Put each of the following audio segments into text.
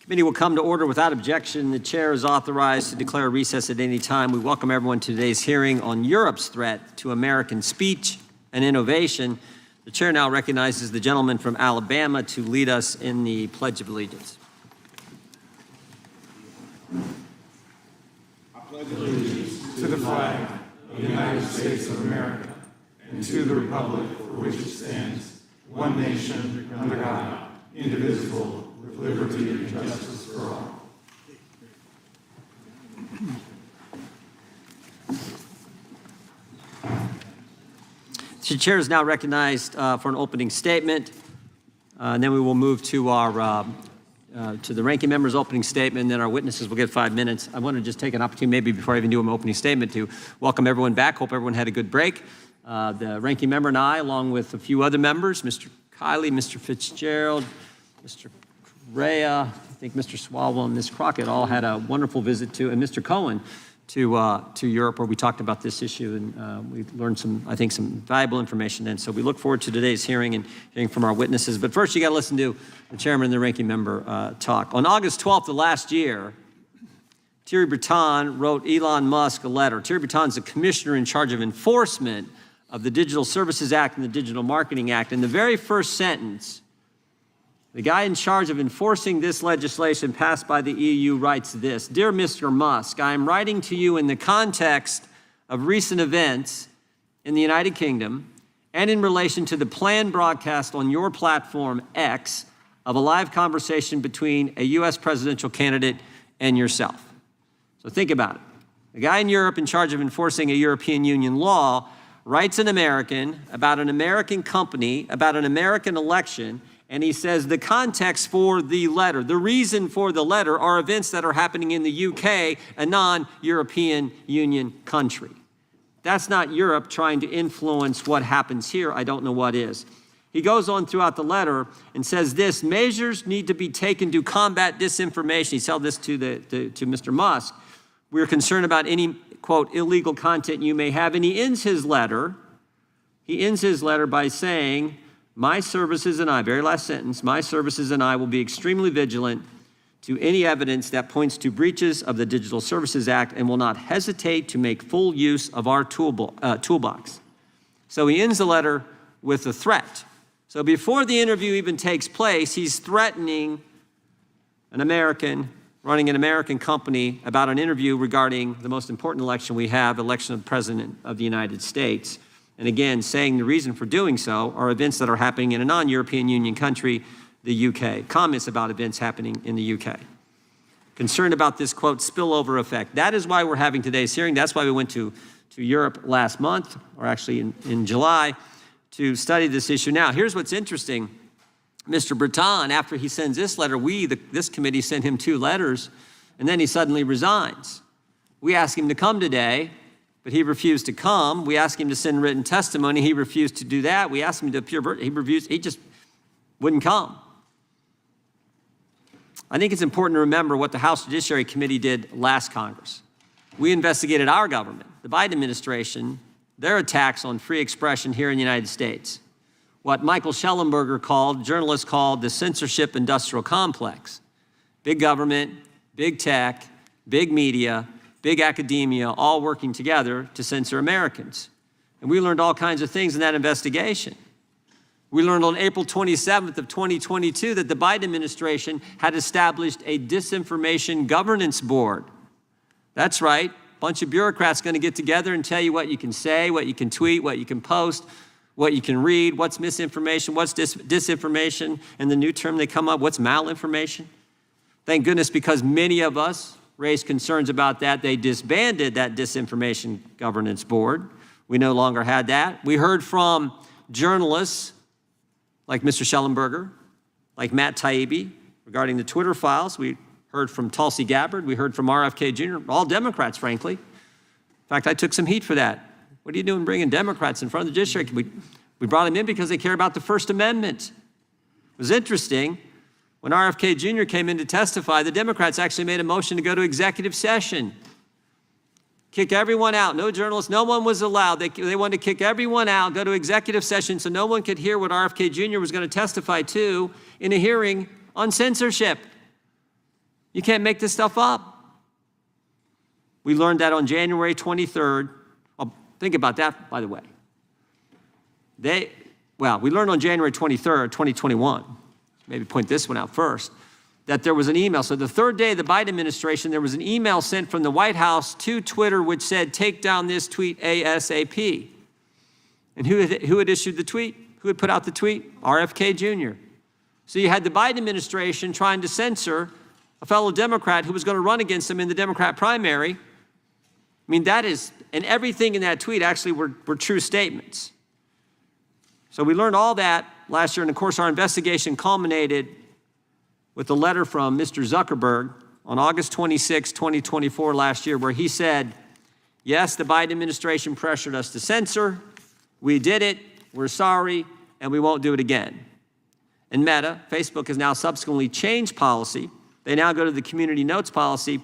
Committee will come to order without objection. The chair is authorized to declare a recess at any time. We welcome everyone to today's hearing on Europe's threat to American speech and innovation. The chair now recognizes the gentleman from Alabama to lead us in the Pledge of Allegiance. I pledge allegiance to the flag of the United States of America and to the republic for which it stands, one nation, under God, indivisible, with liberty and justice for all. The chair is now recognized for an opening statement, and then we will move to our to the ranking member's opening statement, and then our witnesses will get 5 minutes. I want to just take an opportunity, maybe before I even do an opening statement, to welcome everyone back. Hope everyone had a good break. The ranking member and I, along with a few other members, Mr. Kiley, Mr. Fitzgerald, Mr. Correa, I think Mr. Swalwell and Ms. Crockett all had a wonderful visit to, and Mr. Cohen, to Europe, where we talked about this issue, and we learned some valuable information. And so we look forward to today's hearing and hearing from our witnesses. But first, you got to listen to the chairman and the ranking member talk. On August 12th of last year, Thierry Breton wrote Elon Musk a letter. Thierry Breton's the commissioner in charge of enforcement of the Digital Services Act and the Digital Marketing Act. In the very first sentence, the guy in charge of enforcing this legislation passed by the EU writes this: "Dear Mr. Musk, I am writing to you in the context of recent events in the United Kingdom and in relation to the planned broadcast on your platform X of a live conversation between a U.S. presidential candidate and yourself." So think about it. The guy in Europe in charge of enforcing a European Union law writes an American about an American company, about an American election, and he says the context for the letter, the reason for the letter, are events that are happening in the UK, a non-European Union country. That's not Europe trying to influence what happens here. I don't know what is. He goes on throughout the letter and says this: measures need to be taken to combat disinformation. He said this to Mr. Musk. We're concerned about any, quote, illegal content you may have. And he ends his letter by saying, "My services and I," very last sentence, "my services and I will be extremely vigilant to any evidence that points to breaches of the Digital Services Act and will not hesitate to make full use of our toolbox." So he ends the letter with a threat. So before the interview even takes place, he's threatening an American running an American company about an interview regarding the most important election we have, election of the President of the United States. And again, saying the reason for doing so are events that are happening in a non-European Union country, the UK. Comments about events happening in the UK. Concerned about this, quote, spillover effect. That is why we're having today's hearing. That's why we went to Europe last month, or actually in July, to study this issue. Now, here's what's interesting. Mr. Breton, after he sends this letter, this committee sent him 2 letters, and then he suddenly resigns. We asked him to come today, but he refused to come. We asked him to send written testimony. He refused to do that. We asked him to appear. He refused. He just wouldn't come. I think it's important to remember what the House Judiciary Committee did last Congress. We investigated our government, the Biden administration, their attacks on free expression here in the United States. What Michael Schellenberger journalists called the censorship industrial complex. Big government, big tech, big media, big academia, all working together to censor Americans. And we learned all kinds of things in that investigation. We learned on April 27th of 2022 that the Biden administration had established a disinformation governance board. That's right, a bunch of bureaucrats going to get together and tell you what you can say, what you can tweet, what you can post, what you can read, what's misinformation, what's disinformation, and the new term they come up, what's malinformation. Thank goodness, because many of us raised concerns about that, they disbanded that disinformation governance board. We no longer had that. We heard from journalists like Mr. Schellenberger, like Matt Taibbi, regarding the Twitter files. We heard from Tulsi Gabbard. We heard from RFK Jr., all Democrats, frankly. In fact, I took some heat for that. What are you doing bringing Democrats in front of the judiciary? We brought them in because they care about the First Amendment. It was interesting. When RFK Jr. came in to testify, the Democrats actually made a motion to go to executive session. Kick everyone out. No journalists, no one was allowed. They wanted to kick everyone out, go to executive session so no one could hear what RFK Jr. was going to testify to in a hearing on censorship. You can't make this stuff up. We learned that on January 23rd. Oh, think about that, by the way. We learned on January 23rd, 2021, maybe point this one out first, that there was an email. So the third day of the Biden administration, there was an email sent from the White House to Twitter which said, take down this tweet ASAP. And who had issued the tweet? Who had put out the tweet? RFK Jr. So you had the Biden administration trying to censor a fellow Democrat who was going to run against him in the Democrat primary. I mean, and everything in that tweet actually were true statements. So we learned all that last year, and of course our investigation culminated with a letter from Mr. Zuckerberg on August 26, 2024 last year, where he said, yes, the Biden administration pressured us to censor. We did it, we're sorry, and we won't do it again. And Meta, Facebook, has now subsequently changed policy. They now go to the community notes policy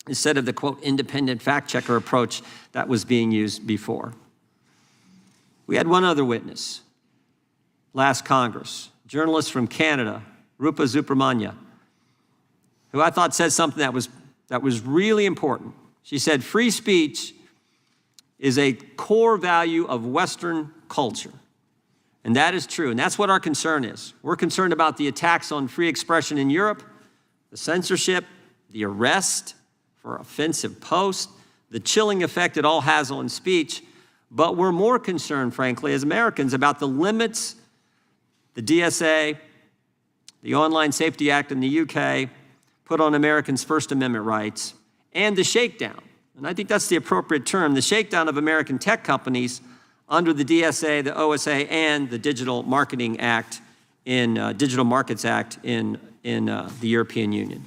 instead of the, quote, independent fact checker approach that was being used before. We had one other witness last Congress, journalist from Canada, Rupa Subramanya, who I thought said something that was really important. She said, free speech is a core value of Western culture. And that is true, and that's what our concern is. We're concerned about the attacks on free expression in Europe, the censorship, the arrest for offensive posts, the chilling effect it all has on speech, but we're more concerned, frankly, as Americans, about the limits the DSA, the Online Safety Act in the UK, put on Americans' First Amendment rights, and the shakedown, and I think that's the appropriate term, the shakedown of American tech companies under the DSA, the OSA, and the Digital Marketing Act Digital Markets Act in the European Union.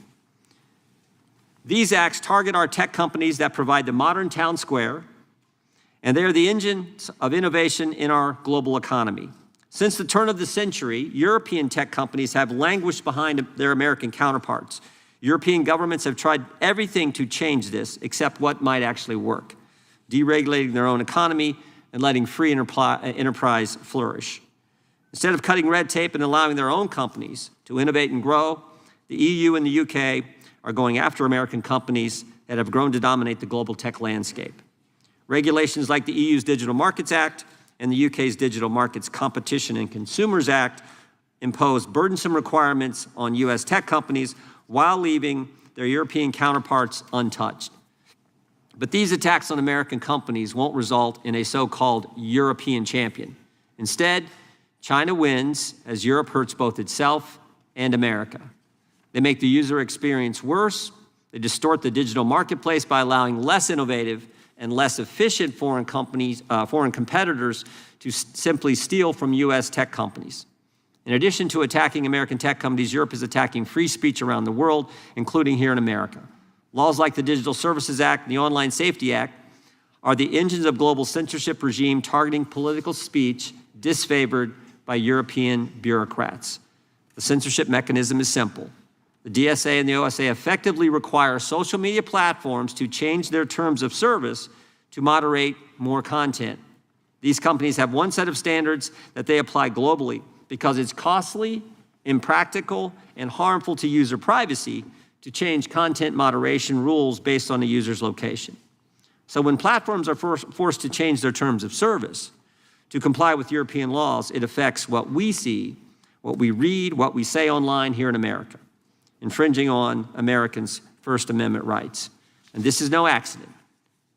These acts target our tech companies that provide the modern town square, and they are the engines of innovation in our global economy. Since the turn of the century, European tech companies have languished behind their American counterparts. European governments have tried everything to change this except what might actually work, deregulating their own economy and letting free enterprise flourish. Instead of cutting red tape and allowing their own companies to innovate and grow, the EU and the UK are going after American companies that have grown to dominate the global tech landscape. Regulations like the EU's Digital Markets Act and the UK's Digital Markets Competition and Consumers Act impose burdensome requirements on US tech companies while leaving their European counterparts untouched. But these attacks on American companies won't result in a so-called European champion. Instead, China wins as Europe hurts both itself and America. They make the user experience worse. They distort the digital marketplace by allowing less innovative and less efficient foreign competitors to simply steal from US tech companies. In addition to attacking American tech companies, Europe is attacking free speech around the world, including here in America. Laws like the Digital Services Act and the Online Safety Act are the engines of global censorship regime targeting political speech disfavored by European bureaucrats. The censorship mechanism is simple. The DSA and the OSA effectively require social media platforms to change their terms of service to moderate more content. These companies have one set of standards that they apply globally because it's costly, impractical, and harmful to user privacy to change content moderation rules based on a user's location. So when platforms are forced to change their terms of service to comply with European laws, it affects what we see, what we read, what we say online here in America, infringing on Americans' First Amendment rights. And this is no accident.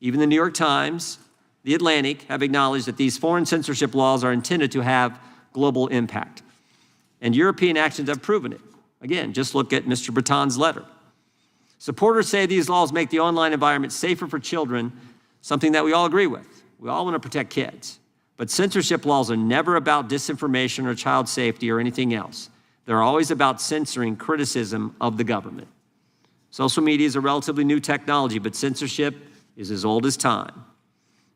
Even the New York Times, The Atlantic have acknowledged that these foreign censorship laws are intended to have global impact. And European actions have proven it. Again, just look at Mr. Breton's letter. Supporters say these laws make the online environment safer for children, something that we all agree with. We all want to protect kids. But censorship laws are never about disinformation or child safety or anything else. They're always about censoring criticism of the government. Social media is a relatively new technology, but censorship is as old as time.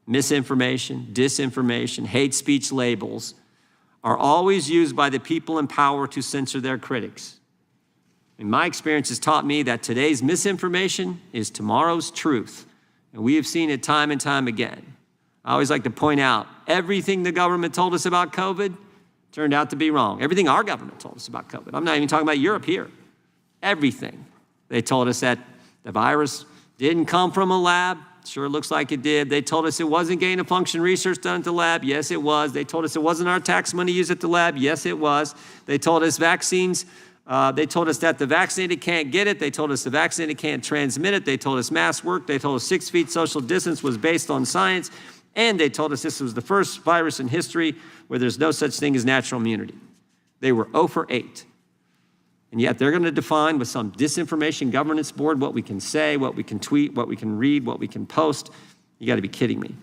Misinformation, disinformation, hate speech labels are always used by the people in power to censor their critics. And my experience has taught me that today's misinformation is tomorrow's truth. And we have seen it time and time again. I always like to point out, everything the government told us about COVID turned out to be wrong. Everything our government told us about COVID. I'm not even talking about Europe here. Everything They told us that the virus didn't come from a lab. Sure looks like it did. They told us it wasn't gain-of-function research done at the lab. Yes, it was. They told us it wasn't our tax money used at the lab. Yes, it was. They told us vaccines. They told us that the vaccinated can't get it. They told us the vaccinated can't transmit it. They told us masks work. They told us 6 feet social distance was based on science. And they told us this was the first virus in history where there's no such thing as natural immunity. They were 0 for 8. And yet they're going to define with some disinformation governance board what we can say, what we can tweet, what we can read, what we can post. You got to be kidding me.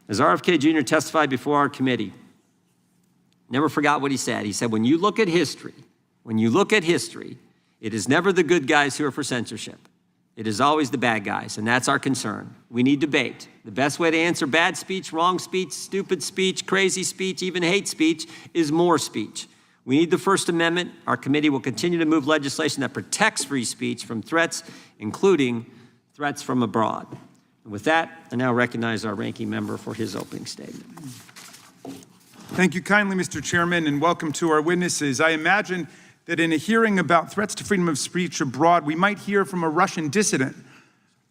As RFK Jr. testified before our committee, never forgot what he said. He said, when you look at history, it is never the good guys who are for censorship. It is always the bad guys, and that's our concern. We need debate. The best way to answer bad speech, wrong speech, stupid speech, crazy speech, even hate speech is more speech. We need the First Amendment. Our committee will continue to move legislation that protects free speech from threats, including threats from abroad. And with that, I now recognize our ranking member for his opening statement. Thank you kindly, Mr. Chairman, and welcome to our witnesses. I imagine that in a hearing about threats to freedom of speech abroad, we might hear from a Russian dissident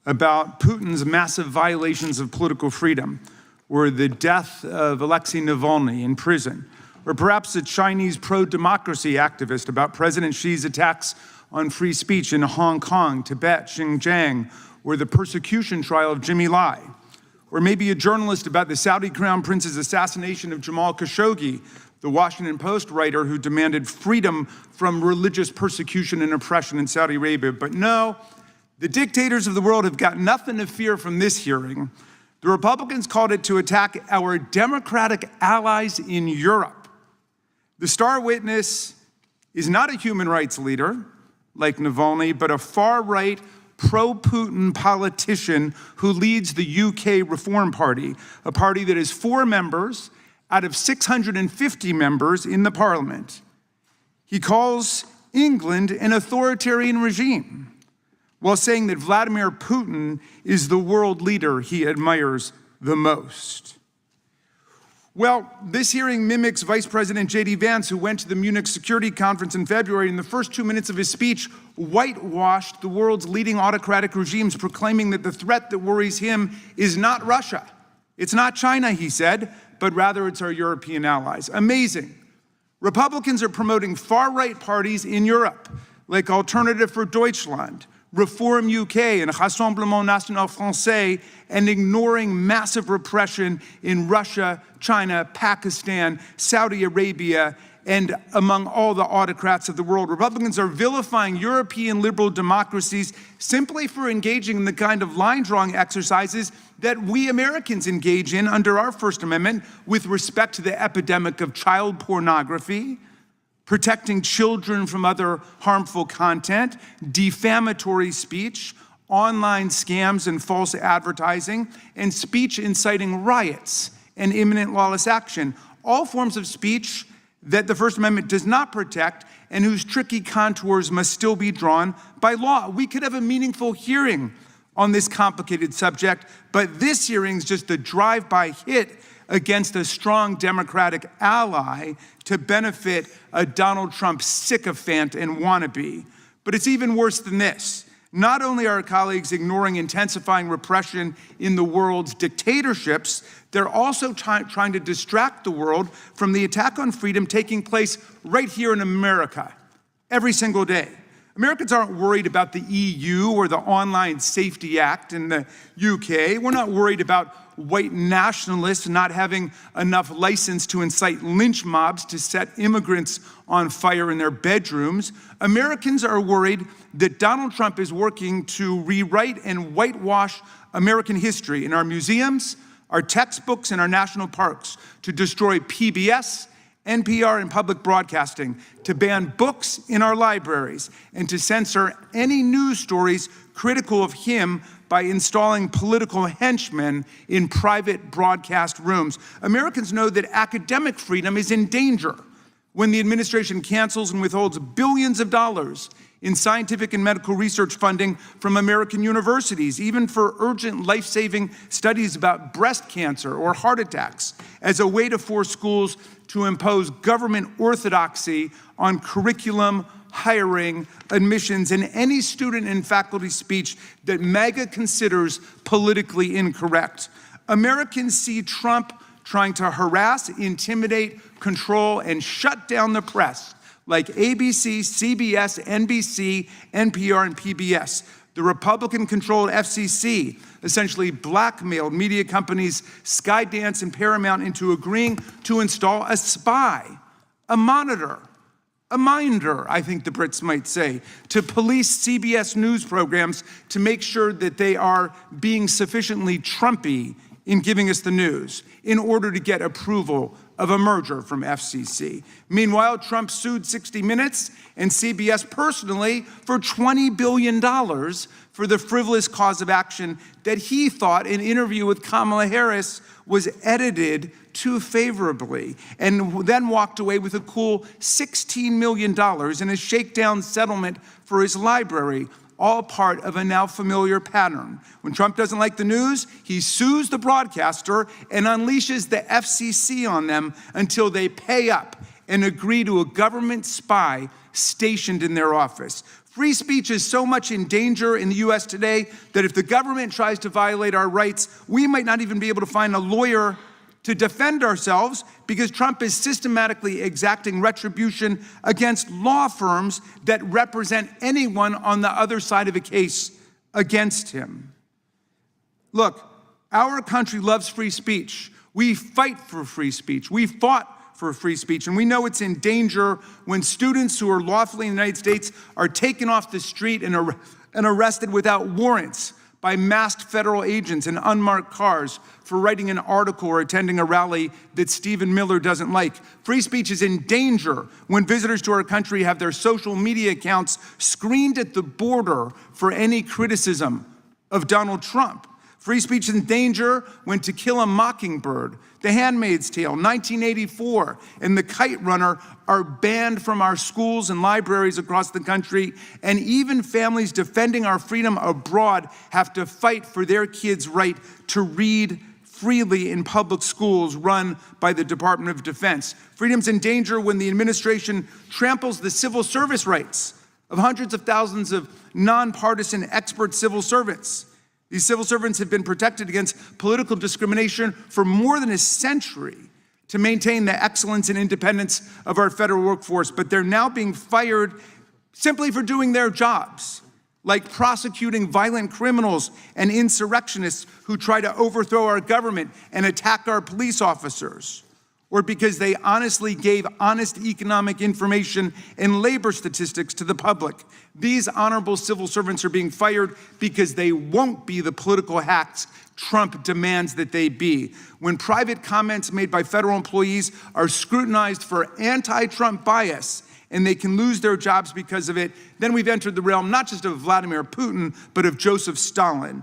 about Putin's massive violations of political freedom, or the death of Alexei Navalny in prison, or perhaps a Chinese pro-democracy activist about President Xi's attacks on free speech in Hong Kong, Tibet, Xinjiang, or the persecution trial of Jimmy Lai. Or maybe a journalist about the Saudi Crown Prince's assassination of Jamal Khashoggi, the Washington Post writer who demanded freedom from religious persecution and oppression in Saudi Arabia. But no, the dictators of the world have got nothing to fear from this hearing. The Republicans called it to attack our democratic allies in Europe. The star witness is not a human rights leader like Navalny, but a far-right, pro-Putin politician who leads the UK Reform Party, a party that has 4 members out of 650 members in the parliament. He calls England an authoritarian regime, while saying that Vladimir Putin is the world leader he admires the most. Well, this hearing mimics Vice President J.D. Vance, who went to the Munich Security Conference in February. In the first 2 minutes of his speech, whitewashed the world's leading autocratic regimes, proclaiming that the threat that worries him is not Russia. It's not China, he said, but rather it's our European allies. Amazing. Republicans are promoting far-right parties in Europe, like Alternative for Deutschland, Reform UK, and Rassemblement National Français, and ignoring massive repression in Russia, China, Pakistan, Saudi Arabia, and among all the autocrats of the world. Republicans are vilifying European liberal democracies simply for engaging in the kind of line-drawing exercises that we Americans engage in under our First Amendment with respect to the epidemic of child pornography, protecting children from other harmful content, defamatory speech, online scams and false advertising, and speech inciting riots and imminent lawless action. All forms of speech that the First Amendment does not protect and whose tricky contours must still be drawn by law. We could have a meaningful hearing on this complicated subject, but this hearing is just a drive-by hit against a strong Democratic ally to benefit a Donald Trump sycophant and wannabe. But it's even worse than this. Not only are our colleagues ignoring intensifying repression in the world's dictatorships, they're also trying to distract the world from the attack on freedom taking place right here in America every single day. Americans aren't worried about the EU or the Online Safety Act in the UK. We're not worried about white nationalists not having enough license to incite lynch mobs to set immigrants on fire in their bedrooms. Americans are worried that Donald Trump is working to rewrite and whitewash American history in our museums, our textbooks, and our national parks, to destroy PBS, NPR, and public broadcasting, to ban books in our libraries, and to censor any news stories critical of him by installing political henchmen in private broadcast rooms. Americans know that academic freedom is in danger when the administration cancels and withholds billions of dollars in scientific and medical research funding from American universities, even for urgent life-saving studies about breast cancer or heart attacks, as a way to force schools to impose government orthodoxy on curriculum, hiring, admissions, and any student and faculty speech that MAGA considers politically incorrect. Americans see Trump trying to harass, intimidate, control, and shut down the press like ABC, CBS, NBC, NPR, and PBS. The Republican-controlled FCC essentially blackmailed media companies Skydance and Paramount into agreeing to install a spy, a monitor, a minder, I think the Brits might say, to police CBS news programs to make sure that they are being sufficiently Trumpy in giving us the news in order to get approval of a merger from FCC. Meanwhile, Trump sued 60 Minutes and CBS personally for $20 billion for the frivolous cause of action that he thought an interview with Kamala Harris was edited too favorably, and then walked away with a cool $16 million in a shakedown settlement for his library, all part of a now familiar pattern. When Trump doesn't like the news, he sues the broadcaster and unleashes the FCC on them until they pay up and agree to a government spy stationed in their office. Free speech is so much in danger in the US today that if the government tries to violate our rights, we might not even be able to find a lawyer to defend ourselves because Trump is systematically exacting retribution against law firms that represent anyone on the other side of a case against him. Look, our country loves free speech. We fight for free speech. We fought for free speech, and we know it's in danger when students who are lawfully in the United States are taken off the street and arrested without warrants by masked federal agents in unmarked cars for writing an article or attending a rally that Stephen Miller doesn't like. Free speech is in danger when visitors to our country have their social media accounts screened at the border for any criticism of Donald Trump. Free speech is in danger when To Kill a Mockingbird, The Handmaid's Tale, 1984, and The Kite Runner are banned from our schools and libraries across the country, and even families defending our freedom abroad have to fight for their kids' right to read freely in public schools run by the Department of Defense. Freedom's in danger when the administration tramples the civil service rights of hundreds of thousands of nonpartisan expert civil servants. These civil servants have been protected against political discrimination for more than a century to maintain the excellence and independence of our federal workforce, but they're now being fired simply for doing their jobs, like prosecuting violent criminals and insurrectionists who try to overthrow our government and attack our police officers, or because they honestly gave honest economic information and labor statistics to the public. These honorable civil servants are being fired because they won't be the political hacks Trump demands that they be. When private comments made by federal employees are scrutinized for anti-Trump bias and they can lose their jobs because of it, then we've entered the realm not just of Vladimir Putin, but of Joseph Stalin.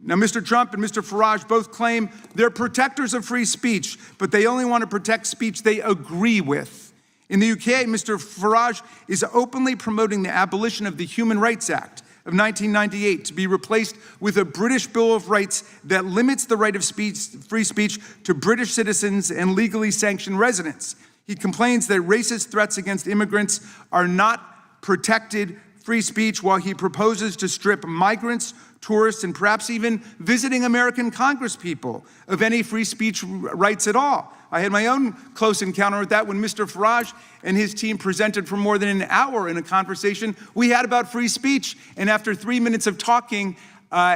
Now, Mr. Trump and Mr. Farage both claim they're protectors of free speech, but they only want to protect speech they agree with. In the UK, Mr. Farage is openly promoting the abolition of the Human Rights Act of 1998 to be replaced with a British Bill of Rights that limits the right of free speech to British citizens and legally sanctioned residents. He complains that racist threats against immigrants are not protected free speech, while he proposes to strip migrants, tourists, and perhaps even visiting American congresspeople of any free speech rights at all. I had my own close encounter with that when Mr. Farage and his team presented for more than an hour in a conversation we had about free speech. And after 3 minutes of talking,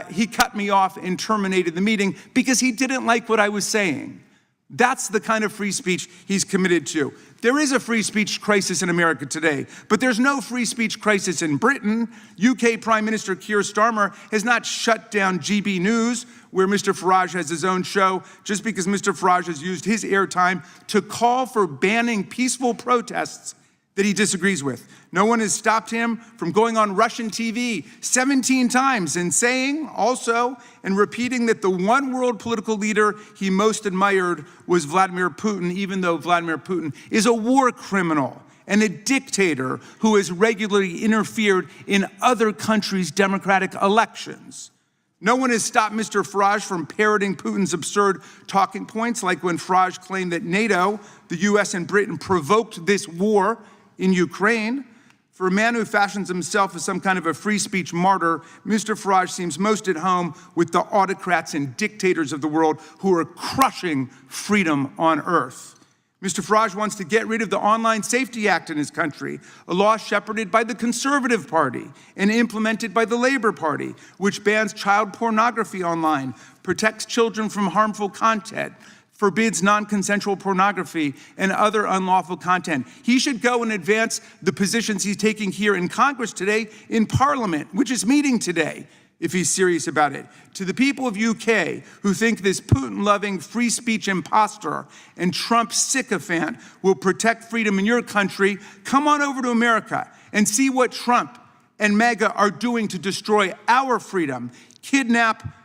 he cut me off and terminated the meeting because he didn't like what I was saying. That's the kind of free speech he's committed to. There is a free speech crisis in America today, but there's no free speech crisis in Britain. UK Prime Minister Keir Starmer has not shut down GB News, where Mr. Farage has his own show, just because Mr. Farage has used his airtime to call for banning peaceful protests that he disagrees with. No one has stopped him from going on Russian TV 17 times and saying also and repeating that the one world political leader he most admired was Vladimir Putin, even though Vladimir Putin is a war criminal and a dictator who has regularly interfered in other countries' democratic elections. No one has stopped Mr. Farage from parroting Putin's absurd talking points, like when Farage claimed that NATO, the US, and Britain provoked this war in Ukraine. For a man who fashions himself as some kind of a free speech martyr, Mr. Farage seems most at home with the autocrats and dictators of the world who are crushing freedom on earth. Mr. Farage wants to get rid of the Online Safety Act in his country, a law shepherded by the Conservative Party and implemented by the Labor Party, which bans child pornography online, protects children from harmful content, forbids non-consensual pornography and other unlawful content. He should go and advance the positions he's taking here in Congress today in Parliament, which is meeting today, if he's serious about it. To the people of UK who think this Putin-loving free speech imposter and Trump sycophant will protect freedom in your country, come on over to America and see what Trump and MAGA are doing to destroy our freedom, kidnap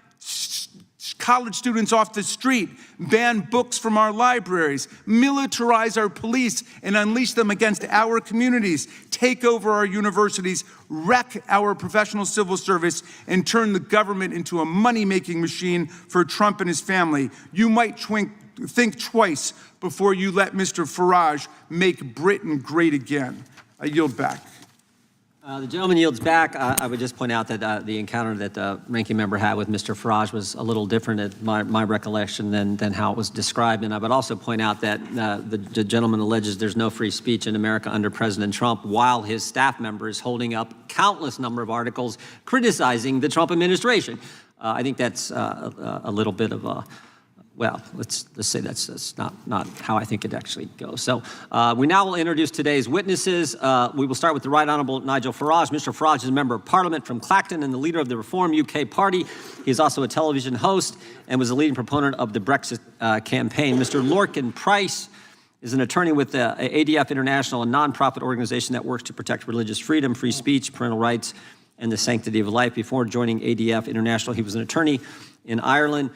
college students off the street, ban books from our libraries, militarize our police and unleash them against our communities, take over our universities, wreck our professional civil service, and turn the government into a money-making machine for Trump and his family. You might think twice before you let Mr. Farage make Britain great again. I yield back. The gentleman yields back. I would just point out that the encounter that the ranking member had with Mr. Farage was a little different at my recollection than how it was described. And I would also point out that the gentleman alleges there's no free speech in America under President Trump, while his staff member is holding up countless number of articles criticizing the Trump administration. I think that's a little bit of a, well, let's say that's not how I think it actually goes. So we now will introduce today's witnesses. We will start with the Right Honourable Nigel Farage. Mr. Farage is a member of Parliament from Clacton and the leader of the Reform UK Party. He is also a television host and was a leading proponent of the Brexit campaign. Mr. Lorcan Price is an attorney with ADF International, a nonprofit organization that works to protect religious freedom, free speech, parental rights, and the sanctity of life. Before joining ADF International, he was an attorney in Ireland.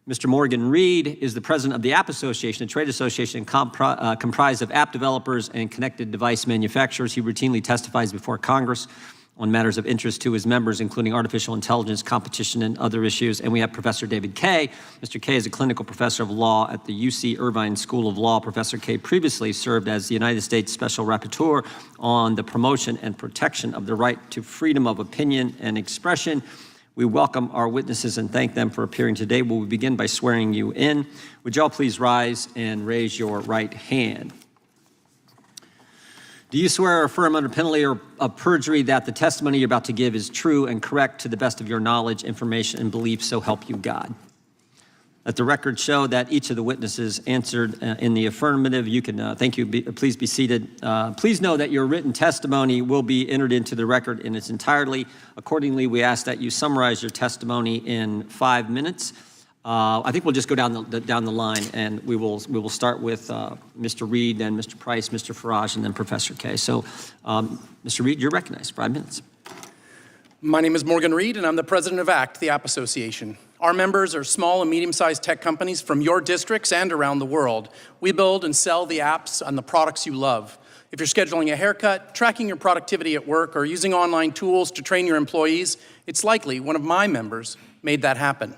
Mr. Morgan Reed is the president of the App Association, a trade association comprised of app developers and connected device manufacturers. He routinely testifies before Congress on matters of interest to his members, including artificial intelligence, competition, and other issues. And we have Professor David Kaye. Mr. Kaye is a clinical professor of law at the UC Irvine School of Law. Professor Kaye previously served as the United States Special Rapporteur on the promotion and protection of the right to freedom of opinion and expression. We welcome our witnesses and thank them for appearing today. We will begin by swearing you in. Would you all please rise and raise your right hand? Do you swear or affirm under penalty of perjury that the testimony you're about to give is true and correct to the best of your knowledge, information, and belief, so help you God? Let the record show that each of the witnesses answered in the affirmative. You can, thank you, please be seated. Please know that your written testimony will be entered into the record in its entirety. Accordingly, we ask that you summarize your testimony in 5 minutes. I think we'll just go down the line, and we will start with Mr. Reed, then Mr. Price, Mr. Farage, and then Professor Kaye. So, Mr. Reed, you're recognized. 5 minutes. My name is Morgan Reed, and I'm the president of ACT, the App Association. Our members are small and medium-sized tech companies from your districts and around the world. We build and sell the apps and the products you love. If you're scheduling a haircut, tracking your productivity at work, or using online tools to train your employees, it's likely one of my members made that happen.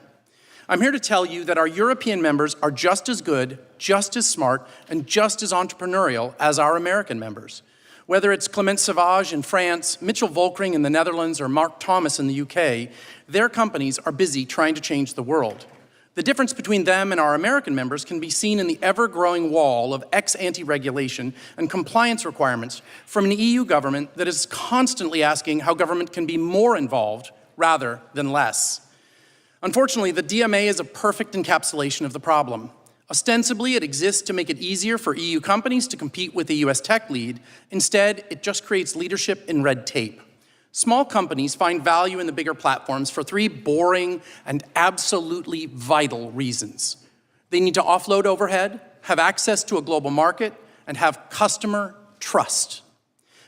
I'm here to tell you that our European members are just as good, just as smart, and just as entrepreneurial as our American members. Whether it's Clement Sauvage in France, Mitchell Volkring in the Netherlands, or Mark Thomas in the UK, their companies are busy trying to change the world. The difference between them and our American members can be seen in the ever-growing wall of ex-ante regulation and compliance requirements from an EU government that is constantly asking how government can be more involved rather than less. Unfortunately, the DMA is a perfect encapsulation of the problem. Ostensibly, it exists to make it easier for EU companies to compete with the US tech lead. Instead, it just creates leadership in red tape. Small companies find value in the bigger platforms for 3 boring and absolutely vital reasons. They need to offload overhead, have access to a global market, and have customer trust.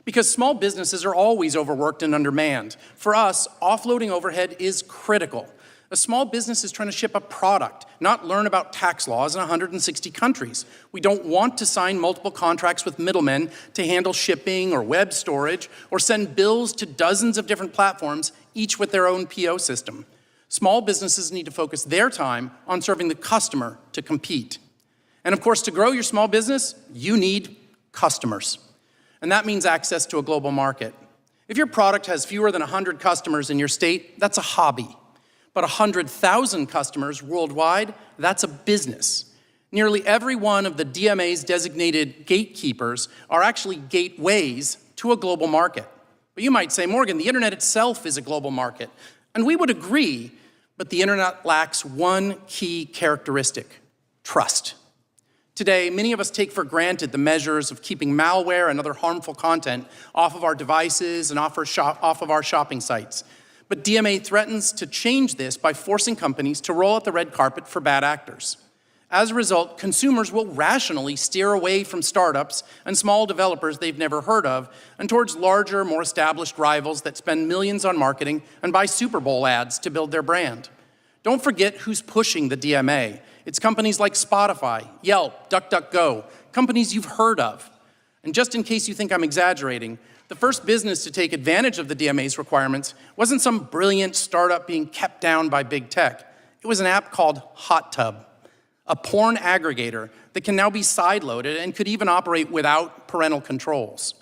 Because small businesses are always overworked and undermanned. For us, offloading overhead is critical. A small business is trying to ship a product, not learn about tax laws in 160 countries. We don't want to sign multiple contracts with middlemen to handle shipping or web storage, or send bills to dozens of different platforms, each with their own PO system. Small businesses need to focus their time on serving the customer to compete. And of course, to grow your small business, you need customers. and that means access to a global market. If your product has fewer than 100 customers in your state, that's a hobby. But 100,000 customers worldwide, that's a business. Nearly every one of the DMA's designated gatekeepers are actually gateways to a global market. But you might say, Morgan, the internet itself is a global market. And we would agree, but the internet lacks one key characteristic: trust. Today, many of us take for granted the measures of keeping malware and other harmful content off of our devices and off of our shopping sites. But DMA threatens to change this by forcing companies to roll out the red carpet for bad actors. As a result, consumers will rationally steer away from startups and small developers they've never heard of and towards larger, more established rivals that spend millions on marketing and buy Super Bowl ads to build their brand. Don't forget who's pushing the DMA. It's companies like Spotify, Yelp, DuckDuckGo, companies you've heard of. And just in case you think I'm exaggerating, the first business to take advantage of the DMA's requirements wasn't some brilliant startup being kept down by big tech. It was an app called Hot Tub, a porn aggregator that can now be sideloaded and could even operate without parental controls.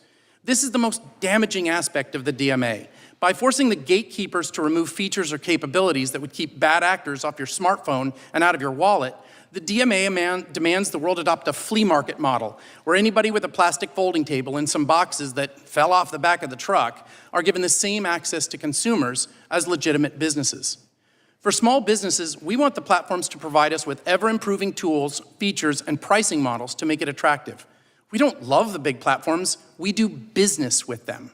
This is the most damaging aspect of the DMA. By forcing the gatekeepers to remove features or capabilities that would keep bad actors off your smartphone and out of your wallet, the DMA demands the world adopt a flea market model, where anybody with a plastic folding table and some boxes that fell off the back of the truck are given the same access to consumers as legitimate businesses. For small businesses, we want the platforms to provide us with ever-improving tools, features, and pricing models to make it attractive. We don't love the big platforms, we do business with them.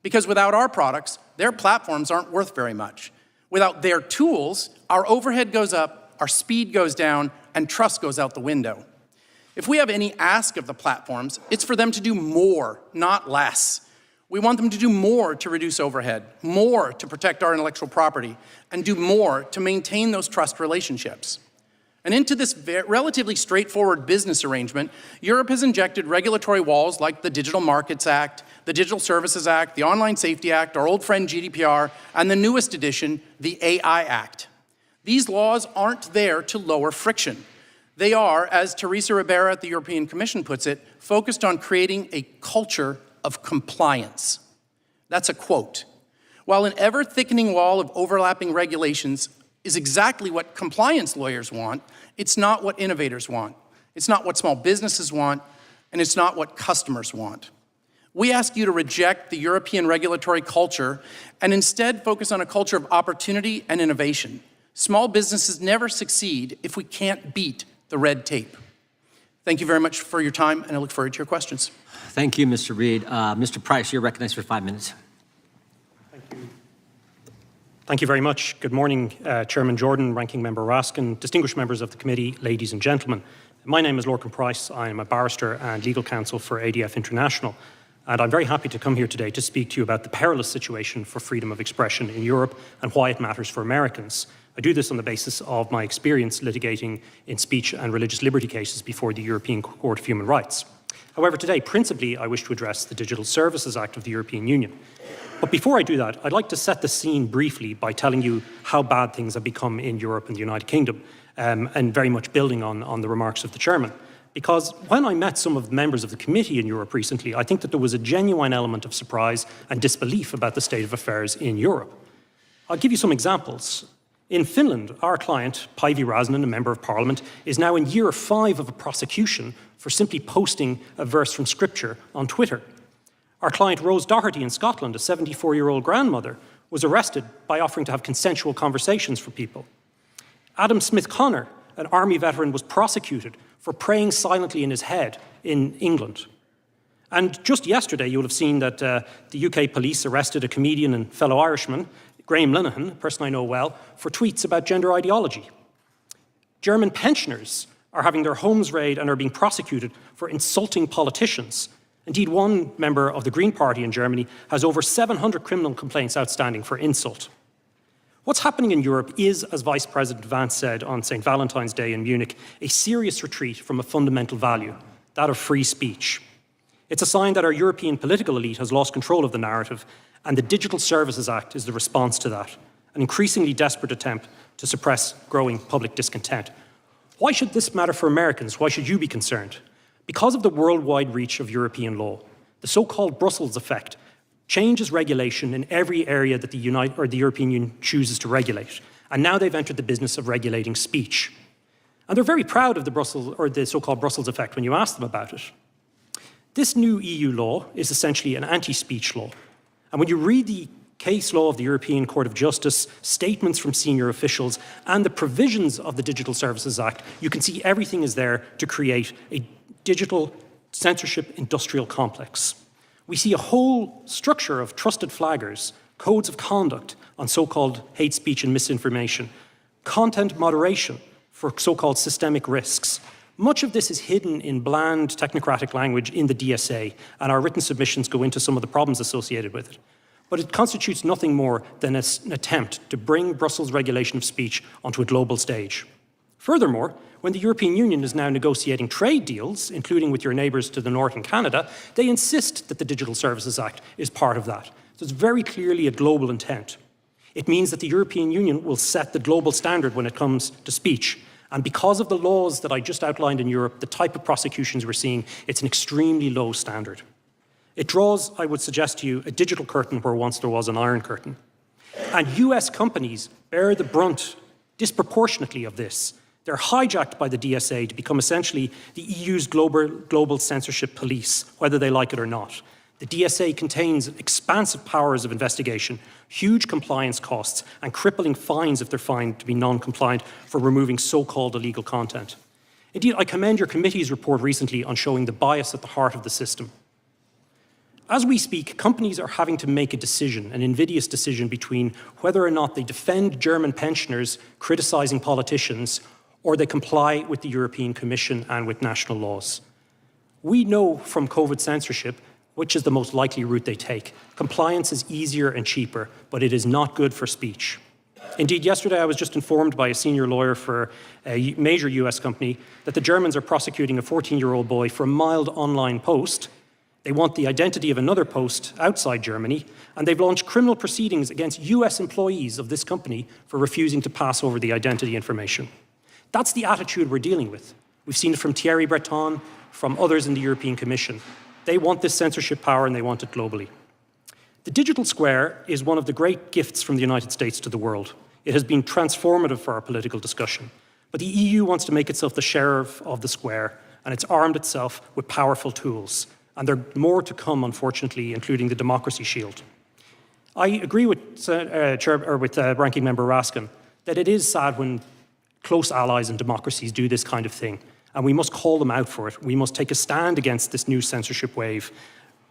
Because without our products, their platforms aren't worth very much. Without their tools, our overhead goes up, our speed goes down, and trust goes out the window. If we have any ask of the platforms, it's for them to do more, not less. We want them to do more to reduce overhead, more to protect our intellectual property, and do more to maintain those trust relationships. And into this relatively straightforward business arrangement, Europe has injected regulatory walls like the Digital Markets Act, the Digital Services Act, the Online Safety Act, our old friend GDPR, and the newest edition, the AI Act. These laws aren't there to lower friction. They are, as Teresa Ribera at the European Commission puts it, focused on creating a culture of compliance. That's a quote. While an ever-thickening wall of overlapping regulations is exactly what compliance lawyers want, it's not what innovators want. It's not what small businesses want, and it's not what customers want. We ask you to reject the European regulatory culture and instead focus on a culture of opportunity and innovation. Small businesses never succeed if we can't beat the red tape. Thank you very much for your time, and I look forward to your questions. Thank you, Mr. Reed. Mr. Price, you're recognized for 5 minutes. Thank you very much. Good morning, Chairman Jordan, Ranking Member Raskin, distinguished members of the committee, ladies and gentlemen. My name is Lorcan Price. I am a barrister and legal counsel for ADF International, and I'm very happy to come here today to speak to you about the perilous situation for freedom of expression in Europe and why it matters for Americans. I do this on the basis of my experience litigating in speech and religious liberty cases before the European Court of Human Rights. However, today, principally, I wish to address the Digital Services Act of the European Union. But before I do that, I'd like to set the scene briefly by telling you how bad things have become in Europe and the United Kingdom, and very much building on the remarks of the chairman. Because when I met some of the members of the committee in Europe recently, I think that there was a genuine element of surprise and disbelief about the state of affairs in Europe. I'll give you some examples. In Finland, our client, Päivi Räsänen, a member of parliament, is now in year 5 of a prosecution for simply posting a verse from scripture on Twitter. Our client Rose Doherty in Scotland, a 74-year-old grandmother, was arrested by offering to have consensual conversations for people. Adam Smith-Connor, an army veteran, was prosecuted for praying silently in his head in England. And just yesterday, you'll have seen that the UK police arrested a comedian and fellow Irishman, Graham Linehan, a person I know well, for tweets about gender ideology. German pensioners are having their homes raided and are being prosecuted for insulting politicians. Indeed, one member of the Green Party in Germany has over 700 criminal complaints outstanding for insult. What's happening in Europe is, as Vice President Vance said on St. Valentine's Day in Munich, a serious retreat from a fundamental value, that of free speech. It's a sign that our European political elite has lost control of the narrative, and the Digital Services Act is the response to that, an increasingly desperate attempt to suppress growing public discontent. Why should this matter for Americans? Why should you be concerned? Because of the worldwide reach of European law. The so-called Brussels effect changes regulation in every area that the European Union chooses to regulate. And now they've entered the business of regulating speech. And they're very proud of the so-called Brussels effect when you ask them about it. This new EU law is essentially an anti-speech law. And when you read the case law of the European Court of Justice, statements from senior officials, and the provisions of the Digital Services Act, you can see everything is there to create a digital censorship industrial complex. We see a whole structure of trusted flaggers, codes of conduct on so-called hate speech and misinformation, content moderation for so-called systemic risks. Much of this is hidden in bland technocratic language in the DSA, and our written submissions go into some of the problems associated with it. But it constitutes nothing more than an attempt to bring Brussels regulation of speech onto a global stage. Furthermore, when the European Union is now negotiating trade deals, including with your neighbours to the north in Canada, they insist that the Digital Services Act is part of that. So it's very clearly a global intent. It means that the European Union will set the global standard when it comes to speech. And because of the laws that I just outlined in Europe, the type of prosecutions we're seeing, it's an extremely low standard. It draws, I would suggest to you, a digital curtain where once there was an iron curtain. And US companies bear the brunt disproportionately of this. They're hijacked by the DSA to become essentially the EU's global censorship police, whether they like it or not. The DSA contains expansive powers of investigation, huge compliance costs, and crippling fines if they're found to be non-compliant for removing so-called illegal content. Indeed, I commend your committee's report recently on showing the bias at the heart of the system. As we speak, companies are having to make a decision, an invidious decision between whether or not they defend German pensioners criticising politicians or they comply with the European Commission and with national laws. We know from COVID censorship which is the most likely route they take. Compliance is easier and cheaper, but it is not good for speech. Indeed, yesterday I was just informed by a senior lawyer for a major US company that the Germans are prosecuting a 14-year-old boy for a mild online post. They want the identity of another post outside Germany, and they've launched criminal proceedings against US employees of this company for refusing to pass over the identity information. That's the attitude we're dealing with. We've seen it from Thierry Breton, from others in the European Commission. They want this censorship power and they want it globally. The digital square is one of the great gifts from the United States to the world. It has been transformative for our political discussion. But the EU wants to make itself the sheriff of the square, and it's armed itself with powerful tools. And there are more to come, unfortunately, including the Democracy Shield. I agree with Ranking Member Raskin that it is sad when close allies and democracies do this kind of thing, and we must call them out for it. We must take a stand against this new censorship wave.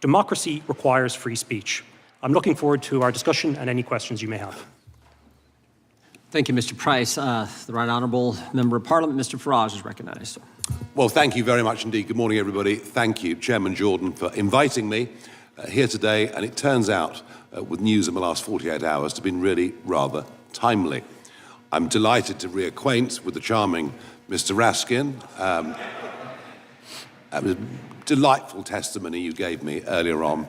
Democracy requires free speech. I'm looking forward to our discussion and any questions you may have. Thank you, Mr. Price. The Right Honourable Member of Parliament, Mr. Farage, is recognised. Well, thank you very much indeed. Good morning, everybody. Thank you, Chairman Jordan, for inviting me here today. And it turns out, with news in the last 48 hours, to have been really rather timely. I'm delighted to reacquaint with the charming Mr. Raskin. It was delightful testimony you gave me earlier on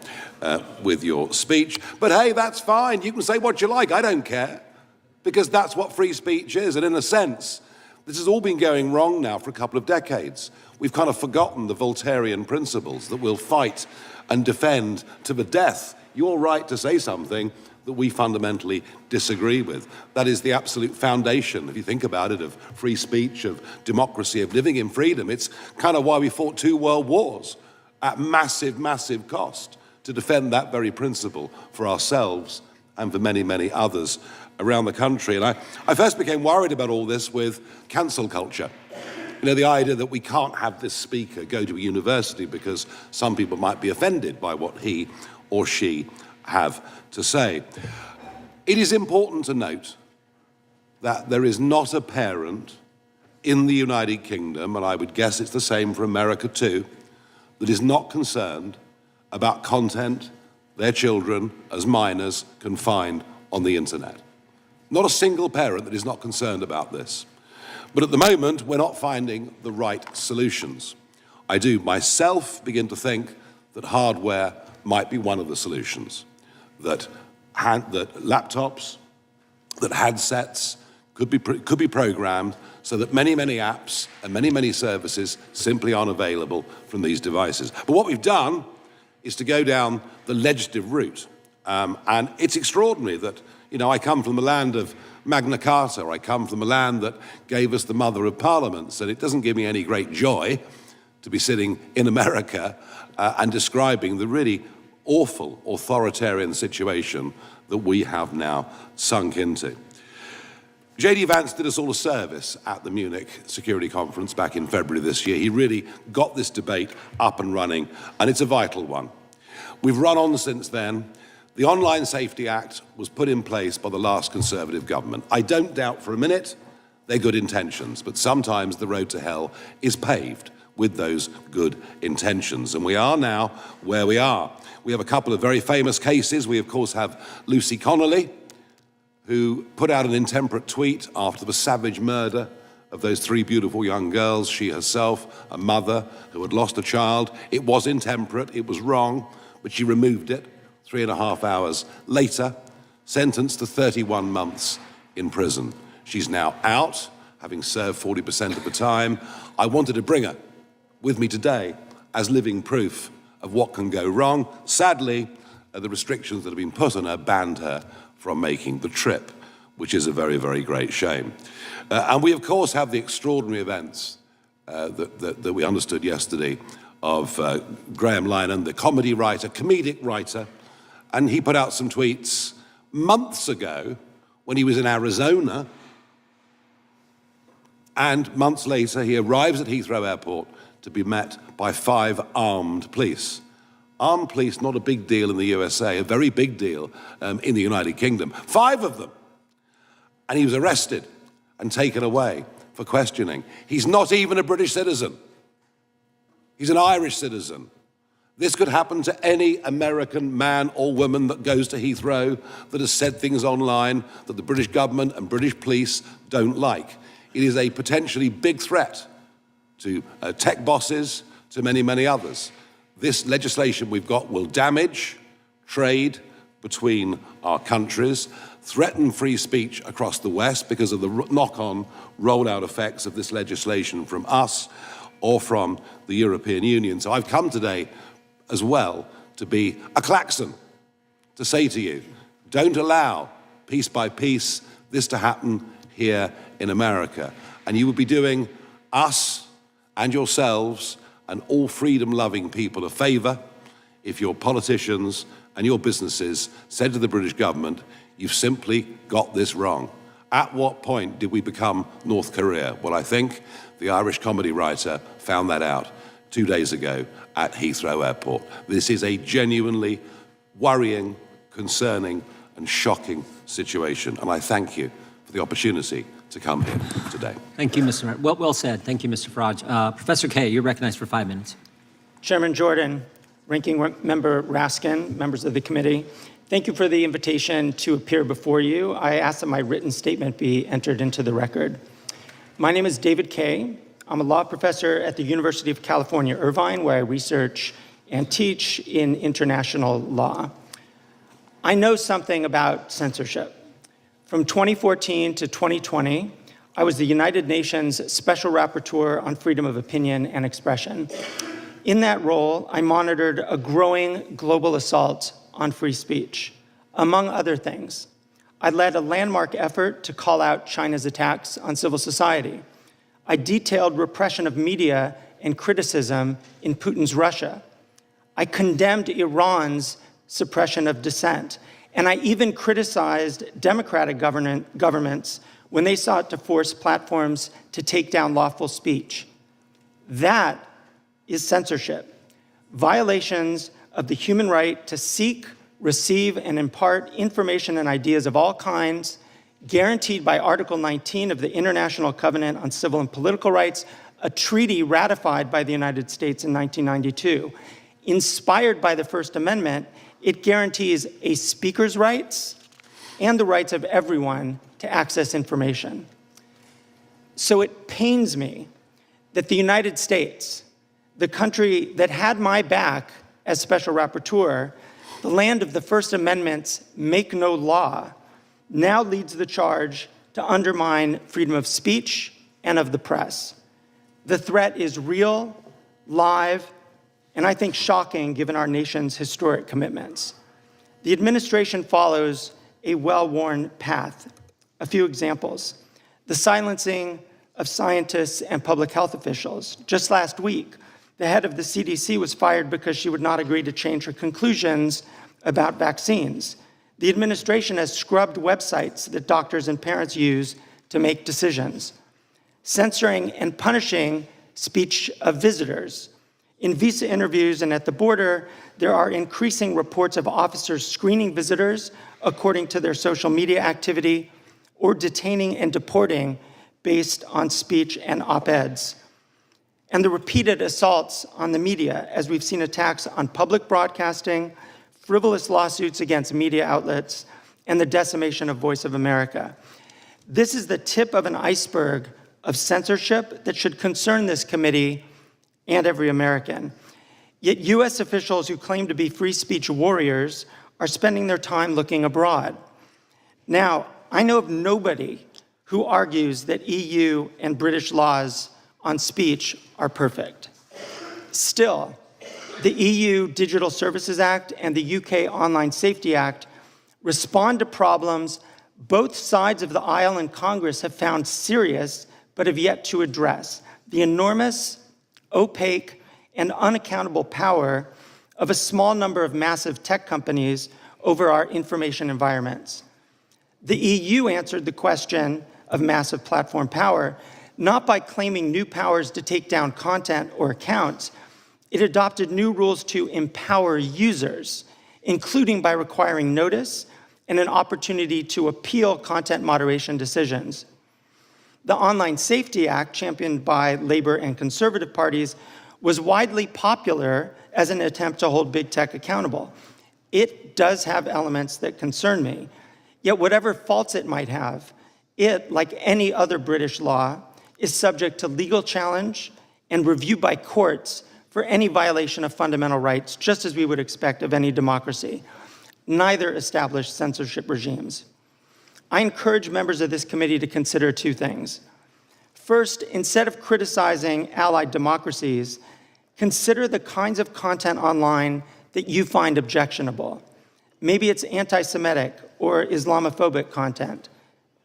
with your speech. But hey, that's fine. You can say what you like. I don't care. Because that's what free speech is. And in a sense, this has all been going wrong now for a couple of decades. We've kind of forgotten the Voltairean principles that we'll fight and defend to the death your right to say something that we fundamentally disagree with. That is the absolute foundation, if you think about it, of free speech, of democracy, of living in freedom. It's kind of why we fought 2 world wars at massive, massive cost to defend that very principle for ourselves and for many, many others around the country. And I first became worried about all this with cancel culture. You know, the idea that we can't have this speaker go to a university because some people might be offended by what he or she have to say. It is important to note that there is not a parent in the United Kingdom, and I would guess it's the same for America too, that is not concerned about content their children as minors can find on the internet. Not a single parent that is not concerned about this. But at the moment, we're not finding the right solutions. I do myself begin to think that hardware might be one of the solutions. That laptops, that handsets could be programmed so that many, many apps and many, many services simply aren't available from these devices. But what we've done is to go down the legislative route. And it's extraordinary that, I come from the land of Magna Carta, I come from the land that gave us the mother of parliaments, and it doesn't give me any great joy to be sitting in America and describing the really awful authoritarian situation that we have now sunk into. J.D. Vance did us all a service at the Munich Security Conference back in February this year. He really got this debate up and running, and it's a vital one. We've run on since then. The Online Safety Act was put in place by the last Conservative government. I don't doubt for a minute they're good intentions, but sometimes the road to hell is paved with those good intentions. And we are now where we are. We have a couple of very famous cases. We, of course, have Lucy Connolly, who put out an intemperate tweet after the savage murder of those 3 beautiful young girls, she herself, a mother who had lost a child. It was intemperate, it was wrong, but she removed it 3.5 hours later, sentenced to 31 months in prison. She's now out, having served 40% of the time. I wanted to bring her with me today as living proof of what can go wrong. Sadly, the restrictions that have been put on her banned her from making the trip, which is a very, very great shame. And we, of course, have the extraordinary events that we understood yesterday of Graham Linehan, the comedic writer, and he put out some tweets months ago when he was in Arizona, and months later he arrives at Heathrow Airport to be met by 5 armed police. Armed police, not a big deal in the USA, a very big deal in the United Kingdom. 5 of them. And he was arrested and taken away for questioning. He's not even a British citizen. He's an Irish citizen. This could happen to any American man or woman that goes to Heathrow that has said things online that the British government and British police don't like. It is a potentially big threat to tech bosses, to many, many others. This legislation we've got will damage trade between our countries, threaten free speech across the West because of the knock-on rollout effects of this legislation from us or from the European Union. So I've come today as well to be a klaxon, to say to you, don't allow, piece by piece, this to happen here in America. And you would be doing us and yourselves and all freedom-loving people a favour if your politicians and your businesses said to the British government, you've simply got this wrong. At what point did we become North Korea? Well, I think the Irish comedy writer found that out 2 days ago at Heathrow Airport. This is a genuinely worrying, concerning, and shocking situation, and I thank you for the opportunity to come here today. Thank you, Mr. Well said. Thank you, Mr. Farage. Professor Kaye, you're recognized for 5 minutes. Chairman Jordan, Ranking Member Raskin, members of the committee, thank you for the invitation to appear before you. I ask that my written statement be entered into the record. My name is David Kaye. I'm a law professor at the University of California, Irvine, where I research and teach in international law. I know something about censorship. From 2014 to 2020, I was the United Nations Special Rapporteur on Freedom of Opinion and Expression. In that role, I monitored a growing global assault on free speech. Among other things, I led a landmark effort to call out China's attacks on civil society. I detailed repression of media and criticism in Putin's Russia. I condemned Iran's suppression of dissent. And I even criticized democratic governments when they sought to force platforms to take down lawful speech. That is censorship. Violations of the human right to seek, receive, and impart information and ideas of all kinds, guaranteed by Article 19 of the International Covenant on Civil and Political Rights, a treaty ratified by the United States in 1992. Inspired by the First Amendment, it guarantees a speaker's rights and the rights of everyone to access information. So it pains me that the United States, the country that had my back as special rapporteur, the land of the First Amendment's make no law, now leads the charge to undermine freedom of speech and of the press. The threat is real, live, and I think shocking given our nation's historic commitments. The administration follows a well-worn path. A few examples. The silencing of scientists and public health officials. Just last week, the head of the CDC was fired because she would not agree to change her conclusions about vaccines. The administration has scrubbed websites that doctors and parents use to make decisions. Censoring and punishing speech of visitors. In visa interviews and at the border, there are increasing reports of officers screening visitors according to their social media activity or detaining and deporting based on speech and op-eds. And the repeated assaults on the media, as we've seen attacks on public broadcasting, frivolous lawsuits against media outlets, and the decimation of Voice of America. This is the tip of an iceberg of censorship that should concern this committee and every American. Yet US officials who claim to be free speech warriors are spending their time looking abroad. Now, I know of nobody who argues that EU and British laws on speech are perfect. Still, the EU Digital Services Act and the UK Online Safety Act respond to problems both sides of the aisle in Congress have found serious but have yet to address: the enormous, opaque, and unaccountable power of a small number of massive tech companies over our information environments. The EU answered the question of massive platform power not by claiming new powers to take down content or accounts. It adopted new rules to empower users, including by requiring notice and an opportunity to appeal content moderation decisions. The Online Safety Act, championed by Labor and conservative parties, was widely popular as an attempt to hold big tech accountable. It does have elements that concern me. Yet whatever faults it might have, it, like any other British law, is subject to legal challenge and review by courts for any violation of fundamental rights, just as we would expect of any democracy. Neither established censorship regimes. I encourage members of this committee to consider two things. First, instead of criticizing allied democracies, consider the kinds of content online that you find objectionable. Maybe it's anti-Semitic or Islamophobic content,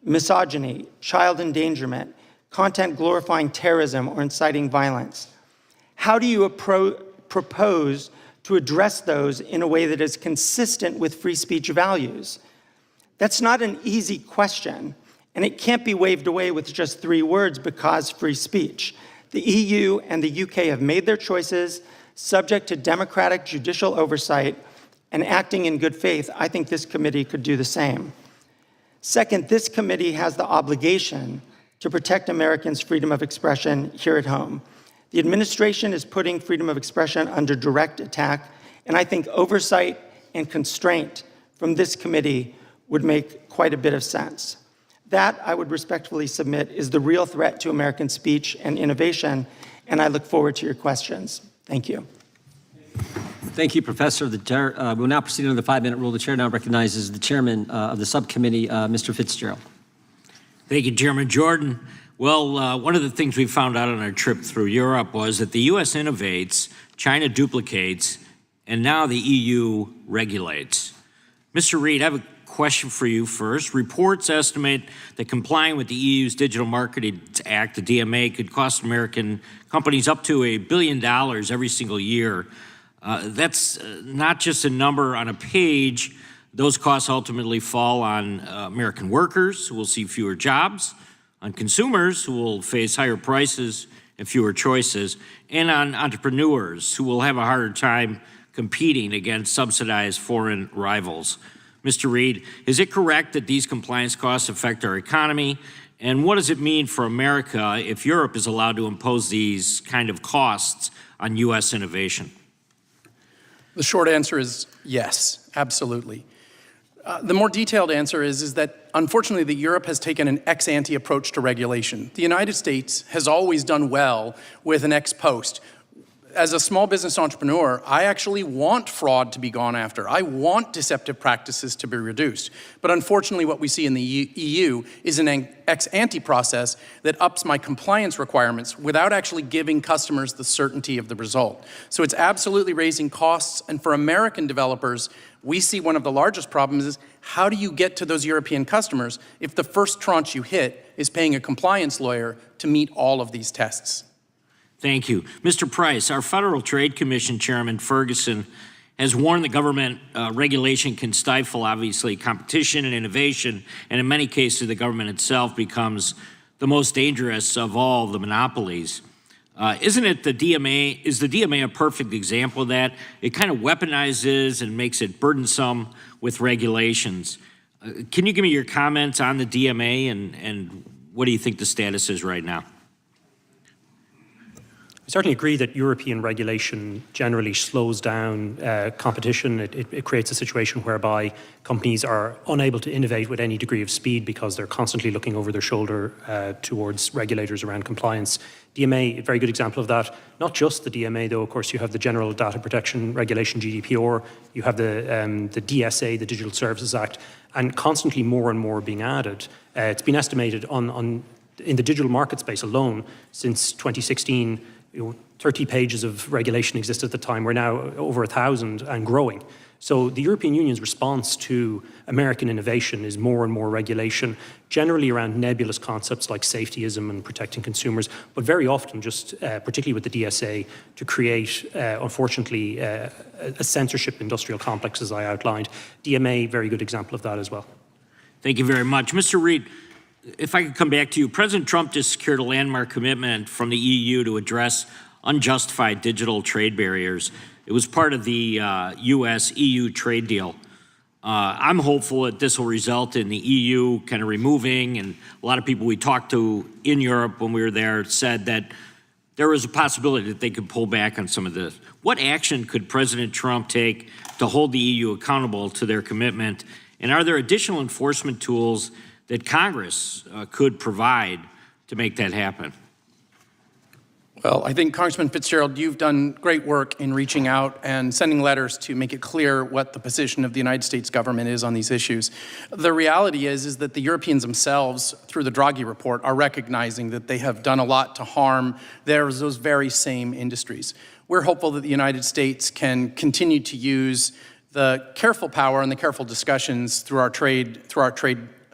misogyny, child endangerment, content glorifying terrorism or inciting violence. How do you propose to address those in a way that is consistent with free speech values? That's not an easy question, and it can't be waved away with just 3 words: because free speech. The EU and the UK have made their choices, subject to democratic judicial oversight, and acting in good faith. I think this committee could do the same. Second, this committee has the obligation to protect Americans' freedom of expression here at home. The administration is putting freedom of expression under direct attack, and I think oversight and constraint from this committee would make quite a bit of sense. That, I would respectfully submit, is the real threat to American speech and innovation, and I look forward to your questions. Thank you. Thank you, Professor. The chair, we'll now proceed under the 5-minute rule. The chair now recognizes the chairman of the subcommittee, Mr. Fitzgerald. Thank you, Chairman Jordan. Well, one of the things we found out on our trip through Europe was that the U.S. innovates, China duplicates, and now the EU regulates. Mr. Reid, I have a question for you first. Reports estimate that complying with the EU's Digital Marketing Act, the DMA, could cost American companies up to $1 billion every single year. That's not just a number on a page. Those costs ultimately fall on American workers, who will see fewer jobs, on consumers, who will face higher prices and fewer choices, and on entrepreneurs, who will have a harder time competing against subsidized foreign rivals. Mr. Reid, is it correct that these compliance costs affect our economy? And what does it mean for America if Europe is allowed to impose these kind of costs on U.S. innovation? The short answer is yes, absolutely. The more detailed answer is that unfortunately that Europe has taken an ex-ante approach to regulation. The United States has always done well with an ex post. as a small business entrepreneur, I actually want fraud to be gone after. I want deceptive practices to be reduced. But unfortunately, what we see in the EU is an ex-ante process that ups my compliance requirements without actually giving customers the certainty of the result. So it's absolutely raising costs. And for American developers, we see one of the largest problems is how do you get to those European customers if the first tranche you hit is paying a compliance lawyer to meet all of these tests? Thank you. Mr. Price, our Federal Trade Commission Chairman Ferguson has warned the government regulation can stifle, obviously, competition and innovation, and in many cases, the government itself becomes the most dangerous of all the monopolies. Isn't it the DMA, is the DMA a perfect example of that? It kind of weaponizes and makes it burdensome with regulations. Can you give me your comments on the DMA and what do you think the status is right now? I certainly agree that European regulation generally slows down competition. It creates a situation whereby companies are unable to innovate with any degree of speed because they're constantly looking over their shoulder towards regulators around compliance. DMA, a very good example of that. Not just the DMA, though. Of course, you have the General Data Protection Regulation, GDPR. You have the DSA, the Digital Services Act, and constantly more and more being added. It's been estimated in the digital market space alone since 2016. 30 pages of regulation existed at the time. We're now over 1,000 and growing. So the European Union's response to American innovation is more and more regulation, generally around nebulous concepts like safetyism and protecting consumers, but very often just, particularly with the DSA, to create, unfortunately, a censorship industrial complex, as I outlined. DMA, very good example of that as well. Thank you very much. Mr. Reid, if I could come back to you, President Trump just secured a landmark commitment from the EU to address unjustified digital trade barriers. It was part of the U.S.-EU trade deal. I'm hopeful that this will result in the EU kind of removing, and a lot of people we talked to in Europe when we were there said that there was a possibility that they could pull back on some of this. What action could President Trump take to hold the EU accountable to their commitment? And are there additional enforcement tools that Congress could provide to make that happen? Well, I think, Congressman Fitzgerald, you've done great work in reaching out and sending letters to make it clear what the position of the United States government is on these issues. The reality is that the Europeans themselves, through the Draghi report, are recognizing that they have done a lot to harm those very same industries. We're hopeful that the United States can continue to use the careful power and the careful discussions through our trade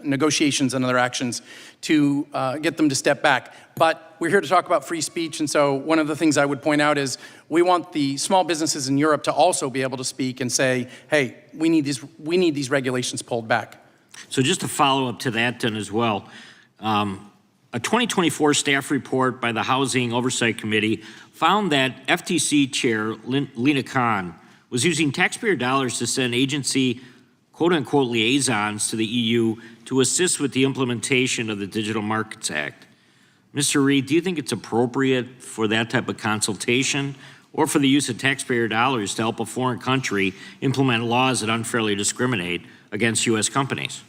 negotiations and other actions to get them to step back. But we're here to talk about free speech, and so one of the things I would point out is we want the small businesses in Europe to also be able to speak and say, hey, we need these regulations pulled back. So just to follow up to that then as well, a 2024 staff report by the Housing Oversight Committee found that FTC Chair Lina Khan was using taxpayer dollars to send agency quote-unquote liaisons to the EU to assist with the implementation of the Digital Markets Act. Mr. Reid, do you think it's appropriate for that type of consultation or for the use of taxpayer dollars to help a foreign country implement laws that unfairly discriminate against U.S. companies?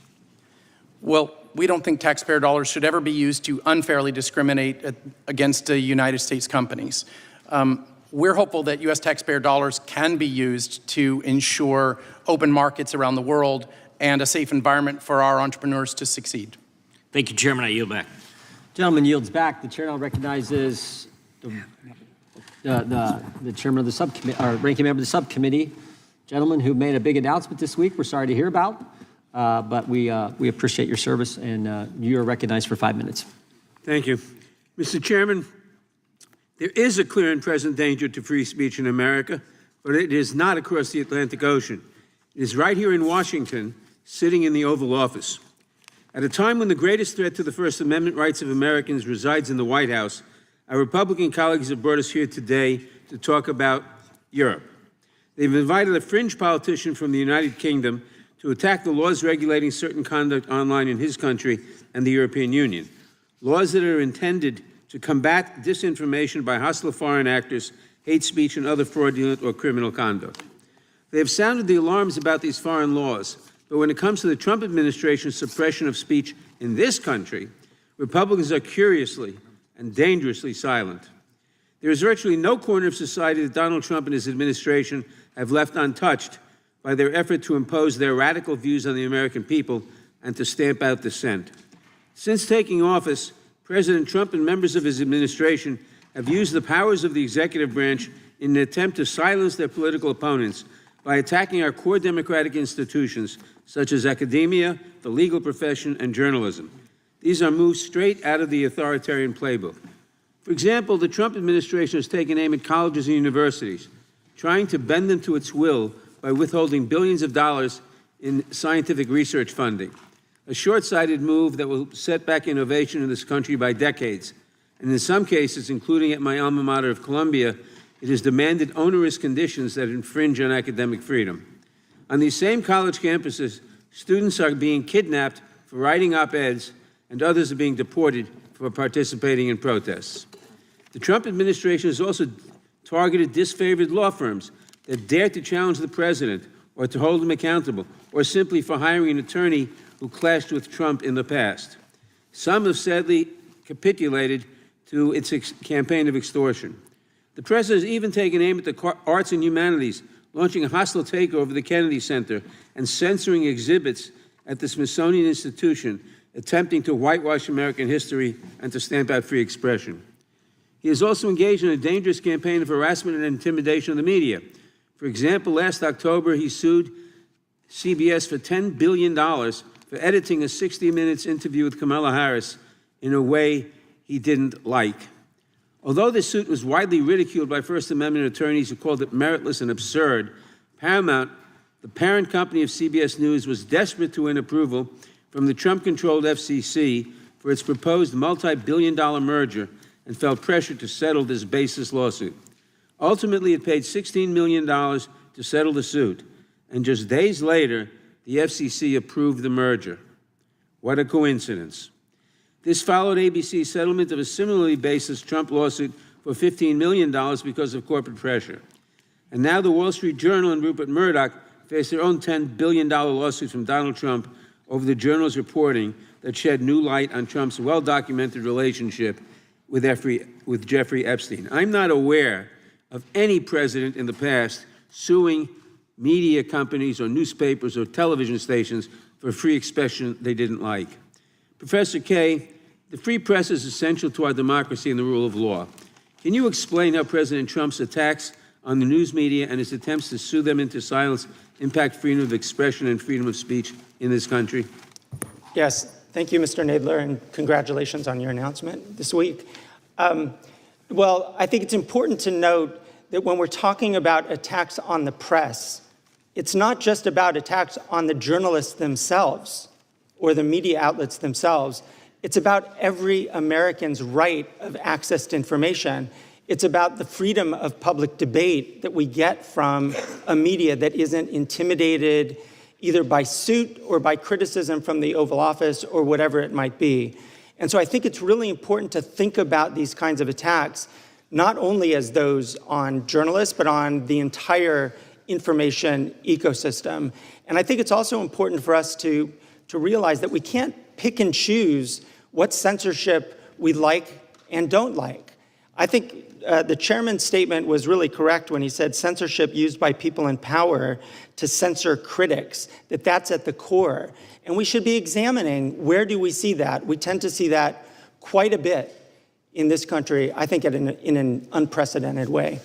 Well, we don't think taxpayer dollars should ever be used to unfairly discriminate against United States companies. We're hopeful that U.S. taxpayer dollars can be used to ensure open markets around the world and a safe environment for our entrepreneurs to succeed. Thank you, Chairman. I yield back. Gentleman yields back. The chair now recognizes the chairman of the subcommittee, or ranking member of the subcommittee, gentleman who made a big announcement this week. We're sorry to hear about, but we appreciate your service, and you are recognized for 5 minutes. Thank you. Mr. Chairman, there is a clear and present danger to free speech in America, but it is not across the Atlantic Ocean. It is right here in Washington, sitting in the Oval Office. At a time when the greatest threat to the First Amendment rights of Americans resides in the White House, our Republican colleagues have brought us here today to talk about Europe. They've invited a fringe politician from the United Kingdom to attack the laws regulating certain conduct online in his country and the European Union, laws that are intended to combat disinformation by hostile foreign actors, hate speech, and other fraudulent or criminal conduct. They have sounded the alarms about these foreign laws, but when it comes to the Trump administration's suppression of speech in this country, Republicans are curiously and dangerously silent. There is virtually no corner of society that Donald Trump and his administration have left untouched by their effort to impose their radical views on the American people and to stamp out dissent. Since taking office, President Trump and members of his administration have used the powers of the executive branch in an attempt to silence their political opponents by attacking our core democratic institutions, such as academia, the legal profession, and journalism. These are moves straight out of the authoritarian playbook. For example, the Trump administration has taken aim at colleges and universities, trying to bend them to its will by withholding billions of dollars in scientific research funding, a short-sighted move that will set back innovation in this country by decades. And in some cases, including at my alma mater of Columbia, it has demanded onerous conditions that infringe on academic freedom. On these same college campuses, students are being kidnapped for writing op-eds, and others are being deported for participating in protests. The Trump administration has also targeted disfavored law firms that dare to challenge the president or to hold him accountable, or simply for hiring an attorney who clashed with Trump in the past. Some have sadly capitulated to its campaign of extortion. The president has even taken aim at the arts and humanities, launching a hostile takeover of the Kennedy Center and censoring exhibits at the Smithsonian Institution, attempting to whitewash American history and to stamp out free expression. He has also engaged in a dangerous campaign of harassment and intimidation of the media. For example, last October, he sued CBS for $10 billion for editing a 60 Minutes interview with Kamala Harris in a way he didn't like. Although this suit was widely ridiculed by First Amendment attorneys who called it meritless and absurd, Paramount, the parent company of CBS News, was desperate to win approval from the Trump-controlled FCC for its proposed multi-billion-dollar merger and felt pressured to settle this baseless lawsuit. Ultimately, it paid $16 million to settle the suit, and just days later, the FCC approved the merger. What a coincidence. This followed ABC's settlement of a similarly baseless Trump lawsuit for $15 million because of corporate pressure. And now the Wall Street Journal and Rupert Murdoch face their own $10 billion lawsuit from Donald Trump over the Journal's reporting that shed new light on Trump's well-documented relationship with Jeffrey Epstein. I'm not aware of any president in the past suing media companies or newspapers or television stations for free expression they didn't like. Professor Kaye, the free press is essential to our democracy and the rule of law. Can you explain how President Trump's attacks on the news media and his attempts to sue them into silence impact freedom of expression and freedom of speech in this country? Yes, thank you, Mr. Nadler, and congratulations on your announcement this week. Well, I think it's important to note that when we're talking about attacks on the press, it's not just about attacks on the journalists themselves or the media outlets themselves. It's about every American's right of access to information. It's about the freedom of public debate that we get from a media that isn't intimidated either by suit or by criticism from the Oval Office or whatever it might be. And so I think it's really important to think about these kinds of attacks, not only as those on journalists, but on the entire information ecosystem. And I think it's also important for us to realize that we can't pick and choose what censorship we like and don't like. I think the chairman's statement was really correct when he said censorship used by people in power to censor critics, that's at the core. And we should be examining, where do we see that? We tend to see that quite a bit in this country, I think in an unprecedented way.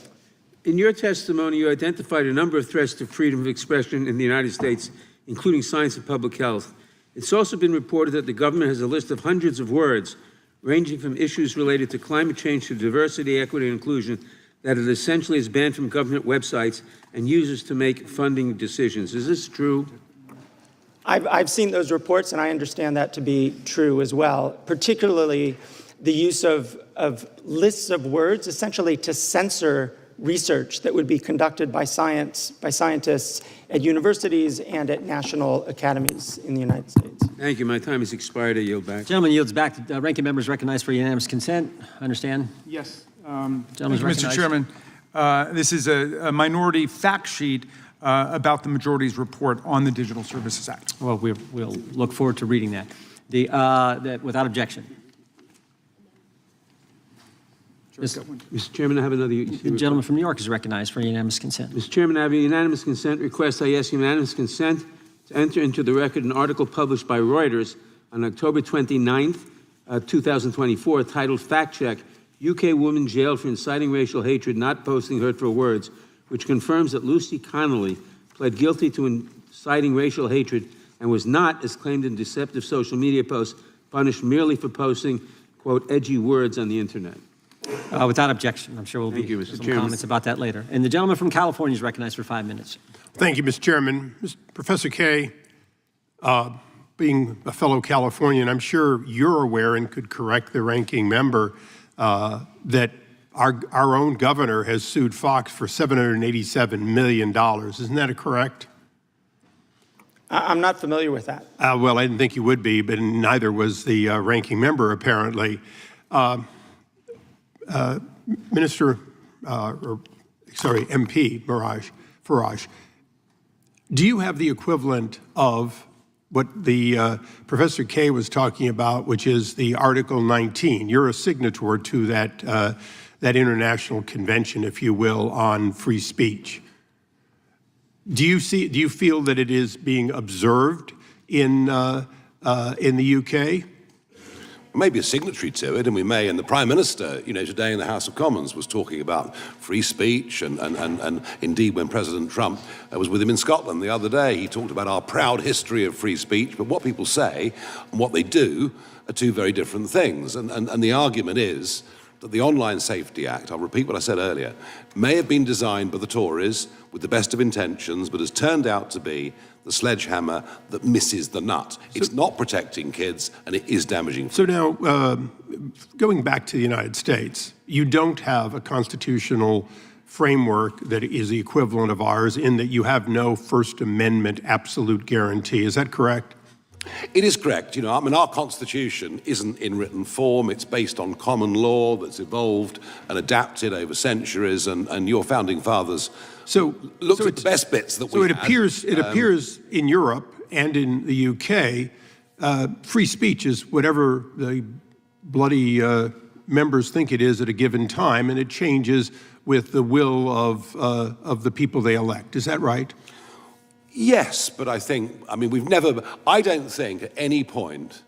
In your testimony, you identified a number of threats to freedom of expression in the United States, including science and public health. It's also been reported that the government has a list of hundreds of words, ranging from issues related to climate change to diversity, equity, and inclusion, that it essentially is banned from government websites and uses to make funding decisions. Is this true? I've seen those reports, and I understand that to be true as well, particularly the use of lists of words, essentially to censor research that would be conducted by scientists at universities and at national academies in the United States. Thank you. My time has expired. I yield back. Gentleman yields back. Ranking member is recognized for unanimous consent. Understand? Yes. Gentleman's Thank you, Mr. recognized. Chairman. This is a minority fact sheet about the majority's report on the Digital Services Act. Well, we'll look forward to reading that. Without objection. Mr. Chairman, I have another. The gentleman from New York is recognized for unanimous consent. Mr. Chairman, I have a unanimous consent request. I ask unanimous consent to enter into the record an article published by Reuters on October 29th, 2024, titled Fact Check, UK Woman Jailed for Inciting Racial Hatred, Not Posting Hurtful Words, which confirms that Lucy Connolly pled guilty to inciting racial hatred and was not, as claimed in deceptive social media posts, punished merely for posting, quote, edgy words on the internet. Without objection, I'm sure we'll Thank be you, Mr. some Chairman. comments about that later. And the gentleman from California is recognized for 5 minutes. Thank you, Mr. Chairman. Professor Kaye, being a fellow Californian, I'm sure you're aware and could correct the ranking member that our own governor has sued Fox for $787 million. Isn't that correct? I'm not familiar with that. Well, I didn't think you would be, but neither was the ranking member, apparently. MP Farage, do you have the equivalent of what the Professor Kaye was talking about, which is the Article 19? You're a signatory to that international convention, if you will, on free speech. Do you feel that it is being observed in the UK? Maybe a signatory to it, and we may. And the Prime Minister, today in the House of Commons was talking about free speech, and indeed when President Trump was with him in Scotland the other day, he talked about our proud history of free speech, but what people say and what they do are two very different things. And the argument is that the Online Safety Act, I'll repeat what I said earlier, may have been designed by the Tories with the best of intentions, but has turned out to be the sledgehammer that misses the nut. It's not protecting kids, and it is damaging. So now, going back to the United States, you don't have a constitutional framework that is the equivalent of ours in that you have no First Amendment absolute guarantee. Is that correct? It is correct. Our Constitution isn't in written form. It's based on common law that's evolved and adapted over centuries, and your founding fathers looked at the best bits that we had. So it appears in Europe and in the UK, free speech is whatever the bloody members think it is at a given time, and it changes with the will of the people they elect. Is that right? Yes, but I don't think at any point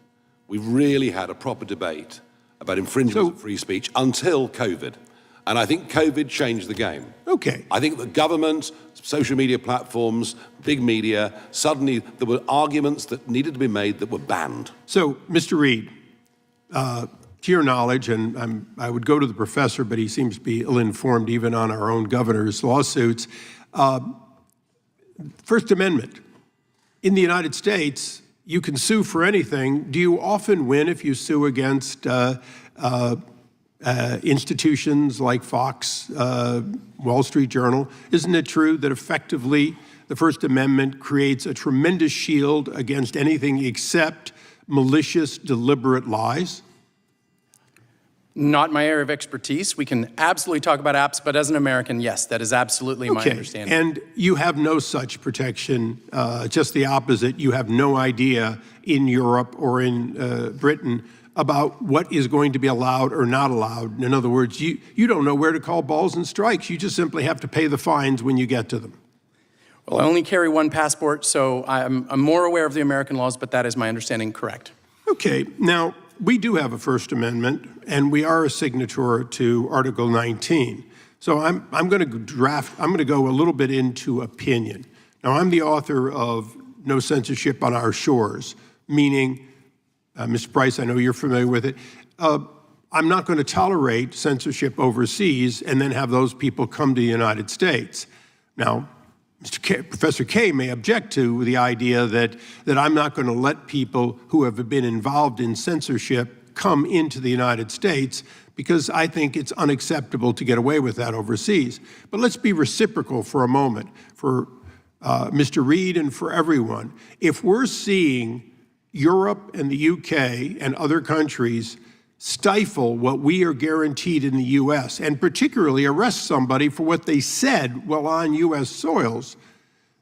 we've really had a proper debate about infringements of free speech until COVID. And I think COVID changed the game. Okay. I think the government, social media platforms, big media, suddenly there were arguments that needed to be made that were banned. So, Mr. Reed, to your knowledge, and I would go to the professor, but he seems to be ill-informed even on our own governor's lawsuits. First Amendment. In the United States, you can sue for anything. Do you often win if you sue against institutions like Fox, Wall Street Journal? Isn't it true that effectively the First Amendment creates a tremendous shield against anything except malicious, deliberate lies? Not my area of expertise. We can absolutely talk about apps, but as an American, yes, that is absolutely my understanding. And you have no such protection, just the opposite. You have no idea in Europe or in Britain about what is going to be allowed or not allowed. In other words, you don't know where to call balls and strikes. You just simply have to pay the fines when you get to them. Well, I only carry one passport, so I'm more aware of the American laws, but that is my understanding correct. Okay, now, we do have a First Amendment, and we are a signatory to Article 19. So I'm going to go a little bit into opinion. Now, I'm the author of No Censorship on Our Shores, meaning, Mr. Price, I know you're familiar with it, I'm not going to tolerate censorship overseas and then have those people come to the United States. Now, Professor Kaye may object to the idea that I'm not going to let people who have been involved in censorship come into the United States because I think it's unacceptable to get away with that overseas. But let's be reciprocal for a moment for Mr. Reed and for everyone. If we're seeing Europe and the UK and other countries stifle what we are guaranteed in the U.S., and particularly arrest somebody for what they said while on U.S. soils,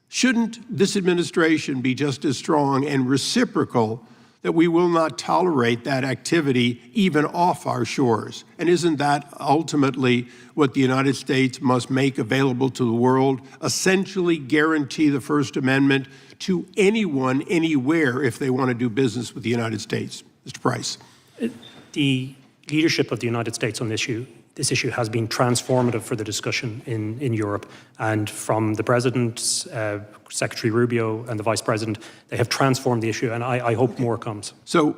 shouldn't this administration be just as strong and reciprocal that we will not tolerate that activity even off our shores. And isn't that ultimately what the United States must make available to the world, essentially guarantee the First Amendment to anyone, anywhere, if they want to do business with the United States? Mr. Price. The leadership of the United States on this issue has been transformative for the discussion in Europe. And from the President, Secretary Rubio, and the Vice President, they have transformed the issue, and I hope more comes. So,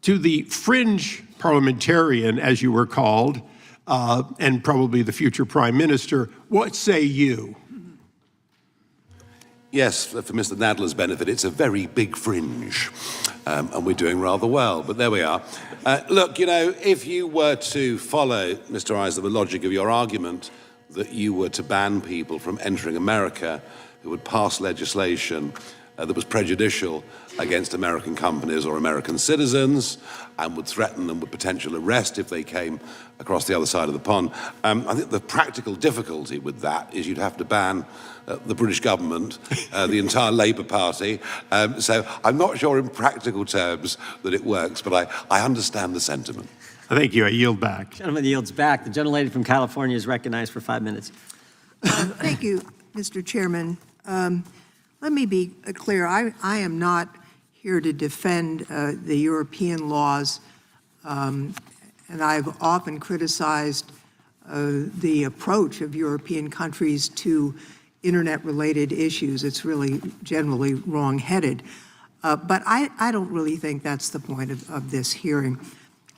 to the fringe parliamentarian, as you were called, and probably the future Prime Minister, what say you? Yes, for Mr. Nadler's benefit, it's a very big fringe, and we're doing rather well, but there we are. Look, you know, if you were to follow, Mr. Eisler, the logic of your argument that you were to ban people from entering America who would pass legislation that was prejudicial against American companies or American citizens and would threaten them with potential arrest if they came across the other side of the pond. I think the practical difficulty with that is you'd have to ban the British government, the entire Labour Party. So I'm not sure in practical terms that it works, but I understand the sentiment. Thank you. I yield back. Gentleman yields back. The gentlelady from California is recognized for 5 minutes. Thank you, Mr. Chairman. Let me be clear. I am not here to defend the European laws, and I've often criticized the approach of European countries to internet-related issues. It's really generally wrong-headed. But I don't really think that's the point of this hearing.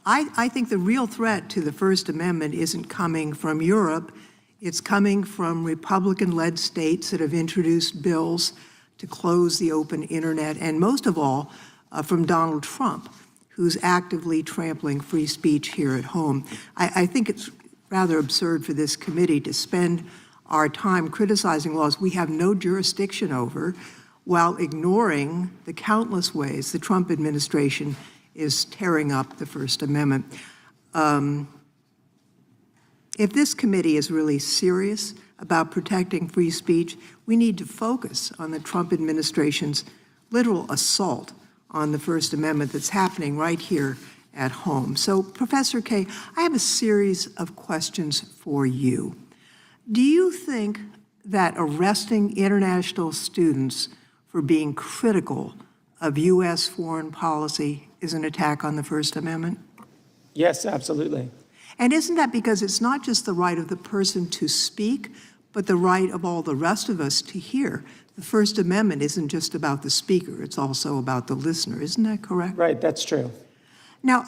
I think the real threat to the First Amendment isn't coming from Europe. It's coming from Republican-led states that have introduced bills to close the open internet, and most of all, from Donald Trump, who's actively trampling free speech here at home. I think it's rather absurd for this committee to spend our time criticizing laws we have no jurisdiction over while ignoring the countless ways the Trump administration is tearing up the First Amendment. If this committee is really serious about protecting free speech, we need to focus on the Trump administration's literal assault on the First Amendment that's happening right here at home. So, Professor Kaye, I have a series of questions for you. Do you think that arresting international students for being critical of U.S. foreign policy is an attack on the First Amendment? Yes, absolutely. And isn't that because it's not just the right of the person to speak, but the right of all the rest of us to hear? The First Amendment isn't just about the speaker, it's also about the listener. Isn't that correct? Right, that's true. Now,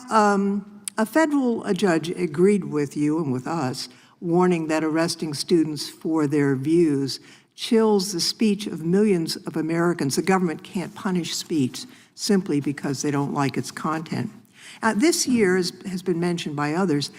a federal judge agreed with you and with us, warning that arresting students for their views chills the speech of millions of Americans. The government can't punish speech simply because they don't like its content. This year, as has been mentioned by others,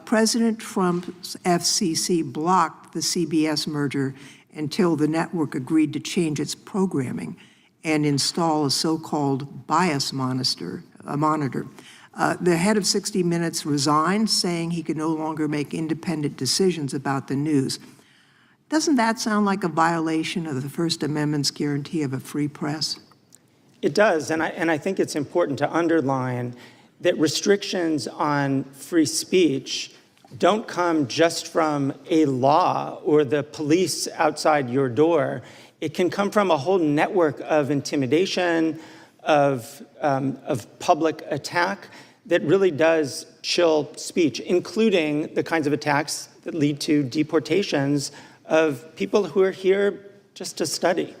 President Trump's FCC blocked the CBS merger until the network agreed to change its programming and install a so-called bias monitor. The head of 60 Minutes resigned, saying he could no longer make independent decisions about the news. Doesn't that sound like a violation of the First Amendment's guarantee of a free press? It does, and I think it's important to underline that restrictions on free speech don't come just from a law or the police outside your door. It can come from a whole network of intimidation, of public attack that really does chill speech, including the kinds of attacks that lead to deportations of people who are here just to study.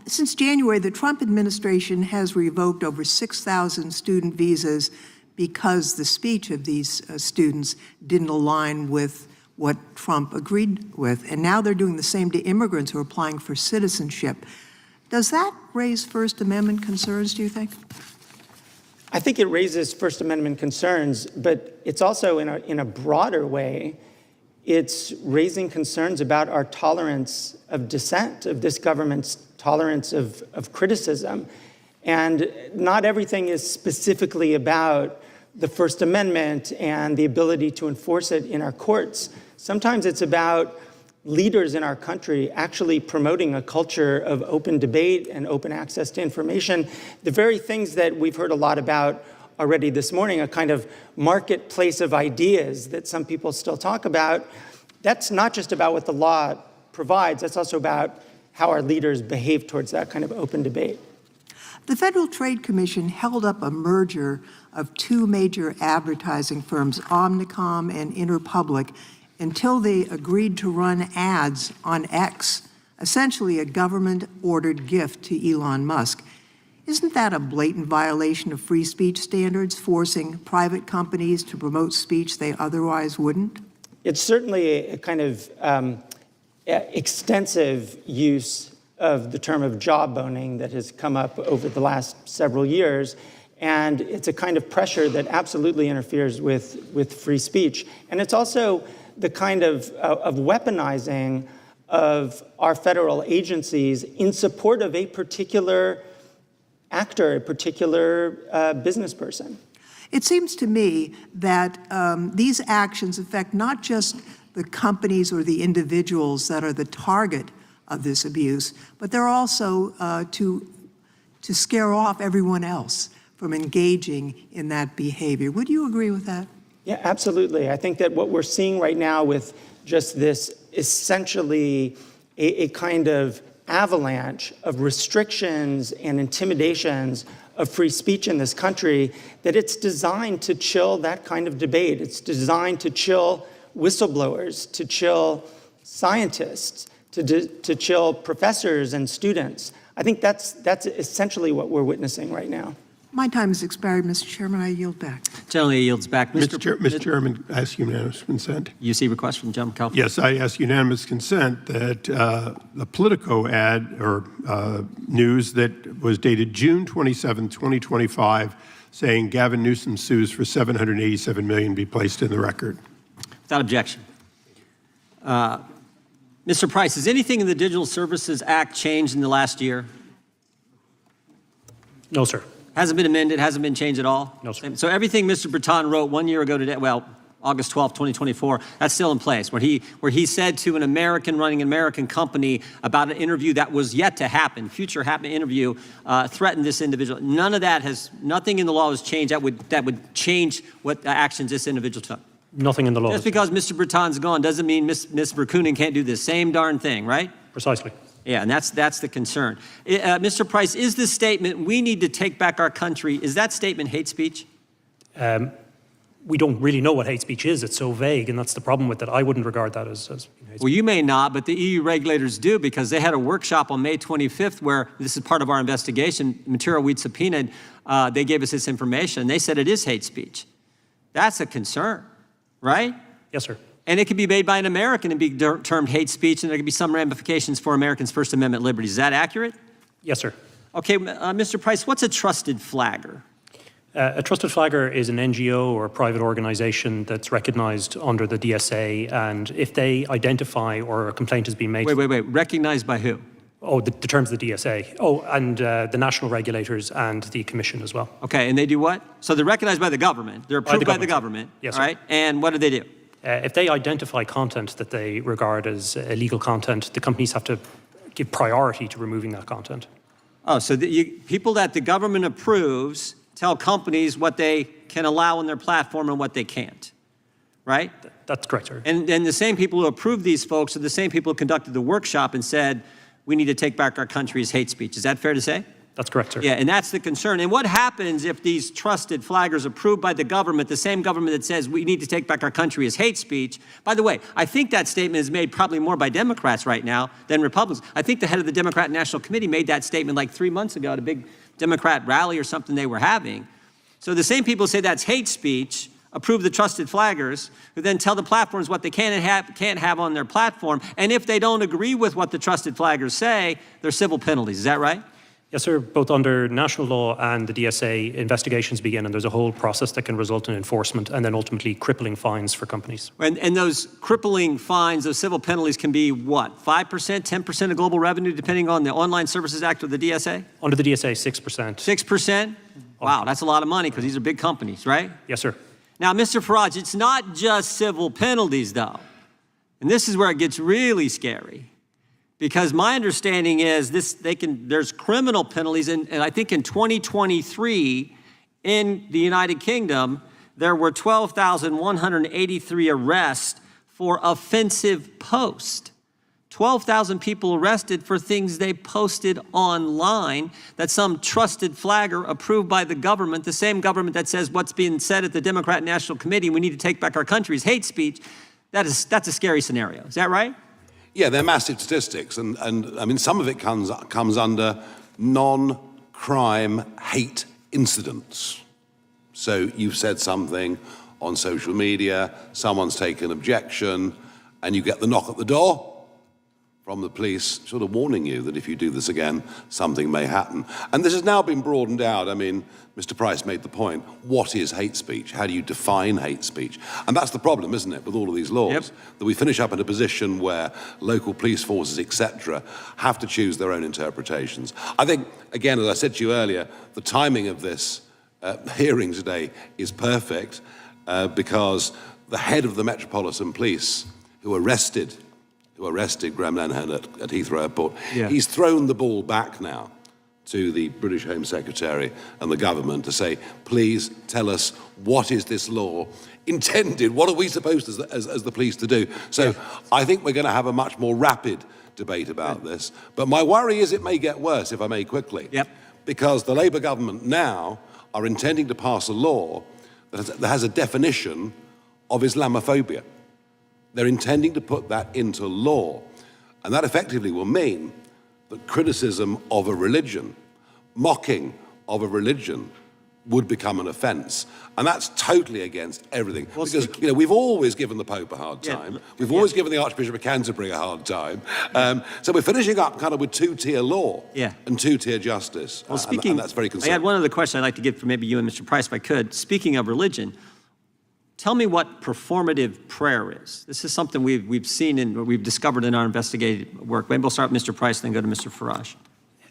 Since January, the Trump administration has revoked over 6,000 student visas because the speech of these students didn't align with what Trump agreed with. And now they're doing the same to immigrants who are applying for citizenship. Does that raise First Amendment concerns, do you think? I think it raises First Amendment concerns, but it's also in a broader way, it's raising concerns about our tolerance of dissent, of this government's tolerance of criticism. And not everything is specifically about the First Amendment and the ability to enforce it in our courts. Sometimes it's about leaders in our country actually promoting a culture of open debate and open access to information, the very things that we've heard a lot about already this morning, a kind of marketplace of ideas that some people still talk about, that's not just about what the law provides, that's also about how our leaders behave towards that kind of open debate. The Federal Trade Commission held up a merger of two major advertising firms, Omnicom and Interpublic, until they agreed to run ads on X, essentially a government-ordered gift to Elon Musk. Isn't that a blatant violation of free speech standards, forcing private companies to promote speech they otherwise wouldn't? It's certainly a kind of extensive use of the term of jawboning that has come up over the last several years. And it's a kind of pressure that absolutely interferes with free speech. And it's also the kind of weaponizing of our federal agencies in support of a particular actor, a particular business person. It seems to me that these actions affect not just the companies or the individuals that are the target of this abuse, but they're also to scare off everyone else from engaging in that behavior. Would you agree with that? Yeah, absolutely. I think that what we're seeing right now with just this essentially a kind of avalanche of restrictions and intimidations of free speech in this country, that it's designed to chill that kind of debate. It's designed to chill whistleblowers, to chill scientists, to chill professors and students. I think that's essentially what we're witnessing right now. My time has expired, Mr. Chairman. I yield back. Generally yields back. Mr. Chairman, I ask unanimous consent. You see request from the gentleman, Cal? Yes, I ask unanimous consent that the Politico ad or news that was dated June 27, 2025, saying Gavin Newsom sues for $787 million be placed in the record. Without objection. Mr. Price, has anything in the Digital Services Act changed in the last year? No, sir. Hasn't been amended, hasn't been changed at all? No, sir. So everything Mr. Breton wrote 1 year ago today, well, August 12, 2024, that's still in place, where he said to an American running an American company about an interview that was yet to happen, future happening interview, threatened this individual. None of that nothing in the law has changed that would change what actions this individual took. Nothing in the law. Just because Mr. Breton's gone doesn't mean Ms. Verkunen can't do the same darn thing, right? Precisely. Yeah, and that's the concern. Mr. Price, is this statement, we need to take back our country, is that statement hate speech? We don't really know what hate speech is. It's so vague, and that's the problem with it. I wouldn't regard that as hate speech. Well, you may not, but the EU regulators do, because they had a workshop on May 25th where this is part of our investigation, material we'd subpoenaed. They gave us this information. They said it is hate speech. That's a concern, right? Yes, sir. And it could be made by an American and be termed hate speech, and there could be some ramifications for Americans' First Amendment liberties. Is that accurate? Yes, sir. Okay, Mr. Price, what's a trusted flagger? A trusted flagger is an NGO or a private organization that's recognized under the DSA, and if they identify or a complaint has been made... Wait. Recognized by who? Oh, the terms of the DSA. Oh, and the national regulators and the commission as well. Okay, and they do what? So they're recognized by the government. They're approved by the government. Yes, all right? And what do they do? If they identify content that they regard as illegal content, the companies have to give priority to removing that content. Oh, so people that the government approves tell companies what they can allow on their platform and what they can't, right? That's correct, sir. And the same people who approved these folks are the same people who conducted the workshop and said, we need to take back our country as hate speech. Is that fair to say? That's correct, sir. Yeah, and that's the concern. And what happens if these trusted flaggers approved by the government, the same government that says we need to take back our country as hate speech? By the way, I think that statement is made probably more by Democrats right now than Republicans. I think the head of the Democrat National Committee made that statement like 3 months ago at a big Democrat rally or something they were having. So the same people say that's hate speech, approve the trusted flaggers, who then tell the platforms what they can and can't have on their platform. And if they don't agree with what the trusted flaggers say, there's civil penalties. Is that right? Yes, sir. Both under national law and the DSA, investigations begin, and there's a whole process that can result in enforcement and then ultimately crippling fines for companies. And those crippling fines, those civil penalties can be what, 5%, 10% of global revenue, depending on the Online Services Act or the DSA? Under the DSA, 6%. 6%? Wow, that's a lot of money because these are big companies, right? Yes, sir. Now, Mr. Farage, it's not just civil penalties, though. And this is where it gets really scary. Because my understanding is there's criminal penalties, and I think in 2023 in the United Kingdom, there were 12,183 arrests for offensive posts. 12,000 people arrested for things they posted online that some trusted flagger approved by the government, the same government that says what's being said at the Democrat National Committee, we need to take back our country, is hate speech. That's a scary scenario. Is that right? Yeah, they're massive statistics, and I mean, some of it comes under non-crime hate incidents. So you've said something on social media, someone's taken objection, and you get the knock at the door from the police sort of warning you that if you do this again, something may happen. And this has now been broadened out. I mean, Mr. Price made the point, what is hate speech? How do you define hate speech? And that's the problem, isn't it, with all of these laws, that we finish up in a position where local police forces, etc., have to choose their own interpretations. I think, again, as I said to you earlier, the timing of this hearing today is perfect because the head of the Metropolitan Police, who arrested Graham Lennon at Heathrow Airport, he's thrown the ball back now to the British Home Secretary and the government to say, please tell us, what is this law intended? What are we supposed as the police to do? So I think we're going to have a much more rapid debate about this. But my worry is it may get worse, if I may quickly. Because the Labour government now are intending to pass a law that has a definition of Islamophobia. They're intending to put that into law. And that effectively will mean that criticism of a religion, mocking of a religion, would become an offence. And that's totally against everything. Well, because, you know, we've always given the Pope a hard time. We've always given the Archbishop of Canterbury a hard time. So we're finishing up kind of with two-tier law and two-tier justice. Well, and that's very concerning. I had one other question I'd like to get from maybe you and Mr. Price, if I could. Speaking of religion, tell me what performative prayer is. This is something we've seen and we've discovered in our investigative work. Maybe we'll start with Mr. Price, then go to Mr. Farage.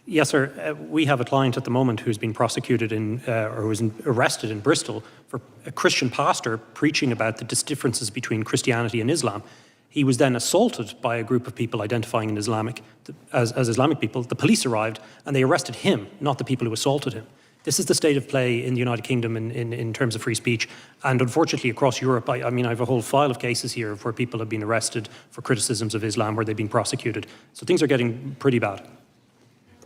Yes, sir. We have a client at the moment who's been prosecuted or was arrested in Bristol for a Christian pastor preaching about the differences between Christianity and Islam. He was then assaulted by a group of people identifying as Islamic people. The police arrived and they arrested him, not the people who assaulted him. This is the state of play in the United Kingdom in terms of free speech. And unfortunately, across Europe, I mean, I have a whole file of cases here where people have been arrested for criticisms of Islam, where they've been prosecuted. So things are getting pretty bad.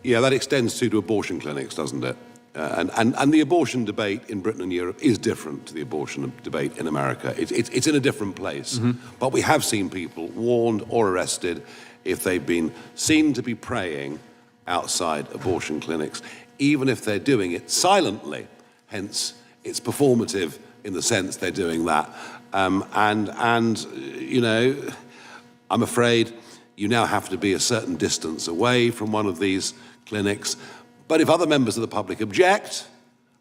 Yeah, that extends to abortion clinics, doesn't it? And the abortion debate in Britain and Europe is different to the abortion debate in America. It's in a different place. But we have seen people warned or arrested if they've been seen to be praying outside abortion clinics, even if they're doing it silently. Hence, it's performative in the sense they're doing that. And you know, I'm afraid you now have to be a certain distance away from one of these clinics. But if other members of the public object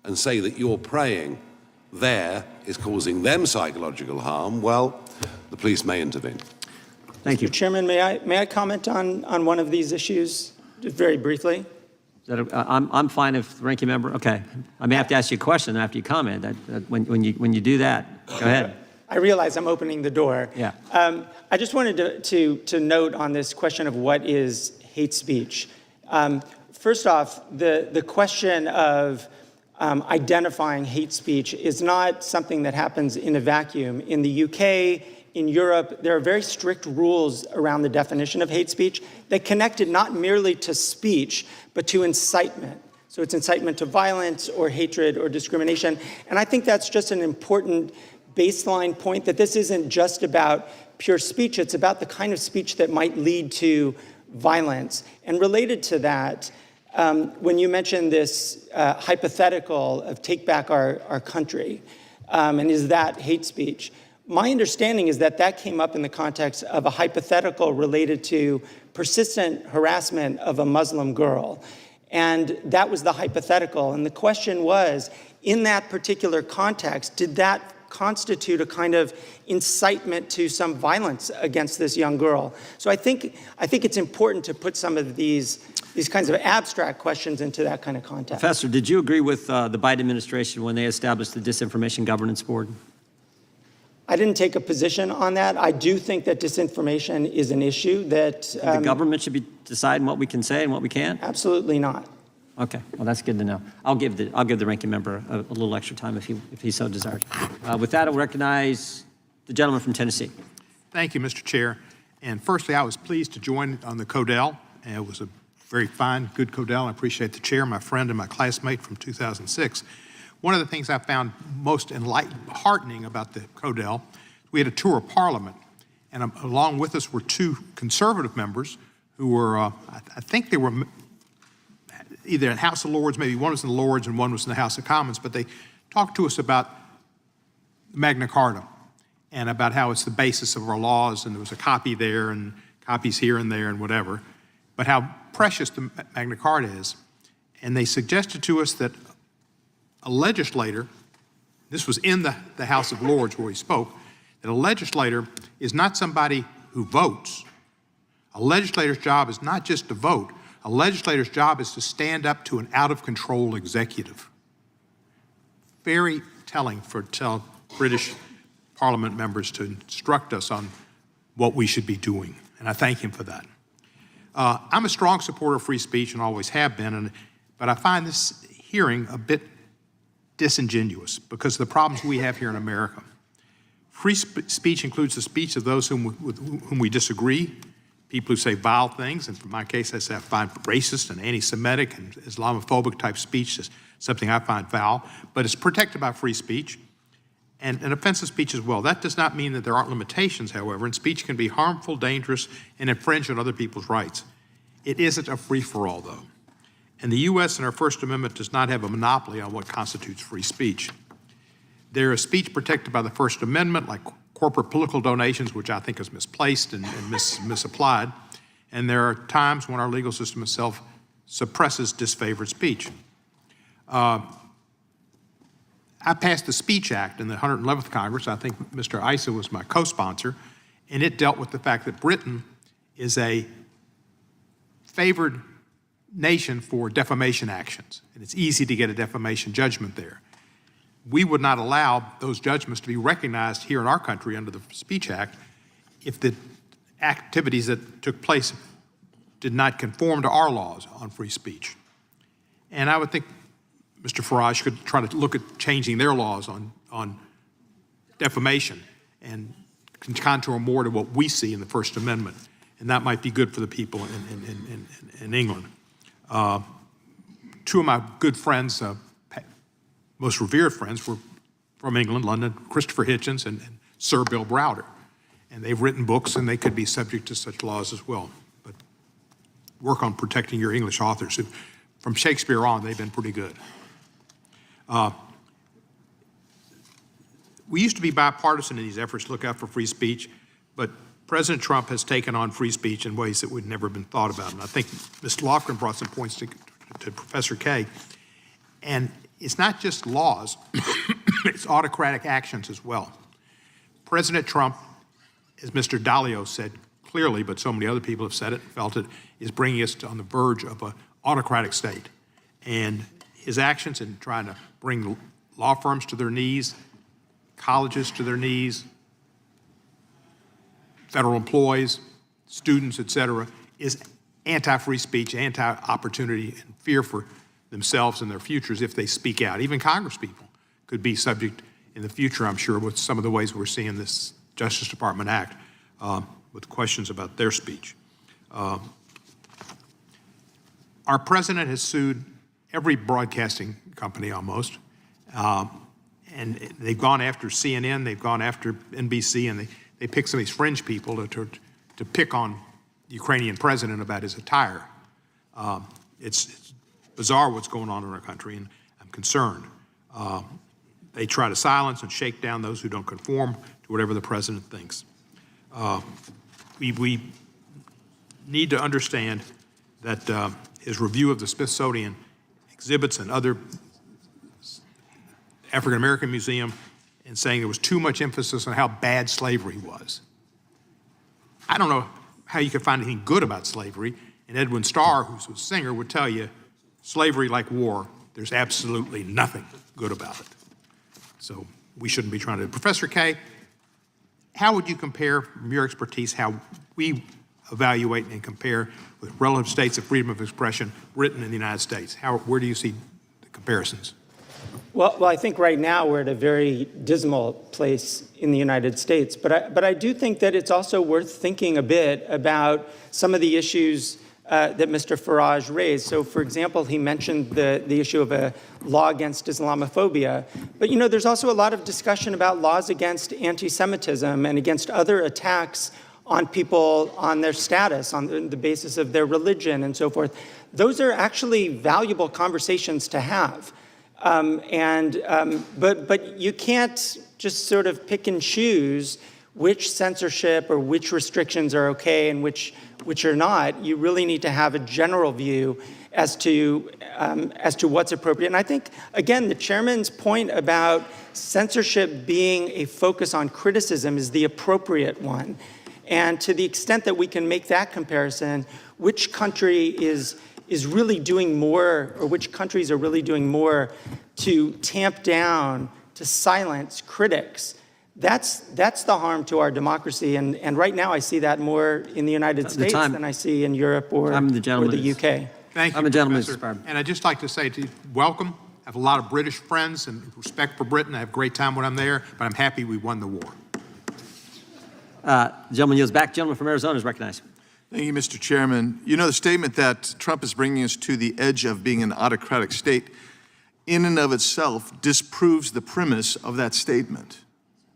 and say that your praying there is causing them psychological harm, well, the police may intervene. Thank you. Mr. Chairman, may I comment on one of these issues, just very briefly? I'm fine if the ranking member, okay. I may have to ask you a question after you comment. When you do that, go ahead. I realize I'm opening the door. Yeah. I just wanted to note on this question of what is hate speech. First off, the question of identifying hate speech is not something that happens in a vacuum. In the UK, in Europe, there are very strict rules around the definition of hate speech that connect it not merely to speech, but to incitement. So it's incitement to violence or hatred or discrimination. And I think that's just an important baseline point, that this isn't just about pure speech, it's about the kind of speech that might lead to violence. And related to that, when you mentioned this hypothetical of take back our country, and is that hate speech? My understanding is that that came up in the context of a hypothetical related to persistent harassment of a Muslim girl. And that was the hypothetical. And the question was, in that particular context, did that constitute a kind of incitement to some violence against this young girl? So I think it's important to put some of these kinds of abstract questions into that kind of context. Professor, did you agree with the Biden administration when they established the Disinformation Governance Board? I didn't take a position on that. I do think that disinformation is an issue that The government should be deciding what we can say and what we can't? absolutely not. Okay, well, that's good to know. I'll give the ranking member a little extra time if he so desires. With that, I'll recognize the gentleman from Tennessee. Thank you, Mr. Chair. And firstly, I was pleased to join on the Codell. And it was a very fine, good Codell. I appreciate the chair, my friend and my classmate from 2006. One of the things I found most heartening about the Codell, we had a tour of Parliament, and along with us were two conservative members who were, I think they were either in House of Lords, maybe one was in the Lords and one was in the House of Commons, but they talked to us about Magna Carta and about how it's the basis of our laws, and there was a copy there and copies here and there and whatever, but how precious the Magna Carta is. And they suggested to us that a legislator, this was in the House of Lords where he spoke, that a legislator is not somebody who votes. A legislator's job is not just to vote. A legislator's job is to stand up to an out-of-control executive. Very telling for British Parliament members to instruct us on what we should be doing, and I thank him for that. I'm a strong supporter of free speech and always have been, but I find this hearing a bit disingenuous because of the problems we have here in America. Free speech includes the speech of those with whom we disagree, people who say vile things, and in my case, I find racist and anti-Semitic and Islamophobic type speech is something I find foul, but it's protected by free speech and offensive speech as well. That does not mean that there aren't limitations, however, and speech can be harmful, dangerous, and infringe on other people's rights. It isn't a free-for-all, though. And the U.S. and our First Amendment does not have a monopoly on what constitutes free speech. There is speech protected by the First Amendment, like corporate political donations, which I think is misplaced and misapplied. And there are times when our legal system itself suppresses disfavored speech. I passed the Speech Act in the 111th Congress. I think Mr. Issa was my co-sponsor, and it dealt with the fact that Britain is a favored nation for defamation actions, and it's easy to get a defamation judgment there. We would not allow those judgments to be recognized here in our country under the Speech Act if the activities that took place did not conform to our laws on free speech. And I would think Mr. Farage could try to look at changing their laws on defamation and contour more to what we see in the First Amendment, and that might be good for the people in England. Two of my good friends, most revered friends, were from England, London, Christopher Hitchens and Sir Bill Browder. And they've written books, and they could be subject to such laws as well. But work on protecting your English authors. From Shakespeare on, they've been pretty good. We used to be bipartisan in these efforts to look out for free speech, but President Trump has taken on free speech in ways that would never have been thought about. And I think Mr. Lofgren brought some points to Professor Kay. And it's not just laws, it's autocratic actions as well. President Trump, as Mr. Dalio said clearly, but so many other people have said it and felt it, is bringing us on the verge of an autocratic state. And his actions in trying to bring law firms to their knees, colleges to their knees, federal employees, students, et cetera, is anti-free speech, anti-opportunity, and fear for themselves and their futures if they speak out. Even Congress people could be subject in the future, I'm sure, with some of the ways we're seeing this Justice Department act with questions about their speech. Our president has sued every broadcasting company almost, and they've gone after CNN, they've gone after NBC, and they pick some of these fringe people to pick on the Ukrainian president about his attire. It's bizarre what's going on in our country, and I'm concerned. They try to silence and shake down those who don't conform to whatever the president thinks. We need to understand that his review of the Smithsonian exhibits and other African American Museum and saying there was too much emphasis on how bad slavery was. I don't know how you could find anything good about slavery, and Edwin Starr, who's a singer, would tell you slavery, like war, there's absolutely nothing good about it. So we shouldn't be trying to. Professor Kay, how would you compare, from your expertise, how we evaluate and compare with relative states of freedom of expression written in the United States? Where do you see the comparisons? Well, I think right now we're at a very dismal place in the United States, but I do think that it's also worth thinking a bit about some of the issues that Mr. Farage raised. So, for example, he mentioned the issue of a law against Islamophobia, but there's also a lot of discussion about laws against anti-Semitism and against other attacks on people on their status, on the basis of their religion and so forth. Those are actually valuable conversations to have. But you can't just sort of pick and choose which censorship or which restrictions are okay and which are not. You really need to have a general view as to what's appropriate. And I think, again, the chairman's point about censorship being a focus on criticism is the appropriate one. And to the extent that we can make that comparison, which country is really doing more, or which countries are really doing more to tamp down, to silence critics, that's the harm to our democracy. And right now I see that more in the United States than I see in Europe or the UK. Thank you, Professor. And I'd just like to say to you, welcome. I have a lot of British friends and respect for Britain. I have a great time when I'm there, but I'm happy we won the war. The gentleman yields back. Gentleman from Arizona is recognized. Thank you, Mr. Chairman. The statement that Trump is bringing us to the edge of being an autocratic state in and of itself disproves the premise of that statement.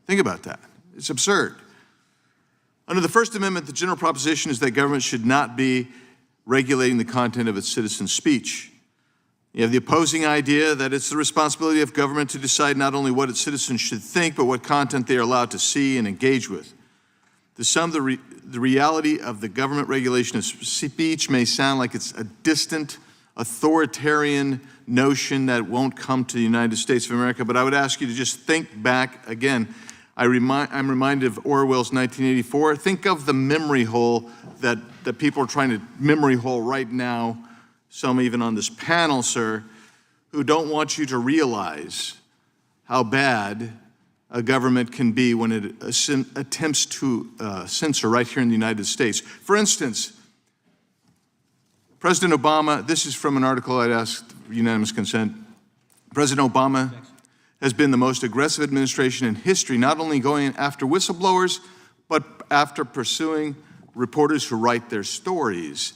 Think about that. It's absurd. Under the First Amendment, the general proposition is that government should not be regulating the content of its citizens' speech. You have the opposing idea that it's the responsibility of government to decide not only what its citizens should think, but what content they are allowed to see and engage with. To some, the reality of the government regulation of speech may sound like it's a distant, authoritarian notion that won't come to the United States of America, but I would ask you to just think back again. I'm reminded of Orwell's 1984. Think of the memory hole that people are trying to memory hole right now, some even on this panel, sir, who don't want you to realize how bad a government can be when it attempts to censor right here in the United States. For instance, President Obama, this is from an article I'd asked unanimous consent. President Obama has been the most aggressive administration in history, not only going after whistleblowers, but after pursuing reporters who write their stories.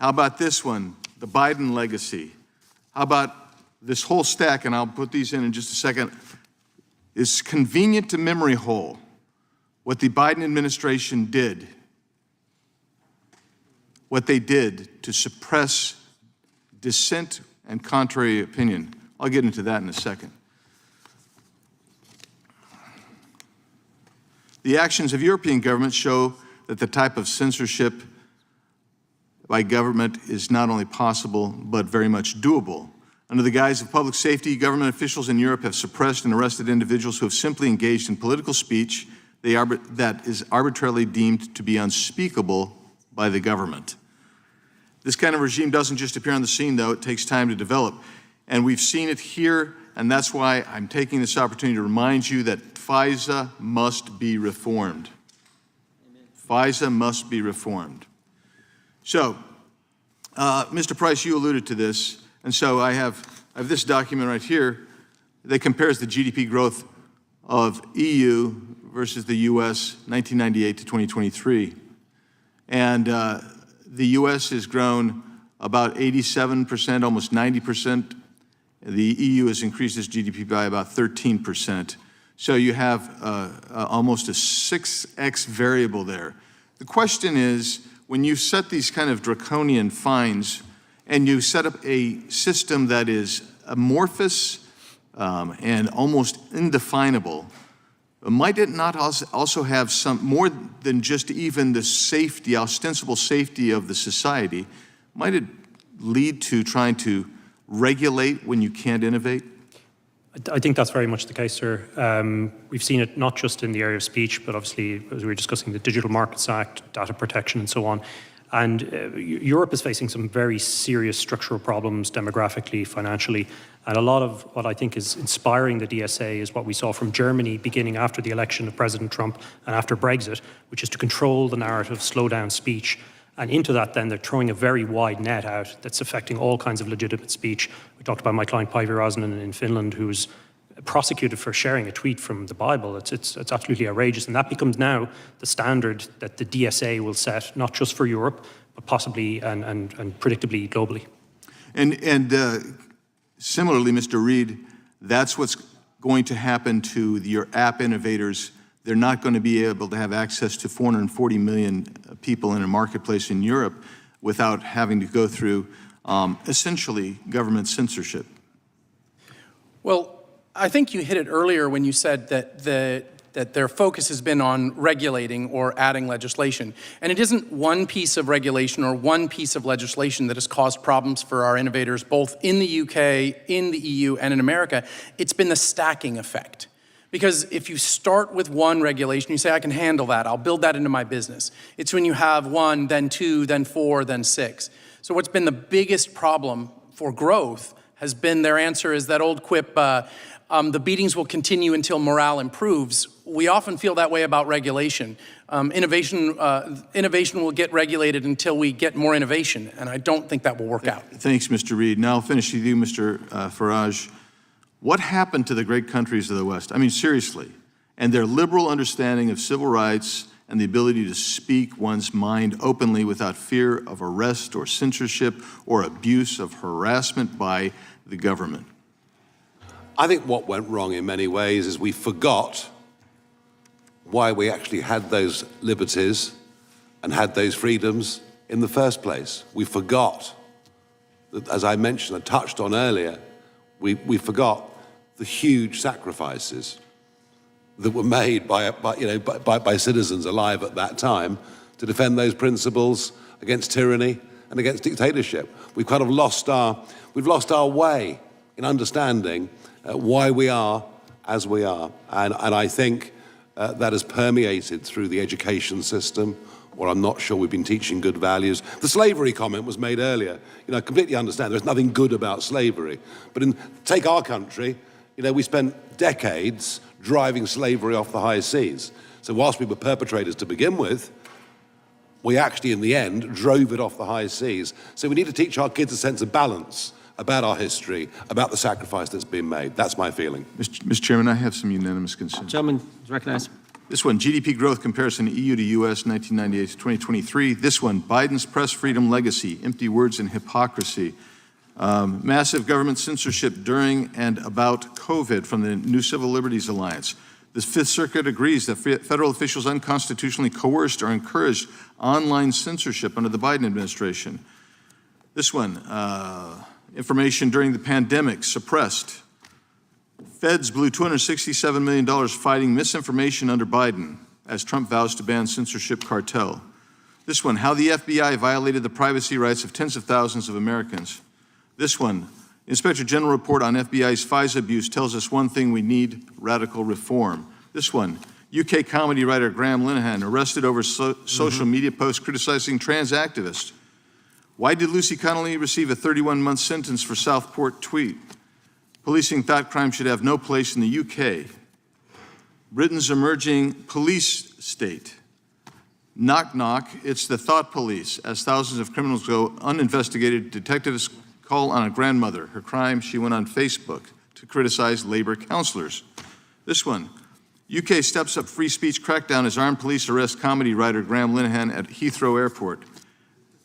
How about this one, the Biden legacy? How about this whole stack, and I'll put these in just a second. It's convenient to memory hole what the Biden administration did, what they did to suppress dissent and contrary opinion. I'll get into that in a second. The actions of European governments show that the type of censorship by government is not only possible, but very much doable. Under the guise of public safety, government officials in Europe have suppressed and arrested individuals who have simply engaged in political speech that is arbitrarily deemed to be unspeakable by the government. This kind of regime doesn't just appear on the scene, though. It takes time to develop. And we've seen it here, and that's why I'm taking this opportunity to remind you that FISA must be reformed. FISA must be reformed. So, Mr. Price, you alluded to this. And so I have this document right here that compares the GDP growth of EU versus the U.S. 1998 to 2023. And the U.S. has grown about 87%, almost 90%. The EU has increased its GDP by about 13%. So you have almost a 6x variable there. The question is, when you set these kind of draconian fines, and you set up a system that is amorphous and almost indefinable, might it not also have some more than just even the safety, ostensible safety of the society? Might it lead to trying to regulate when you can't innovate? I think that's very much the case, sir. We've seen it not just in the area of speech, but obviously, as we were discussing, the Digital Markets Act, data protection, and so on. And Europe is facing some very serious structural problems demographically, financially. And a lot of what I think is inspiring the DSA is what we saw from Germany beginning after the election of President Trump and after Brexit, which is to control the narrative, slow down speech. And into that, then, they're throwing a very wide net out that's affecting all kinds of legitimate speech. We talked about my client Päivi Räsänen in Finland, who's prosecuted for sharing a tweet from the Bible. It's absolutely outrageous. And that becomes now the standard that the DSA will set, not just for Europe, but possibly and predictably globally. And similarly, Mr. Reid, that's what's going to happen to your app innovators. They're not going to be able to have access to 440 million people in a marketplace in Europe without having to go through essentially government censorship. Well, I think you hit it earlier when you said that their focus has been on regulating or adding legislation. And it isn't one piece of regulation or one piece of legislation that has caused problems for our innovators, both in the UK, in the EU, and in America. It's been the stacking effect. Because if you start with one regulation, you say, I can handle that, I'll build that into my business. It's when you have one, then two, then four, then six. So what's been the biggest problem for growth has been their answer is that old quip, the beatings will continue until morale improves. We often feel that way about regulation. Innovation will get regulated until we get more innovation, and I don't think that will work out. Thanks, Mr. Reid. Now I'll finish with you, Mr. Farage. What happened to the great countries of the West? I mean, seriously, and their liberal understanding of civil rights and the ability to speak one's mind openly without fear of arrest or censorship or abuse of harassment by the government? I think what went wrong in many ways is we forgot why we actually had those liberties and had those freedoms in the first place. We forgot that, as I mentioned, I touched on earlier, we forgot the huge sacrifices that were made by citizens alive at that time to defend those principles against tyranny and against dictatorship. We've kind of lost our way in understanding why we are as we are. And I think that has permeated through the education system, or I'm not sure we've been teaching good values. The slavery comment was made earlier. I completely understand there's nothing good about slavery. But take our country, we spent decades driving slavery off the high seas. So whilst we were perpetrators to begin with, we actually, in the end, drove it off the high seas. So we need to teach our kids a sense of balance about our history, about the sacrifice that's been made. That's my feeling. Mr. Chairman, I have some unanimous consent. Gentleman is recognized. This one, GDP growth comparison EU to US 1998 to 2023. This one, Biden's press freedom legacy, empty words and hypocrisy. Massive government censorship during and about COVID from the New Civil Liberties Alliance. The Fifth Circuit agrees that federal officials unconstitutionally coerced or encouraged online censorship under the Biden administration. This one, information during the pandemic suppressed. Feds blew $267 million fighting misinformation under Biden as Trump vows to ban censorship cartel. This one, how the FBI violated the privacy rights of tens of thousands of Americans. This one, Inspector General report on FBI's FISA abuse tells us one thing: we need radical reform. This one, UK comedy writer Graham Linehan arrested over social media posts criticizing trans activists. Why did Lucy Connolly receive a 31-month sentence for Southport tweet? Policing thought crime should have no place in the UK. Britain's emerging police state. Knock, knock, it's the thought police. As thousands of criminals go uninvestigated, detectives call on a grandmother. Her crime, she went on Facebook to criticize labor counselors. This one, UK steps up free speech crackdown as armed police arrest comedy writer Graham Linehan at Heathrow Airport.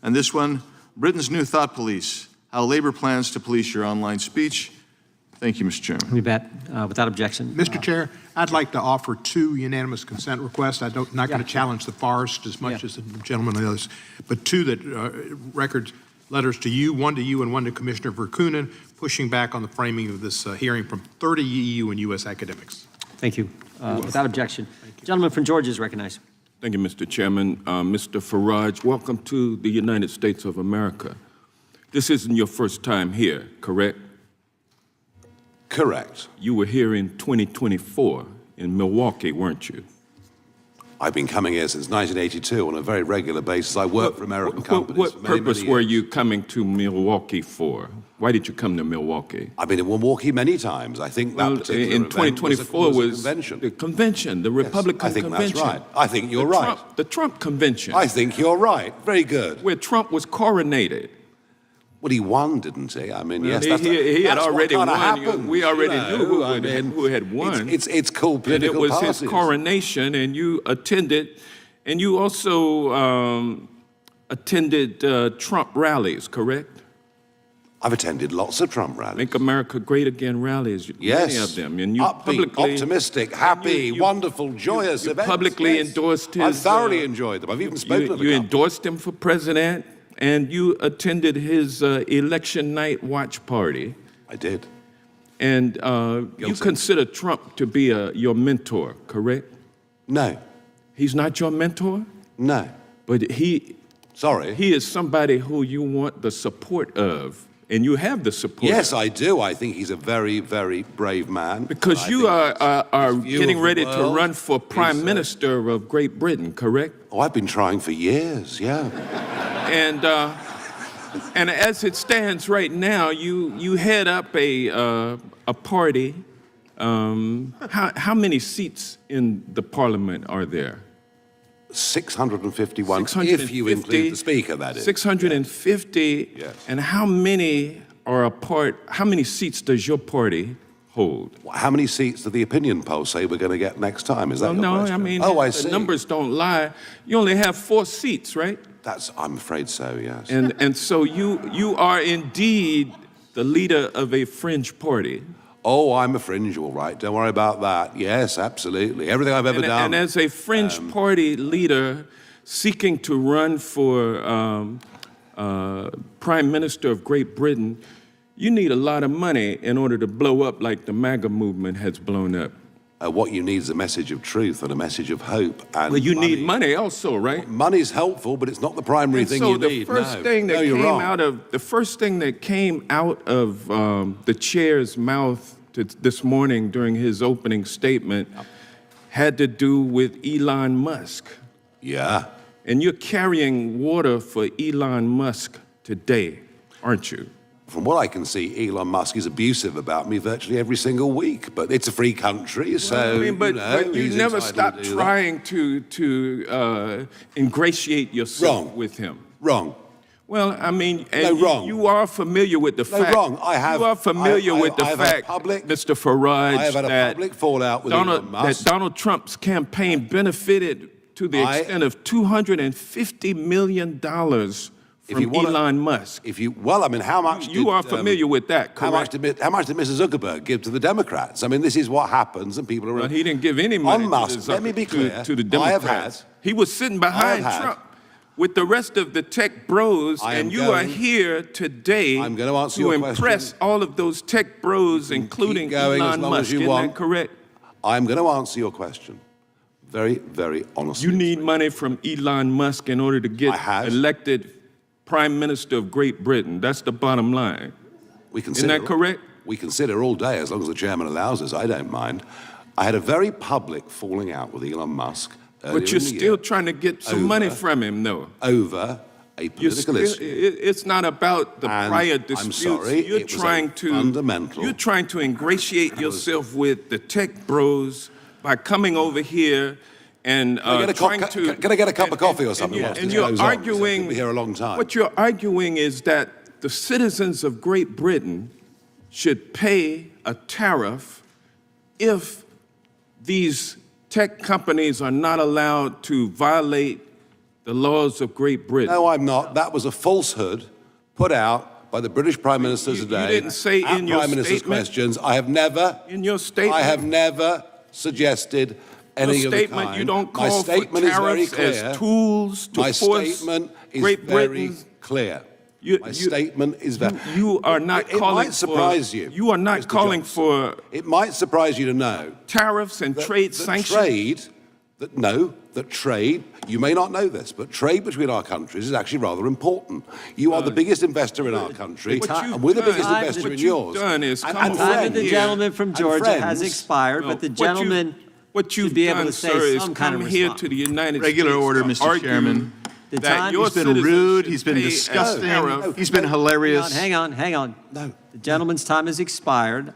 And this one, Britain's new thought police, how Labor plans to police your online speech. Thank you, Mr. Chairman. You bet. Without objection. Mr. Chair, I'd like to offer two unanimous consent requests. I'm not going to challenge the farce as much as the gentleman and others, but two that records letters to you, one to you and one to Commissioner Verkunen, pushing back on the framing of this hearing from 30 EU and U.S. academics. Thank you. Without objection. Gentleman from Georgia is recognized. Thank you, Mr. Chairman. Mr. Farage, welcome to the United States of America. This isn't your first time here, correct? Correct. You were here in 2024 in Milwaukee, weren't you? I've been coming here since 1982 on a very regular basis. I work for American companies. What for many, purpose many were years. you coming to Milwaukee for? Why did you come to Milwaukee? I've been in Milwaukee many times. I think that Well, particular in event 2024 was a was convention. the convention, the Republican I think convention. that's right. I think you're right. The Trump convention, I think you're right. Very good. where Trump was coronated. Well, he won, didn't he? I mean, Well, yes, he had that's already what kinda won. happens, We already you knew know, who had won. It's called And it political was parties. his coronation, and you attended, and you also attended Trump rallies, correct? I've attended lots of Trump rallies. Make America Great Again rallies, Yes. many of them. And you Upbeat, publicly, optimistic, happy, you- wonderful, joyous you events. publicly yes. endorsed I've his, thoroughly enjoyed them. I've even spoken at a you couple. endorsed him for president, and you attended his election night watch party. I did. And you Guilty. consider Trump to be your mentor, correct? No, He's not your mentor, no. but he Sorry. is somebody who you want the support of, and you have the support. Yes, I do. I think he's a very, very brave man. Because And I you think are his view getting of the ready to world run for Prime is, Minister of Great Britain, correct? Oh, I've been trying for years, yeah. And as it stands right now, you head up a party. How many seats in the Parliament are there? 651, if you include the Speaker, that is. 650. Yes. And how many are a part? How many seats does your party hold? How many seats do the opinion polls say we're going to get next time? Is that your No, question? I mean, oh, I the see. numbers don't lie. You only have 4 seats, right? I'm afraid so, yes. And so you are indeed the leader of a fringe party. Oh, I'm a fringe, all right. Don't worry about that. Yes, absolutely. Everything I've ever done. And as a fringe party leader seeking to run for Prime Minister of Great Britain, you need a lot of money in order to blow up like the MAGA movement has blown up. What you need is a message of truth and a message of hope. And Well, you money. need money also, right? Money's helpful, but it's not the primary And thing so you the need. first no. thing that no, you're came wrong. out of the first thing that came out of the chair's mouth this morning during his opening statement had to do with Elon Musk. Yeah. And you're carrying water for Elon Musk today, aren't you? From what I can see, Elon Musk is abusive about me virtually every single week. But it's a free country, so I mean, but you he's never entitled stop to do that. trying to ingratiate yourself Wrong. with him. Wrong. Well, I mean, No, wrong. You are familiar with the No, fact. wrong. I have. You are familiar with the I've had fact, public- Mr. Farage, I have had a that public fallout with Elon Musk. that Donald Trump's campaign benefited to the extent of $250 million from you wanna- Elon Musk. Well, I mean, how much? You are familiar with that, How much correct? How much did Mr. Zuckerberg give to the Democrats? I mean, this is what happens, and people are. Well, he didn't give any money On Musk, to, let me be clear. to the I have Democrats. had- He was sitting behind had- Trump with the rest of the tech bros, I am and you are going- here today I'm going to answer to your impress question. all of those tech bros, including going as Elon long as Musk. you Isn't want. that correct? I'm going to answer your question very, very honestly. You need money from Elon Musk in order to I get have. elected Prime Minister of Great Britain. That's the bottom line. We consider, Isn't that correct? We consider all day, as long as the chairman allows us. I don't mind. I had a very public falling out with Elon Musk. But you're still trying to get some money Over. from him, though. over a You're political still, issue. it's not about the And prior I'm disputes. sorry, you're it was a trying to fundamental- You're trying to ingratiate yourself with the tech bros by coming over here and Can I get a cup of coffee or something? whilst And this you're goes on? arguing. We'll be here a long time. What you're arguing is that the citizens of Great Britain should pay a tariff if these tech companies are not allowed to violate the laws of Great Britain. No, I'm not. That was a falsehood put out by the British Prime Minister You today. didn't say at in your Prime Minister's statement- questions. I have never. In your statement, I have never suggested any your of the statement, kind. you don't My call for statement is very tariffs clear. as tools to My force statement is Great very Britain's. clear. You- My you- statement is very. You are not It calling might surprise for. you. You are not Mr. calling Johnson. for It might surprise you to know tariffs and trade that sanctions. trade, you may not know this, but trade between our countries is actually rather important. You are the biggest investor in our country, what you've and we're the done- biggest what investor in you've yours. done is And- come and over Time of friends. the here. gentleman from And Georgia has friends. expired, No, but the what you- gentleman What you've be able done, to say sir, is some kind come of here response. to the United Regular States order, to Mr. argue Chairman. The that time- your He's been citizens rude, should he's been pay a disgusting, tariff. he's been hilarious. Hang on. No. The gentleman's time has expired.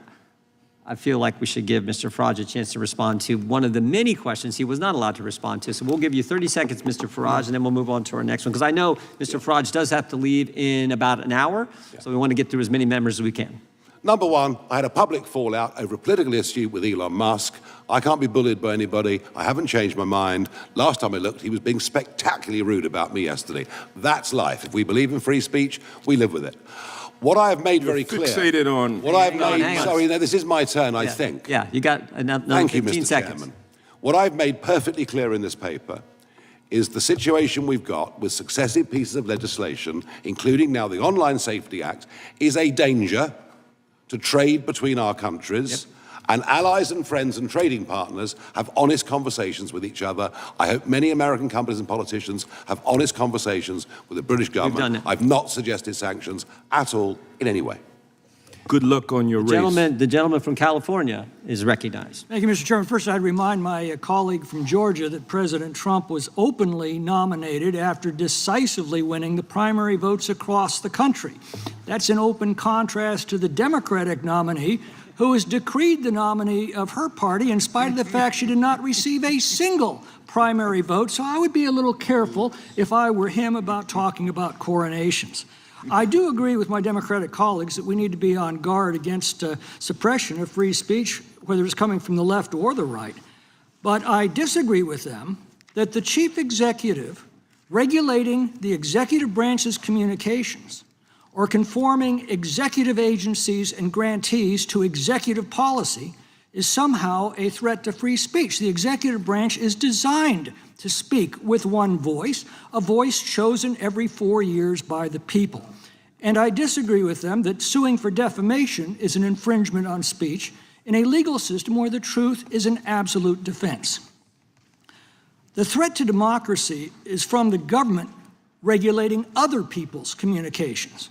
I feel like we should give Mr. Farage a chance to respond to one of the many questions he was not allowed to respond to. So we'll give you 30 seconds, Mr. Farage, and then we'll move on to our next one. Because I know Mr. Farage does have to leave in about an hour, so we want to get through as many members as we can. Number one, I had a public fallout over a political issue with Elon Musk. I can't be bullied by anybody. I haven't changed my mind. Last time I looked, he was being spectacularly rude about me yesterday. That's life. If we believe in free speech, we live with it. What I have made very clear... Fixated on... What I've made... hang on. Sorry, no, this is my turn, I Yeah. think. Yeah, you got another Thank you, 15 Mr. seconds. Chairman. What I've made perfectly clear in this paper is the situation we've got with successive pieces of legislation, including now the Online Safety Act, is a danger to trade between our countries, and allies and friends and trading partners have honest conversations with each other. I hope many American companies and politicians have honest conversations with the British government. done it. I've not suggested sanctions at all in any way. Good luck on your race. The gentleman from California is recognized. Thank you, Mr. Chairman. First, I'd remind my colleague from Georgia that President Trump was openly nominated after decisively winning the primary votes across the country. That's in open contrast to the Democratic nominee, who has decreed the nominee of her party in spite of the fact she did not receive a single primary vote. So I would be a little careful if I were him about talking about coronations. I do agree with my Democratic colleagues that we need to be on guard against suppression of free speech, whether it's coming from the left or the right. But I disagree with them that the chief executive regulating the executive branch's communications or conforming executive agencies and grantees to executive policy is somehow a threat to free speech. The executive branch is designed to speak with one voice, a voice chosen every 4 years by the people. And I disagree with them that suing for defamation is an infringement on speech in a legal system where the truth is an absolute defense. The threat to democracy is from the government regulating other people's communications.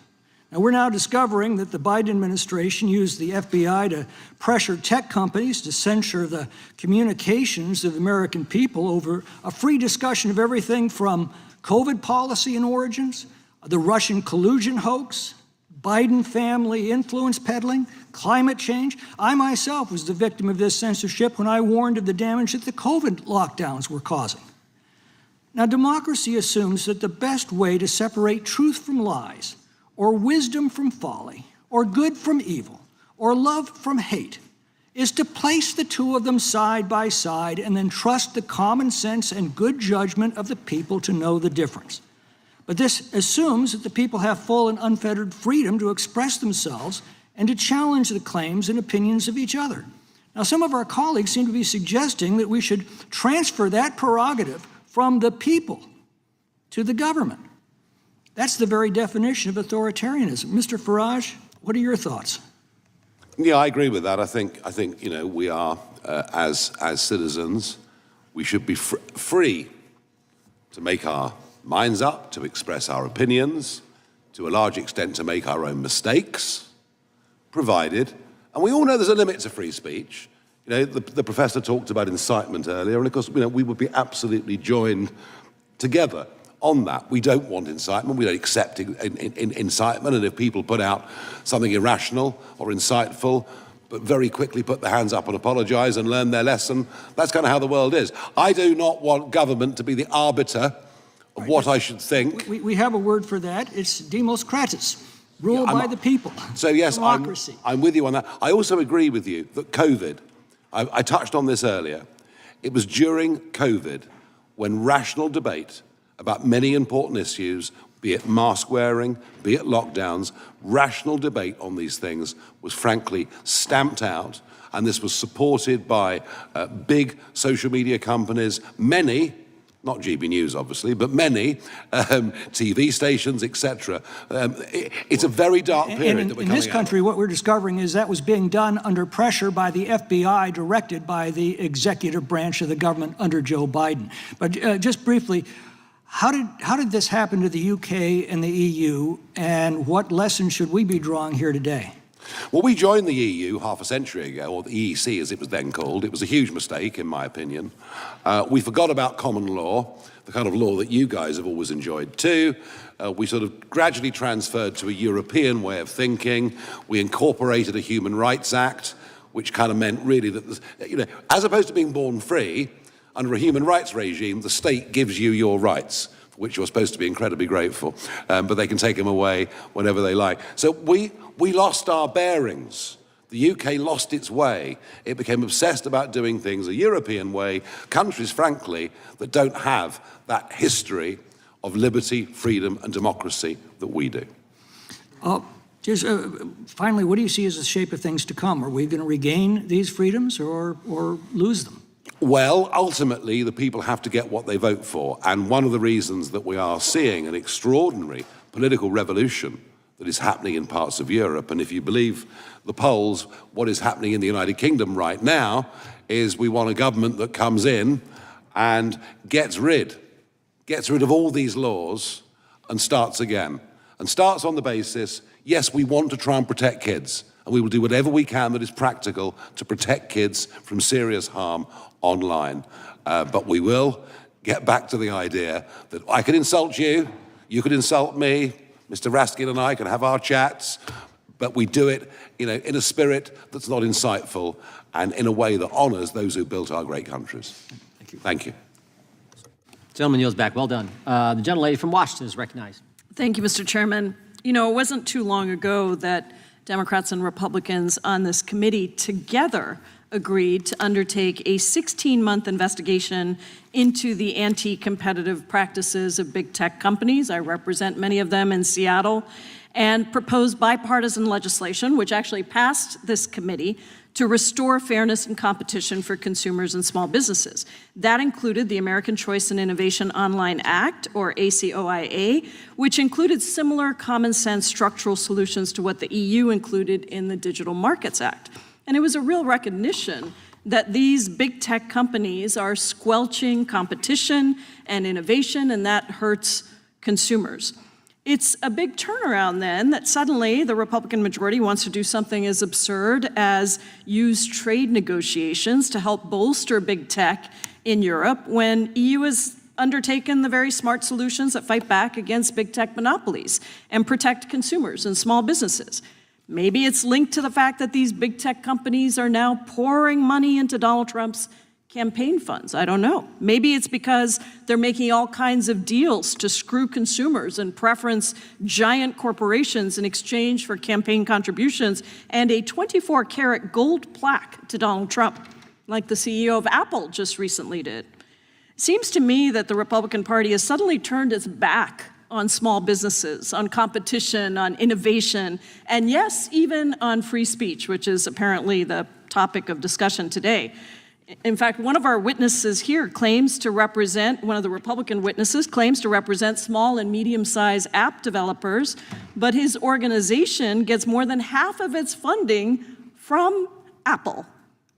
Now, we're now discovering that the Biden administration used the FBI to pressure tech companies to censor the communications of the American people over a free discussion of everything from COVID policy and origins, the Russian collusion hoax, Biden family influence peddling, climate change. I myself was the victim of this censorship when I warned of the damage that the COVID lockdowns were causing. Now, democracy assumes that the best way to separate truth from lies, or wisdom from folly, or good from evil, or love from hate, is to place the two of them side by side and then trust the common sense and good judgment of the people to know the difference. But this assumes that the people have full and unfettered freedom to express themselves and to challenge the claims and opinions of each other. Now, some of our colleagues seem to be suggesting that we should transfer that prerogative from the people to the government. That's the very definition of authoritarianism. Mr. Farage, what are your thoughts? Yeah, I agree with that. I think you know, we are, as citizens, we should be free to make our minds up, to express our opinions, to a large extent to make our own mistakes, provided, and we all know there's a limit to free speech. You know, the professor talked about incitement earlier, and of course, you know, we would be absolutely joined together on that. We don't want incitement. We don't accept incitement. And if people put out something irrational or insightful, but very quickly put their hands up and apologize and learn their lesson, that's kind of how the world is. I do not want government to be the arbiter of what I should think. We have a word for that. It's demos kratis, rule by the people. So yes, democracy. I'm with you on that. I also agree with you that COVID, I touched on this earlier, it was during COVID when rational debate about many important issues, be it mask wearing, be it lockdowns, rational debate on these things was frankly stamped out, and this was supported by big social media companies, many, not GB News obviously, but many TV stations, etc. It's a very dark period that we're coming out of. In this country, what we're discovering is that was being done under pressure by the FBI, directed by the executive branch of the government under Joe Biden. But just briefly, how did this happen to the UK and the EU, and what lessons should we be drawing here today? Well, we joined the EU half a century ago, or the EEC as it was then called. It was a huge mistake, in my opinion. We forgot about common law, the kind of law that you guys have always enjoyed too. We sort of gradually transferred to a European way of thinking. We incorporated a Human Rights Act, which kind of meant really that, as opposed to being born free, under a human rights regime, the state gives you your rights, for which you're supposed to be incredibly grateful, but they can take them away whenever they like. So we lost our bearings. The UK lost its way. It became obsessed about doing things a European way, countries, frankly, that don't have that history of liberty, freedom, and democracy that we do. Finally, what do you see as the shape of things to come? Are we going to regain these freedoms or lose them? Well, ultimately, the people have to get what they vote for. And one of the reasons that we are seeing an extraordinary political revolution that is happening in parts of Europe, and if you believe the polls, what is happening in the United Kingdom right now is we want a government that comes in and gets rid of all these laws and starts again. And starts on the basis, yes, we want to try and protect kids, and we will do whatever we can that is practical to protect kids from serious harm online. But we will get back to the idea that I could insult you, you could insult me, Mr. Raskin and I can have our chats, but we do it, in a spirit that's not insightful and in a way that honors those who built our great countries. Thank you. Thank you. Gentleman yields back. Well done. The gentlelady from Washington is recognized. Thank you, Mr. Chairman. It wasn't too long ago that Democrats and Republicans on this committee together agreed to undertake a 16-month investigation into the anti-competitive practices of big tech companies. I represent many of them in Seattle, and proposed bipartisan legislation, which actually passed this committee, to restore fairness and competition for consumers and small businesses. That included the American Choice and Innovation Online Act, or ACOIA, which included similar common sense structural solutions to what the EU included in the Digital Markets Act. And it was a real recognition that these big tech companies are squelching competition and innovation, and that hurts consumers. It's a big turnaround then that suddenly the Republican majority wants to do something as absurd as use trade negotiations to help bolster big tech in Europe when EU has undertaken the very smart solutions that fight back against big tech monopolies and protect consumers and small businesses. Maybe it's linked to the fact that these big tech companies are now pouring money into Donald Trump's campaign funds. I don't know. Maybe it's because they're making all kinds of deals to screw consumers and preference giant corporations in exchange for campaign contributions and a 24-karat gold plaque to Donald Trump, like the CEO of Apple just recently did. It seems to me that the Republican Party has suddenly turned its back on small businesses, on competition, on innovation, and yes, even on free speech, which is apparently the topic of discussion today. In fact, one of our witnesses here claims to represent, one of the Republican witnesses claims to represent small and medium-sized app developers, but his organization gets more than half of its funding from Apple,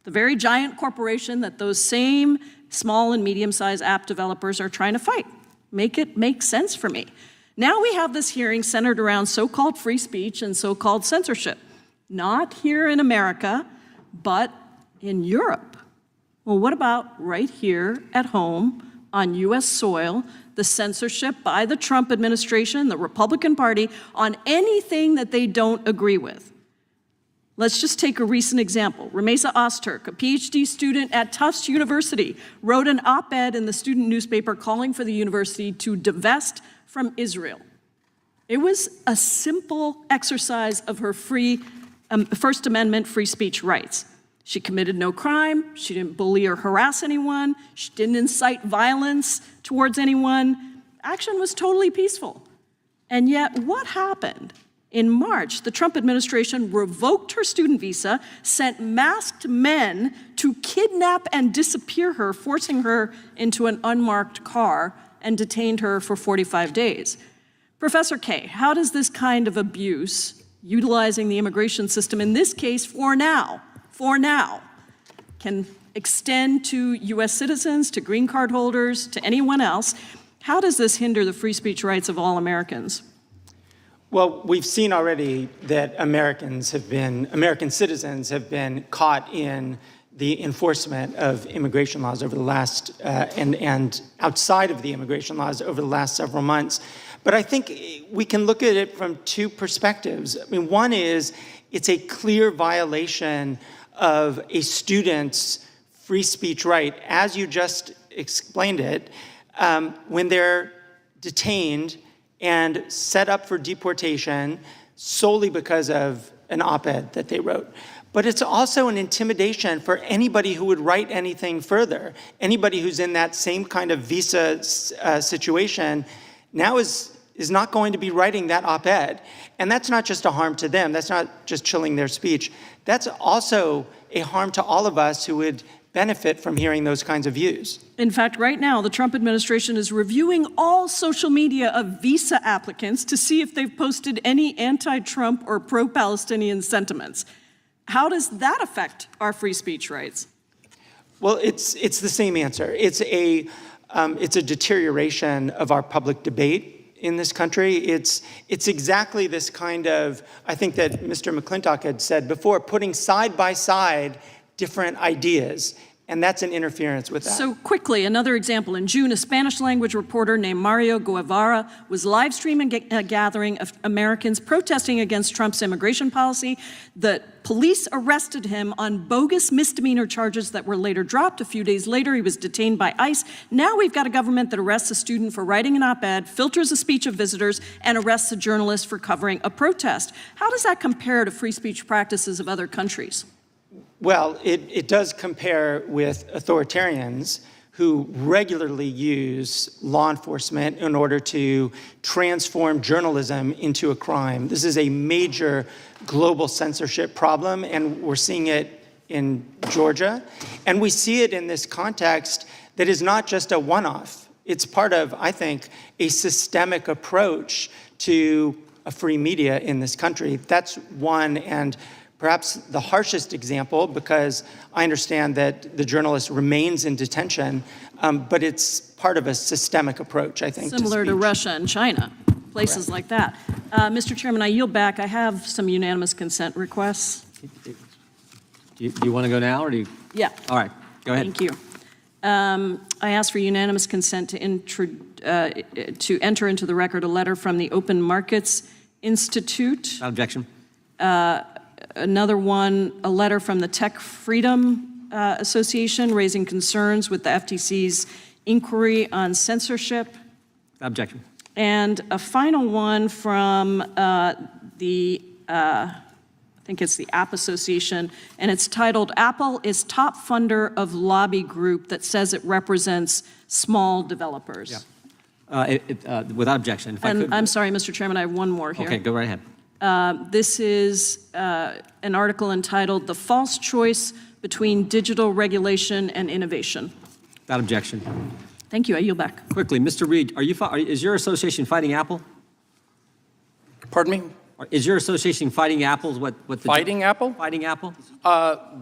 the very giant corporation that those same small and medium-sized app developers are trying to fight. Make it make sense for me. Now we have this hearing centered around so-called free speech and so-called censorship, not here in America, but in Europe. Well, what about right here at home on U.S. soil, the censorship by the Trump administration, the Republican Party, on anything that they don't agree with? Let's just take a recent example. Ramesa Ozturk, a PhD student at Tufts University, wrote an op-ed in the student newspaper calling for the university to divest from Israel. It was a simple exercise of her First Amendment free speech rights. She committed no crime, she didn't bully or harass anyone, she didn't incite violence towards anyone. Action was totally peaceful. And yet, what happened? In March, the Trump administration revoked her student visa, sent masked men to kidnap and disappear her, forcing her into an unmarked car, and detained her for 45 days. Professor Kaye, how does this kind of abuse, utilizing the immigration system, in this case for now, can extend to U.S. citizens, to green card holders, to anyone else, how does this hinder the free speech rights of all Americans? Well, we've seen already that American citizens have been caught in the enforcement of immigration laws over the last, and outside of the immigration laws over the last several months. But I think we can look at it from two perspectives. I mean, one is it's a clear violation of a student's free speech right, as you just explained it, when they're detained and set up for deportation solely because of an op-ed that they wrote. But it's also an intimidation for anybody who would write anything further. Anybody who's in that same kind of visa situation now is not going to be writing that op-ed. And that's not just a harm to them. That's not just chilling their speech. That's also a harm to all of us who would benefit from hearing those kinds of views. In fact, right now, the Trump administration is reviewing all social media of visa applicants to see if they've posted any anti-Trump or pro-Palestinian sentiments. How does that affect our free speech rights? Well, it's the same answer. It's a deterioration of our public debate in this country. It's exactly this kind of, I think that Mr. McClintock had said before, putting side by side different ideas, and that's an interference with that. So quickly, another example. In June, a Spanish-language reporter named Mario Guevara was live streaming a gathering of Americans protesting against Trump's immigration policy. The police arrested him on bogus misdemeanor charges that were later dropped. A few days later, he was detained by ICE. Now we've got a government that arrests a student for writing an op-ed, filters the speech of visitors, and arrests a journalist for covering a protest. How does that compare to free speech practices of other countries? Well, it does compare with authoritarians who regularly use law enforcement in order to transform journalism into a crime. This is a major global censorship problem, and we're seeing it in Georgia. And we see it in this context that is not just a one-off. It's part of, I think, a systemic approach to a free media in this country. That's one, and perhaps the harshest example, because I understand that the journalist remains in detention, but it's part of a systemic approach, I think. Similar to Russia and China, places like that. Mr. Chairman, I yield back. I have some unanimous consent requests. Do you want to go now, or do you? Yeah. All right, go ahead. Thank you. I ask for unanimous consent to enter into the record a letter from the Open Markets Institute. Without objection. Another one, a letter from the Tech Freedom Association raising concerns with the FTC's inquiry on censorship. Without objection. And a final one from I think it's the App Association, and it's titled, Apple is top funder of lobby group that says it represents small developers. Yeah. Without objection. If I could. I'm sorry, Mr. Chairman, I have one more here. Okay, go right ahead. This is an article entitled The False Choice Between Digital Regulation and Innovation. Without objection. Thank you. I yield back. Quickly, Mr. Reed, is your association fighting Apple? Pardon me? Is your association fighting Apple? Fighting Apple? Fighting Apple?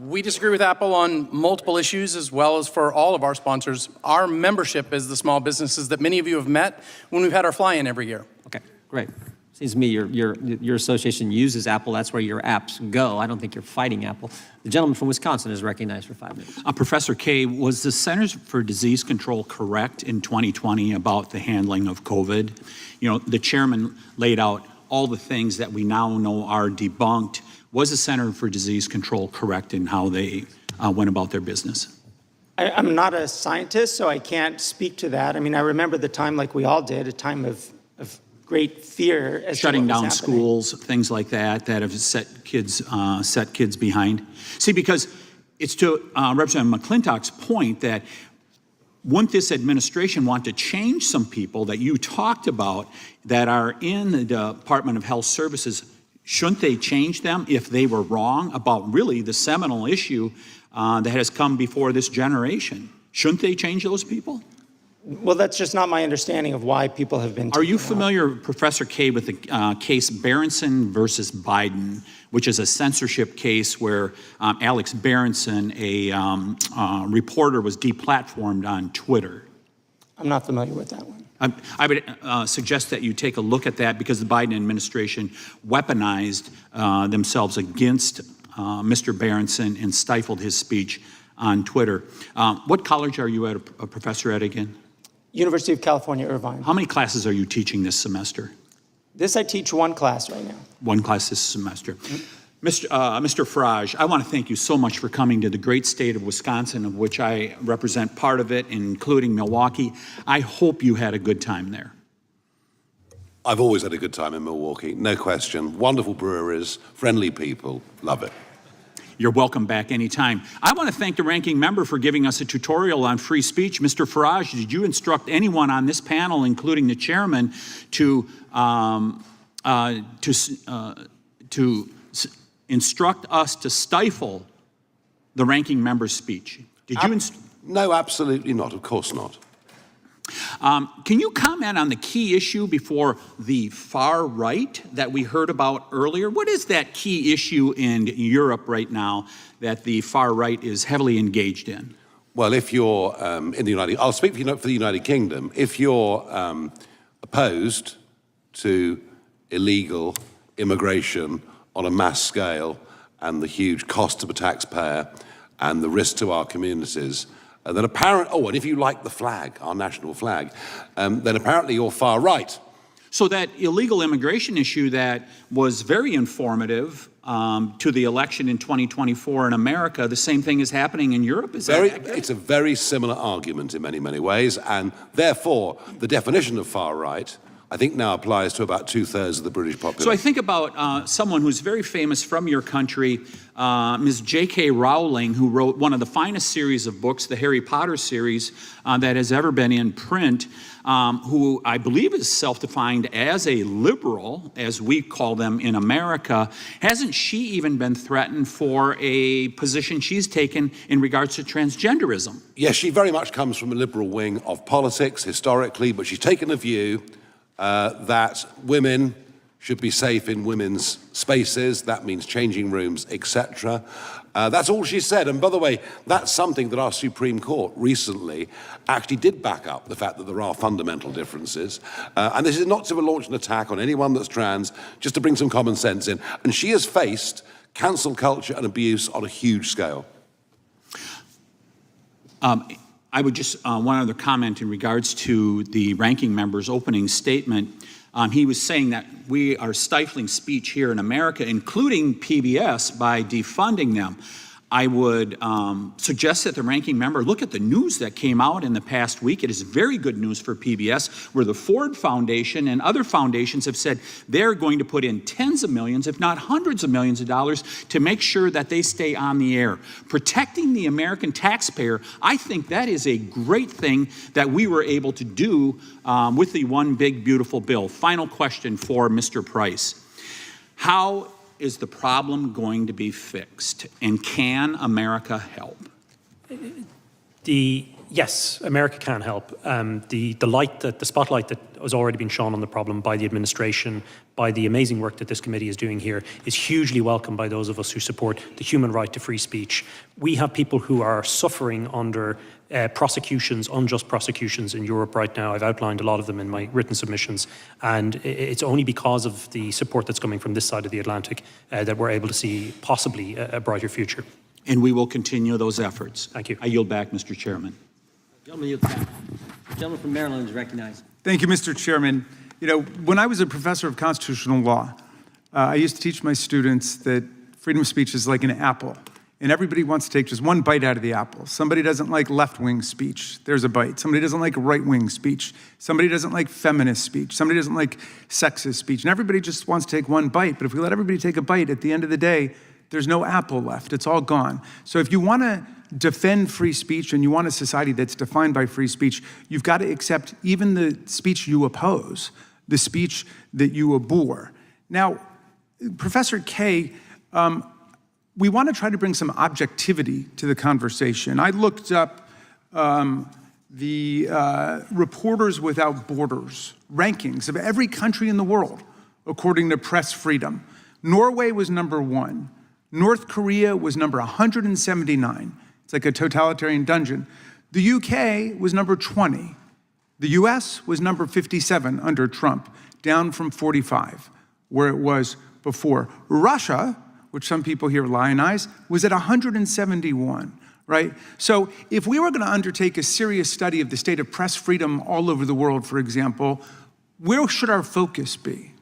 We disagree with Apple on multiple issues, as well as for all of our sponsors. Our membership is the small businesses that many of you have met when we've had our fly-in every year. Okay, great. Seems to me your association uses Apple. That's where your apps go. I don't think you're fighting Apple. The gentleman from Wisconsin is recognized for 5 minutes. Professor Kaye, was the Centers for Disease Control correct in 2020 about the handling of COVID? You know, the chairman laid out all the things that we now know are debunked. Was the Center for Disease Control correct in how they went about their business? I'm not a scientist, so I can't speak to that. I mean, I remember the time, like we all did, a time of great fear as shutting to what down was happening. schools, things like that have set kids behind. See, because it's to Representative McClintock's point that wouldn't this administration want to change some people that you talked about that are in the Department of Health Services? Shouldn't they change them if they were wrong about really the seminal issue that has come before this generation? Shouldn't they change those people? Well, that's just not my understanding of why people have been. Are you familiar, Professor Kaye, with the case Berenson versus Biden, which is a censorship case where Alex Berenson, a reporter, was deplatformed on Twitter? I'm not familiar with that one. I would suggest that you take a look at that because the Biden administration weaponized themselves against Mr. Berenson and stifled his speech on Twitter. What college are you a professor at again? University of California, Irvine. How many classes are you teaching this semester? This I teach one class right now. One class this semester. Mr. Farage, I want to thank you so much for coming to the great state of Wisconsin, of which I represent part of it, including Milwaukee. I hope you had a good time there. I've always had a good time in Milwaukee, no question. Wonderful breweries, friendly people, love it. You're welcome back anytime. I want to thank the ranking member for giving us a tutorial on free speech. Mr. Farage, did you instruct anyone on this panel, including the chairman, to instruct us to stifle the ranking member's speech? Did you? No, absolutely not. Of course not. Can you comment on the key issue before the far right that we heard about earlier? What is that key issue in Europe right now that the far right is heavily engaged in? Well, if you're in the I'll speak for the United Kingdom. If you're opposed to illegal immigration on a mass scale and the huge cost to the taxpayer and the risk to our communities, then and if you like the flag, our national flag, then apparently you're far right. So that illegal immigration issue that was very informative to the election in 2024 in America, the same thing is happening in Europe? Is that accurate? It's a very similar argument in many, many ways, and therefore the definition of far right I think now applies to about 2/3 of the British population. So I think about someone who's very famous from your country, Ms. J.K. Rowling, who wrote one of the finest series of books, the Harry Potter series, that has ever been in print, who I believe is self-defined as a liberal, as we call them in America. Hasn't she even been threatened for a position she's taken in regards to transgenderism? Yes, she very much comes from a liberal wing of politics historically, but she's taken a view that women should be safe in women's spaces. That means changing rooms, etc. That's all she said. And by the way, that's something that our Supreme Court recently actually did back up, the fact that there are fundamental differences. And this is not to launch an attack on anyone that's trans, just to bring some common sense in. And she has faced cancel culture and abuse on a huge scale. I would just, one other comment in regards to the ranking member's opening statement. He was saying that we are stifling speech here in America, including PBS, by defunding them. I would suggest that the ranking member look at the news that came out in the past week. It is very good news for PBS, where the Ford Foundation and other foundations have said they're going to put in tens of millions, if not hundreds of millions of dollars to make sure that they stay on the air. Protecting the American taxpayer, I think that is a great thing that we were able to do with the One Big Beautiful Bill. Final question for Mr. Price. How is the problem going to be fixed? And can America help? Yes, America can help. The spotlight that has already been shone on the problem by the administration, by the amazing work that this committee is doing here, is hugely welcome by those of us who support the human right to free speech. We have people who are suffering under unjust prosecutions in Europe right now. I've outlined a lot of them in my written submissions, and it's only because of the support that's coming from this side of the Atlantic that we're able to see possibly a brighter future. And we will continue those efforts. Thank you. I yield back, Mr. Chairman. The gentleman from Maryland is recognized. Thank you, Mr. Chairman. You know, when I was a professor of constitutional law, I used to teach my students that freedom of speech is like an apple, and everybody wants to take just one bite out of the apple. Somebody doesn't like left-wing speech. There's a bite. Somebody doesn't like right-wing speech. Somebody doesn't like feminist speech. Somebody doesn't like sexist speech. And everybody just wants to take one bite. But if we let everybody take a bite, at the end of the day, there's no apple left. It's all gone. So if you want to defend free speech and you want a society that's defined by free speech, you've got to accept even the speech you oppose, the speech that you abhor. Now, Professor Kaye, we want to try to bring some objectivity to the conversation. I looked up the Reporters Without Borders rankings of every country in the world, according to press freedom. Norway was number 1. North Korea was number 179. It's like a totalitarian dungeon. The UK was number 20. The US was number 57 under Trump, down from 45, where it was before. Russia, which some people here lionize, was at 171, right? So if we were going to undertake a serious study of the state of press freedom all over the world, for example, where should our focus be?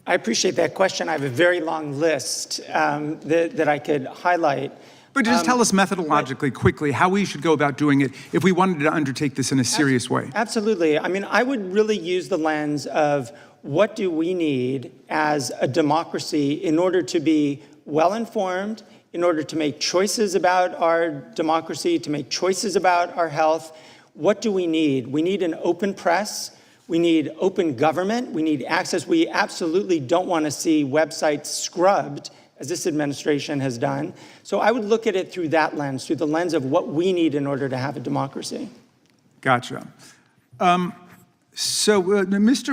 I appreciate that question. I have a very long list that I could highlight. But just tell us methodologically, quickly, how we should go about doing it if we wanted to undertake this in a serious way. Absolutely. I mean, I would really use the lens of what do we need as a democracy in order to be well-informed, in order to make choices about our democracy, to make choices about our health. What do we need? We need an open press. We need open government. We need access. We absolutely don't want to see websites scrubbed, as this administration has done. So I would look at it through that lens, through the lens of what we need in order to have a democracy. Gotcha. Mr.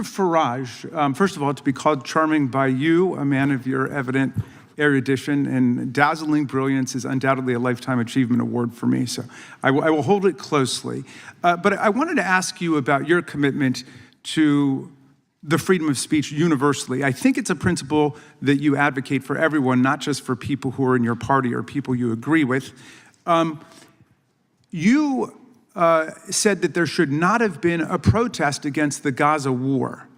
Farage, first of all, to be called charming by you, a man of your evident erudition and dazzling brilliance, is undoubtedly a Lifetime Achievement Award for me, so I will hold it closely. But I wanted to ask you about your commitment to the freedom of speech universally. I think it's a principle that you advocate for everyone, not just for people who are in your party or people you agree with. You said that there should not have been a protest against the Gaza war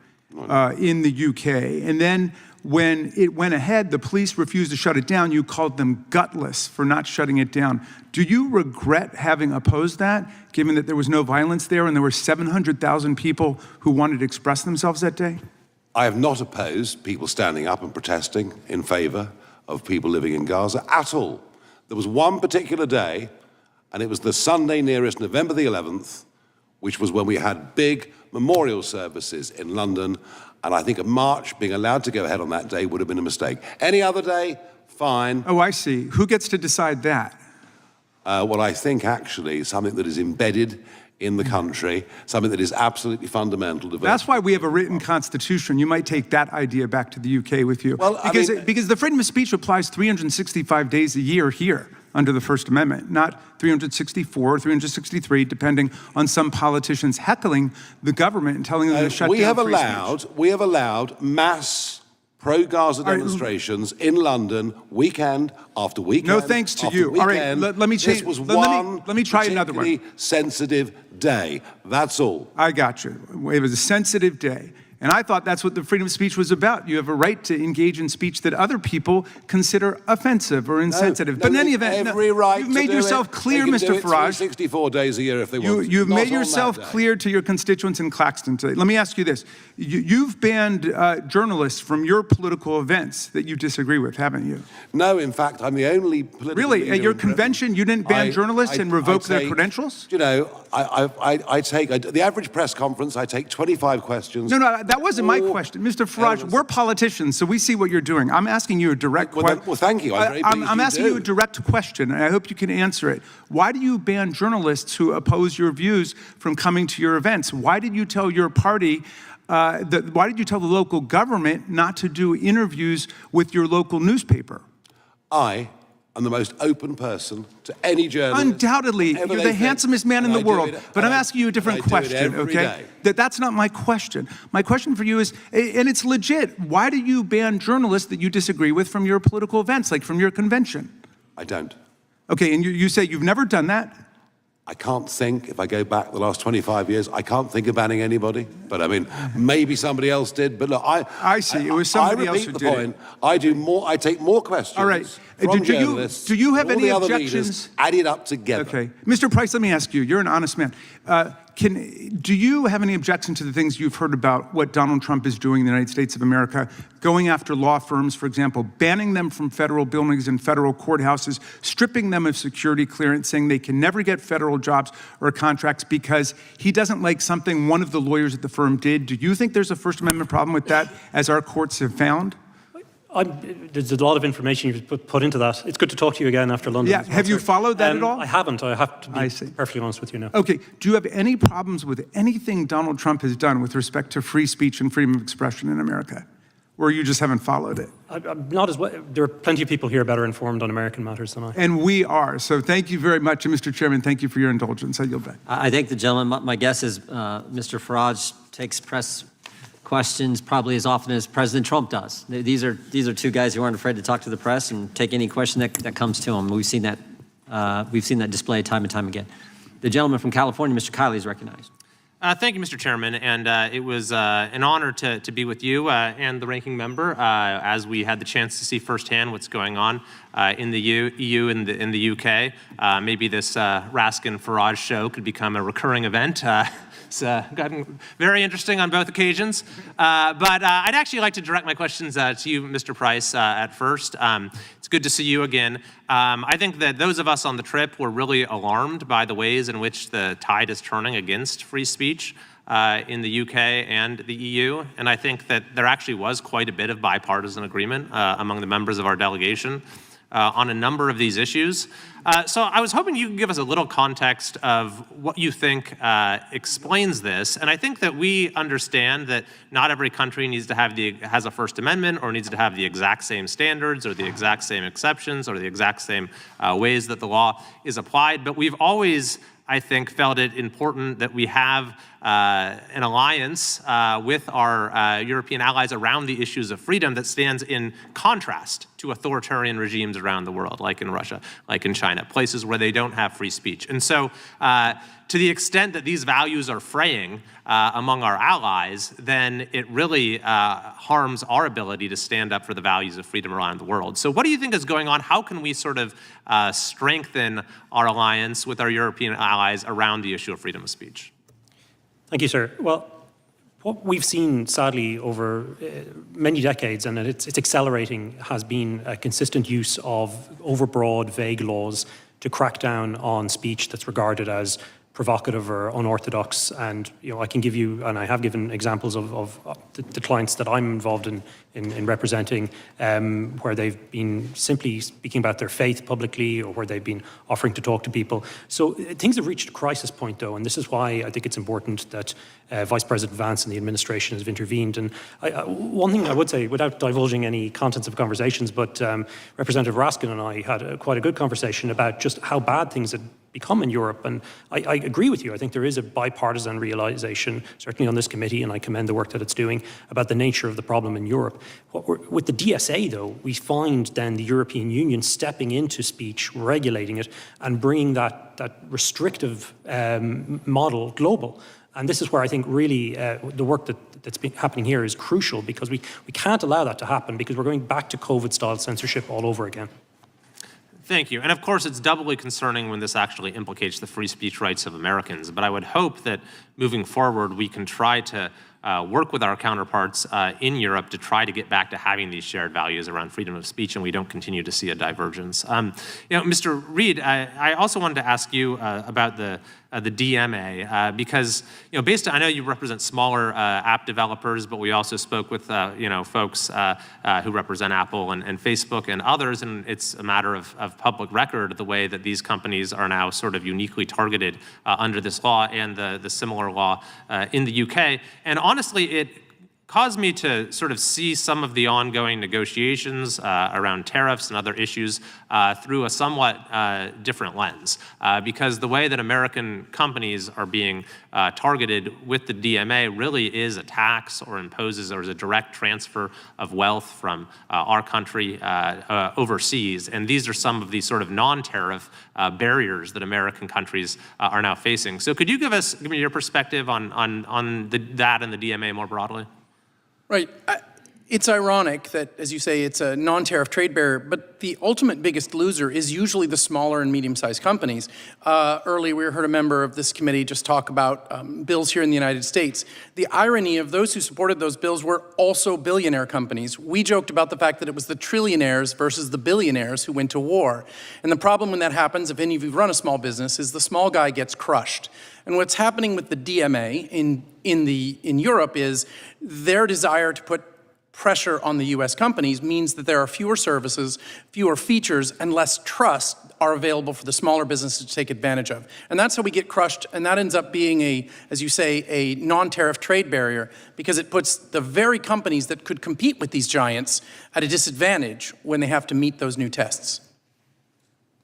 in the UK. And then when it went ahead, the police refused to shut it down. You called them gutless for not shutting it down. Do you regret having opposed that, given that there was no violence there and there were 700,000 people who wanted to express themselves that day? I have not opposed people standing up and protesting in favor of people living in Gaza at all. There was one particular day, and it was the Sunday nearest November the 11th, which was when we had big memorial services in London, and I think a march being allowed to go ahead on that day would have been a mistake. Any other day, fine. Oh, I see. Who gets to decide that? Well, I think actually something that is embedded in the country, something that is absolutely fundamental to That's why we have a written constitution. You might take that idea back to the UK with you. Well, because the freedom of speech applies 365 days a year here under the First Amendment, not 364 or 363, depending on some politicians heckling the government and telling them to shut down free speech. We have allowed mass pro-Gaza demonstrations in London weekend after weekend. No thanks to you. All right, let me change. This was let me try another one. particularly sensitive day. That's all. I got you. It was a sensitive day. And I thought that's what the freedom of speech was about. You have a right to engage in speech that other people consider offensive or insensitive. But in any event, you've made yourself clear, Mr. Farage. 364 days a year if they want. You've made yourself clear to your constituents in Claxton today. Let me ask you this. You've banned journalists from your political events that you disagree with, haven't you? No, in fact, I'm the only political Really? leader At your in Britain. convention, you didn't ban journalists and revoke their credentials? You know, I take the average press conference, I take 25 questions. No, that wasn't my question. Mr. Farage, we're politicians, so we see what you're doing. I'm asking you a direct question. Well, thank you. I'm very pleased I'm asking you a direct question, and I hope you can answer it. Why do you ban journalists who oppose your views from coming to your events? Why did you tell your party, why did you tell the local government not to do interviews with your local newspaper? I'm the most open person to any journalist. Undoubtedly, you're the handsomest man in the world. But I'm asking you a different question, okay? That's not my question. My question for you is, and it's legit, why do you ban journalists that you disagree with from your political events, like from your convention? I don't. Okay, and you say you've never done that? I can't think, if I go back the last 25 years, I can't think of banning anybody. But I mean, maybe somebody else did. But look, I see. It was somebody else who did. I repeat the point. I take more questions. All right. From journalists. Do you have all any the other objections? leaders added up together. Okay, Mr. Price, let me ask you. You're an honest man. Do you have any objection to the things you've heard about what Donald Trump is doing in the United States of America, going after law firms, for example, banning them from federal buildings and federal courthouses, stripping them of security clearance, saying they can never get federal jobs or contracts because he doesn't like something one of the lawyers at the firm did? Do you think there's a First Amendment problem with that, as our courts have found? There's a lot of information you've put into that. It's good to talk to you again after London. Yeah, have you followed that at all? I haven't. I have to be perfectly honest with you now. Okay, do you have any problems with anything Donald Trump has done with respect to free speech and freedom of expression in America? or you just haven't followed it? I'm not as well. There are plenty of people here better informed on American matters than I. And we are. So thank you very much. And Mr. Chairman, thank you for your indulgence. I yield back. I thank the gentleman. My guess is Mr. Farage takes press questions probably as often as President Trump does. These are two guys who aren't afraid to talk to the press and take any question that comes to them. We've seen that displayed time and time again. The gentleman from California, Mr. Kiley, is recognized. Thank you, Mr. Chairman, and it was an honor to be with you and the ranking member as we had the chance to see firsthand what's going on in the EU and in the UK. Maybe this Raskin-Farage show could become a recurring event. It's gotten very interesting on both occasions. But I'd actually like to direct my questions to you, Mr. Price, at first. It's good to see you again. I think that those of us on the trip were really alarmed by the ways in which the tide is turning against free speech in the UK and the EU. And I think that there actually was quite a bit of bipartisan agreement among the members of our delegation on a number of these issues. So I was hoping you could give us a little context of what you think explains this. And I think that we understand that not every country needs to have has a First Amendment or needs to have the exact same standards or the exact same exceptions or the exact same ways that the law is applied. But we've always, I think, felt it important that we have an alliance with our European allies around the issues of freedom that stands in contrast to authoritarian regimes around the world, like in Russia, like in China, places where they don't have free speech. And so to the extent that these values are fraying among our allies, then it really harms our ability to stand up for the values of freedom around the world. So what do you think is going on? How can we sort of strengthen our alliance with our European allies around the issue of freedom of speech? Thank you, sir. Well, what we've seen, sadly, over many decades, and it's accelerating, has been a consistent use of overbroad, vague laws to crack down on speech that's regarded as provocative or unorthodox. And I can give you, and I have given examples of the clients that I'm involved in representing, where they've been simply speaking about their faith publicly or where they've been offering to talk to people. So things have reached a crisis point, though, and this is why I think it's important that Vice President Vance and the administration have intervened. And one thing I would say, without divulging any contents of conversations, but Representative Raskin and I had quite a good conversation about just how bad things had become in Europe. And I agree with you. I think there is a bipartisan realization, certainly on this committee, and I commend the work that it's doing, about the nature of the problem in Europe. With the DSA, though, we find then the European Union stepping into speech, regulating it, and bringing that restrictive model global. And this is where I think really the work that's been happening here is crucial, because we can't allow that to happen, because we're going back to COVID-style censorship all over again. Thank you. And of course, it's doubly concerning when this actually implicates the free speech rights of Americans. But I would hope that moving forward, we can try to work with our counterparts in Europe to try to get back to having these shared values around freedom of speech, and we don't continue to see a divergence. Mr. Reed, I also wanted to ask you about the DMA, because I know you represent smaller app developers, but we also spoke with folks who represent Apple and Facebook and others, and it's a matter of public record the way that these companies are now sort of uniquely targeted under this law and the similar law in the UK. And honestly, it caused me to sort of see some of the ongoing negotiations around tariffs and other issues through a somewhat different lens, because the way that American companies are being targeted with the DMA really is a tax or imposes or is a direct transfer of wealth from our country overseas. And these are some of the sort of non-tariff barriers that American countries are now facing. So could you give me your perspective on that and the DMA more broadly? Right. It's ironic that, as you say, it's a non-tariff trade barrier, but the ultimate biggest loser is usually the smaller and medium-sized companies. Earlier, we heard a member of this committee just talk about bills here in the United States. The irony of those who supported those bills were also billionaire companies. We joked about the fact that it was the trillionaires versus the billionaires who went to war. And the problem when that happens, if any of you run a small business, is the small guy gets crushed. And what's happening with the DMA in Europe is their desire to put pressure on the U.S. companies means that there are fewer services, fewer features, and less trust are available for the smaller businesses to take advantage of. And that's how we get crushed, and that ends up being a, as you say, a non-tariff trade barrier, because it puts the very companies that could compete with these giants at a disadvantage when they have to meet those new tests.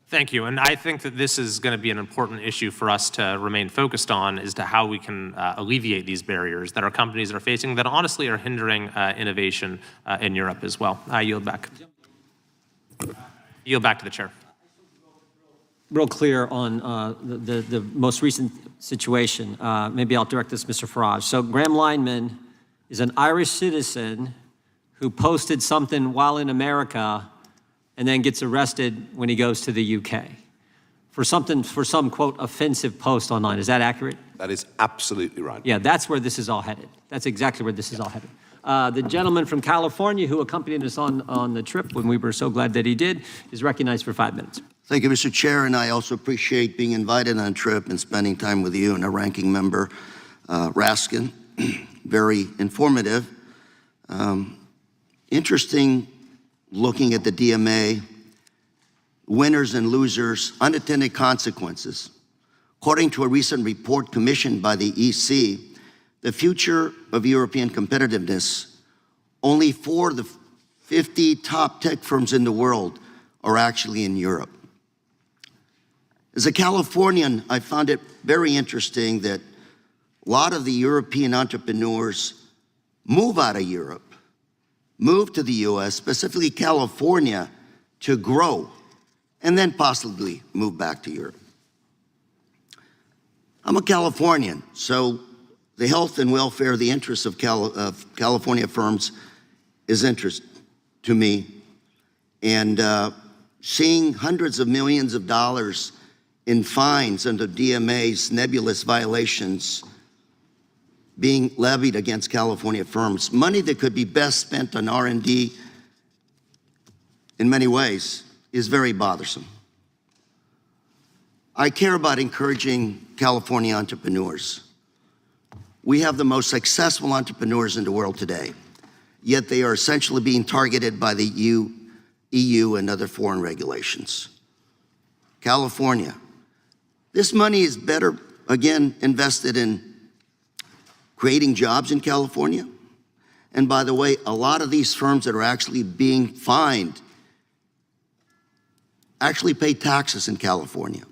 Thank you. And I think that this is going to be an important issue for us to remain focused on, as to how we can alleviate these barriers that our companies are facing that honestly are hindering innovation in Europe as well. I yield back. Yield back to the chair. Real clear on the most recent situation. Maybe I'll direct this, Mr. Farage. So Graham Lineman is an Irish citizen who posted something while in America and then gets arrested when he goes to the UK for some, quote, offensive post online. Is that accurate? That is absolutely right. Yeah, that's where this is all headed. That's exactly where this is all headed. The gentleman from California who accompanied us on the trip, when we were so glad that he did, is recognized for 5 minutes. Thank you, Mr. Chair, and I also appreciate being invited on a trip and spending time with you and our ranking member, Raskin. Very informative. Interesting looking at the DMA, winners and losers, unintended consequences. According to a recent report commissioned by the EC, the future of European competitiveness, only 4 of the 50 top tech firms in the world are actually in Europe. As a Californian, I found it very interesting that a lot of the European entrepreneurs move out of Europe, move to the US, specifically California, to grow, and then possibly move back to Europe. I'm a Californian, so the health and welfare, the interests of California firms is interest to me. And seeing hundreds of millions of dollars in fines under DMA's nebulous violations being levied against California firms, money that could be best spent on R&D in many ways, is very bothersome. I care about encouraging California entrepreneurs. We have the most successful entrepreneurs in the world today, yet they are essentially being targeted by the EU and other foreign regulations. California, this money is better, again, invested in creating jobs in California. And by the way, a lot of these firms that are actually being fined actually pay taxes in California.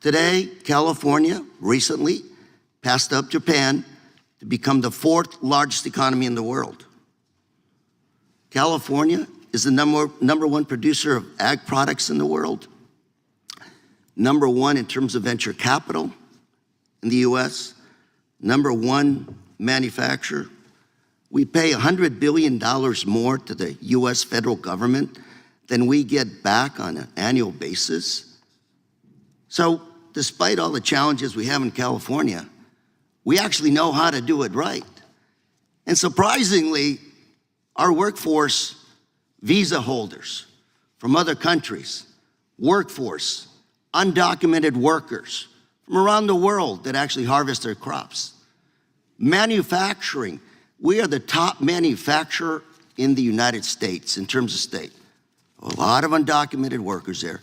Today, California recently passed up Japan to become the 4th largest economy in the world. California is the number 1 producer of ag products in the world, number 1 in terms of venture capital in the US, number 1 manufacturer. We pay $100 billion more to the US federal government than we get back on an annual basis. So despite all the challenges we have in California, we actually know how to do it right. And surprisingly, our workforce, visa holders from other countries, workforce, undocumented workers from around the world that actually harvest their crops. Manufacturing, we are the top manufacturer in the United States in terms of state. A lot of undocumented workers there.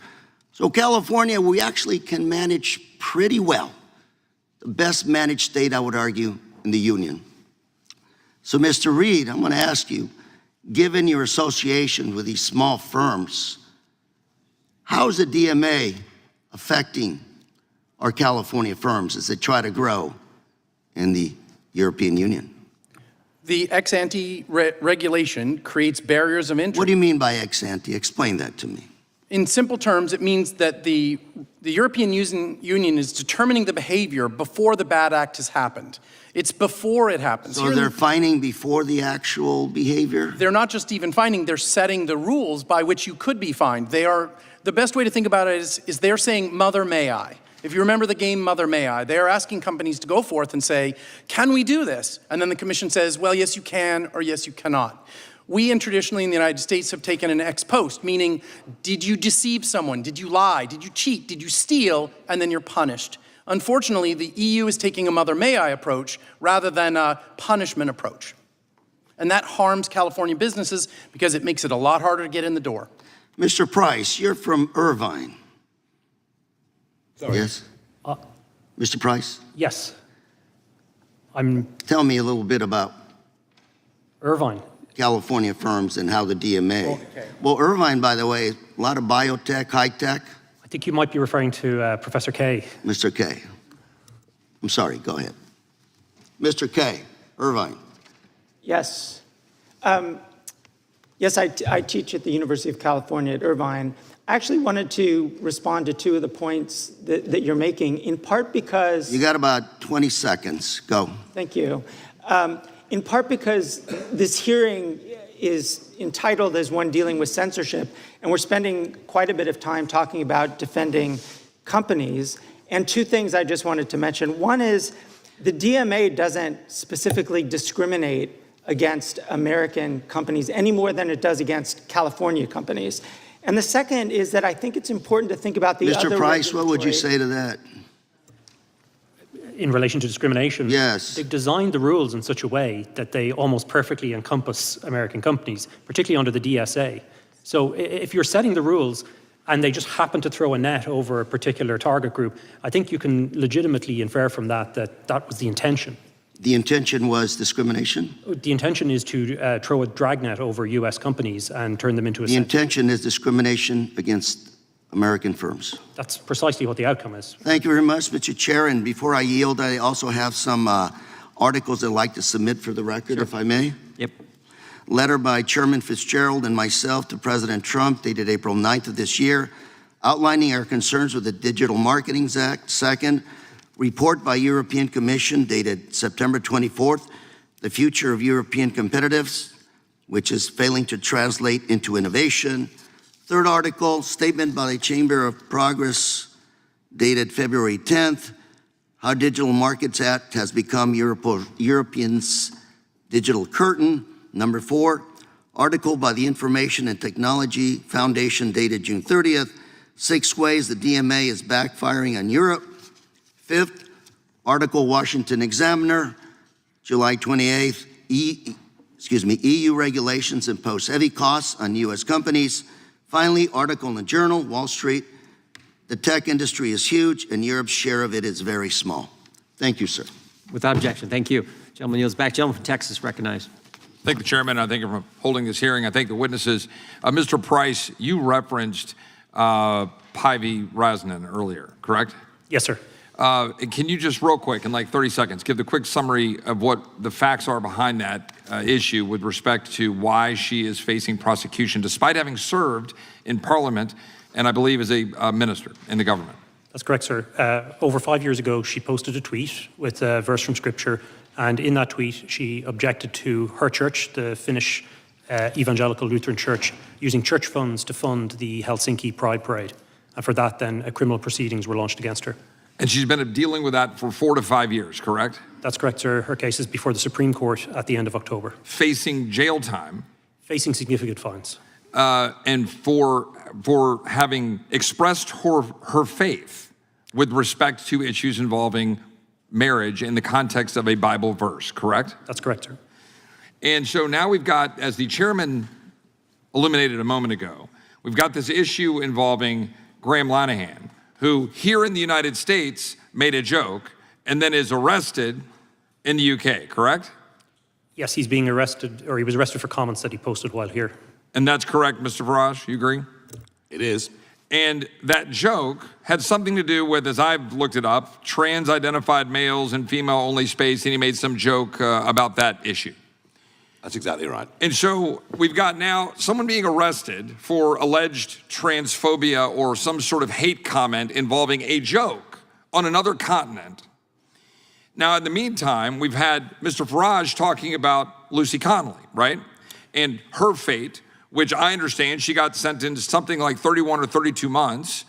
So California, we actually can manage pretty well. The best managed state, I would argue, in the union. So Mr. Reed, I'm gonna ask you, given your association with these small firms, how is the DMA affecting our California firms as they try to grow in the European Union? The ex-ante regulation creates barriers of entry. What do you mean by ex-ante? Explain that to me. In simple terms, it means that the European Union is determining the behavior before the bad act has happened. It's before it happens. So they're fining before the actual behavior? They're not just even fining, they're setting the rules by which you could be fined. The best way to think about it is they're saying, mother may I. If you remember the game Mother May I, they're asking companies to go forth and say, can we do this? And then the commission says, well, yes, you can, or yes, you cannot. We traditionally in the United States have taken an ex post, meaning, did you deceive someone? Did you lie? Did you cheat? Did you steal? And then you're punished. Unfortunately, the EU is taking a Mother May I approach rather than a punishment approach. And that harms California businesses because it makes it a lot harder to get in the door. Mr. Price, you're from Irvine. Sorry. Yes? Mr. Price? Yes. Tell me a little bit about Irvine. California firms and how the DMA. Well, Irvine, by the way, a lot of biotech, high tech. I think you might be referring to Professor Kay. Mr. K. I'm sorry, go ahead. Mr. K, Irvine. Yes. Yes, I teach at the University of California at Irvine. I actually wanted to respond to two of the points that you're making, in part because... You got about 20 seconds. Go. Thank you. In part because this hearing is entitled as one dealing with censorship, and we're spending quite a bit of time talking about defending companies. And two things I just wanted to mention. One is the DMA doesn't specifically discriminate against American companies any more than it does against California companies. And the second is that I think it's important to think about the other... Mr. Price, what would you say to that? In relation to discrimination, yes, they've designed the rules in such a way that they almost perfectly encompass American companies, particularly under the DSA. So if you're setting the rules and they just happen to throw a net over a particular target group, I think you can legitimately infer from that that was the intention. The intention was discrimination? The intention is to throw a dragnet over U.S. companies and turn them into a... The intention is discrimination against American firms. That's precisely what the outcome is. Thank you very much, Mr. Chair. And before I yield, I also have some articles I'd like to submit for the record, if I may. Yep. Letter by Chairman Fitzgerald and myself to President Trump, dated April 9th of this year, outlining our concerns with the Digital Marketing Act. Second, report by European Commission, dated September 24th, the future of European competitiveness, which is failing to translate into innovation. Third article, statement by the Chamber of Progress, dated February 10th, how Digital Markets Act has become Europeans' digital curtain. Number 4, article by the Information and Technology Foundation, dated June 30th, 6 ways the DMA is backfiring on Europe. 5th, article Washington Examiner, July 28th, EU regulations impose heavy costs on U.S. companies. Finally, article in the Journal, Wall Street, the tech industry is huge and Europe's share of it is very small. Thank you, sir. Without objection, thank you. Gentleman yields back. Gentleman from Texas, recognized. Thank the chairman. I thank you for holding this hearing. I thank the witnesses. Mr. Price, you referenced Päivi Räsänen earlier, correct? Yes, sir. Can you just real quick, in like 30 seconds, give the quick summary of what the facts are behind that issue with respect to why she is facing prosecution despite having served in Parliament and I believe as a minister in the government? That's correct, sir. Over 5 years ago, she posted a tweet with a verse from Scripture, and in that tweet, she objected to her church, the Finnish Evangelical Lutheran Church, using church funds to fund the Helsinki Pride Parade. And for that, then, criminal proceedings were launched against her. And she's been dealing with that for 4 to 5 years, correct? That's correct, sir. Her case is before the Supreme Court at the end of October. Facing jail time. Facing significant fines. And for having expressed her faith with respect to issues involving marriage in the context of a Bible verse, correct? That's correct, sir. And so now we've got, as the chairman illuminated a moment ago, we've got this issue involving Graham Linehan, who here in the United States made a joke and then is arrested in the UK, correct? Yes, he's being arrested, or he was arrested for comments that he posted while here. And that's correct, Mr. Farage, you agree? It is. And that joke had something to do with, as I've looked it up, trans-identified males in female-only space, and he made some joke about that issue. That's exactly right. And so we've got now someone being arrested for alleged transphobia or some sort of hate comment involving a joke on another continent. Now, in the meantime, we've had Mr. Farage talking about Lucy Connolly, right? And her fate, which I understand she got sentenced something like 31 or 32 months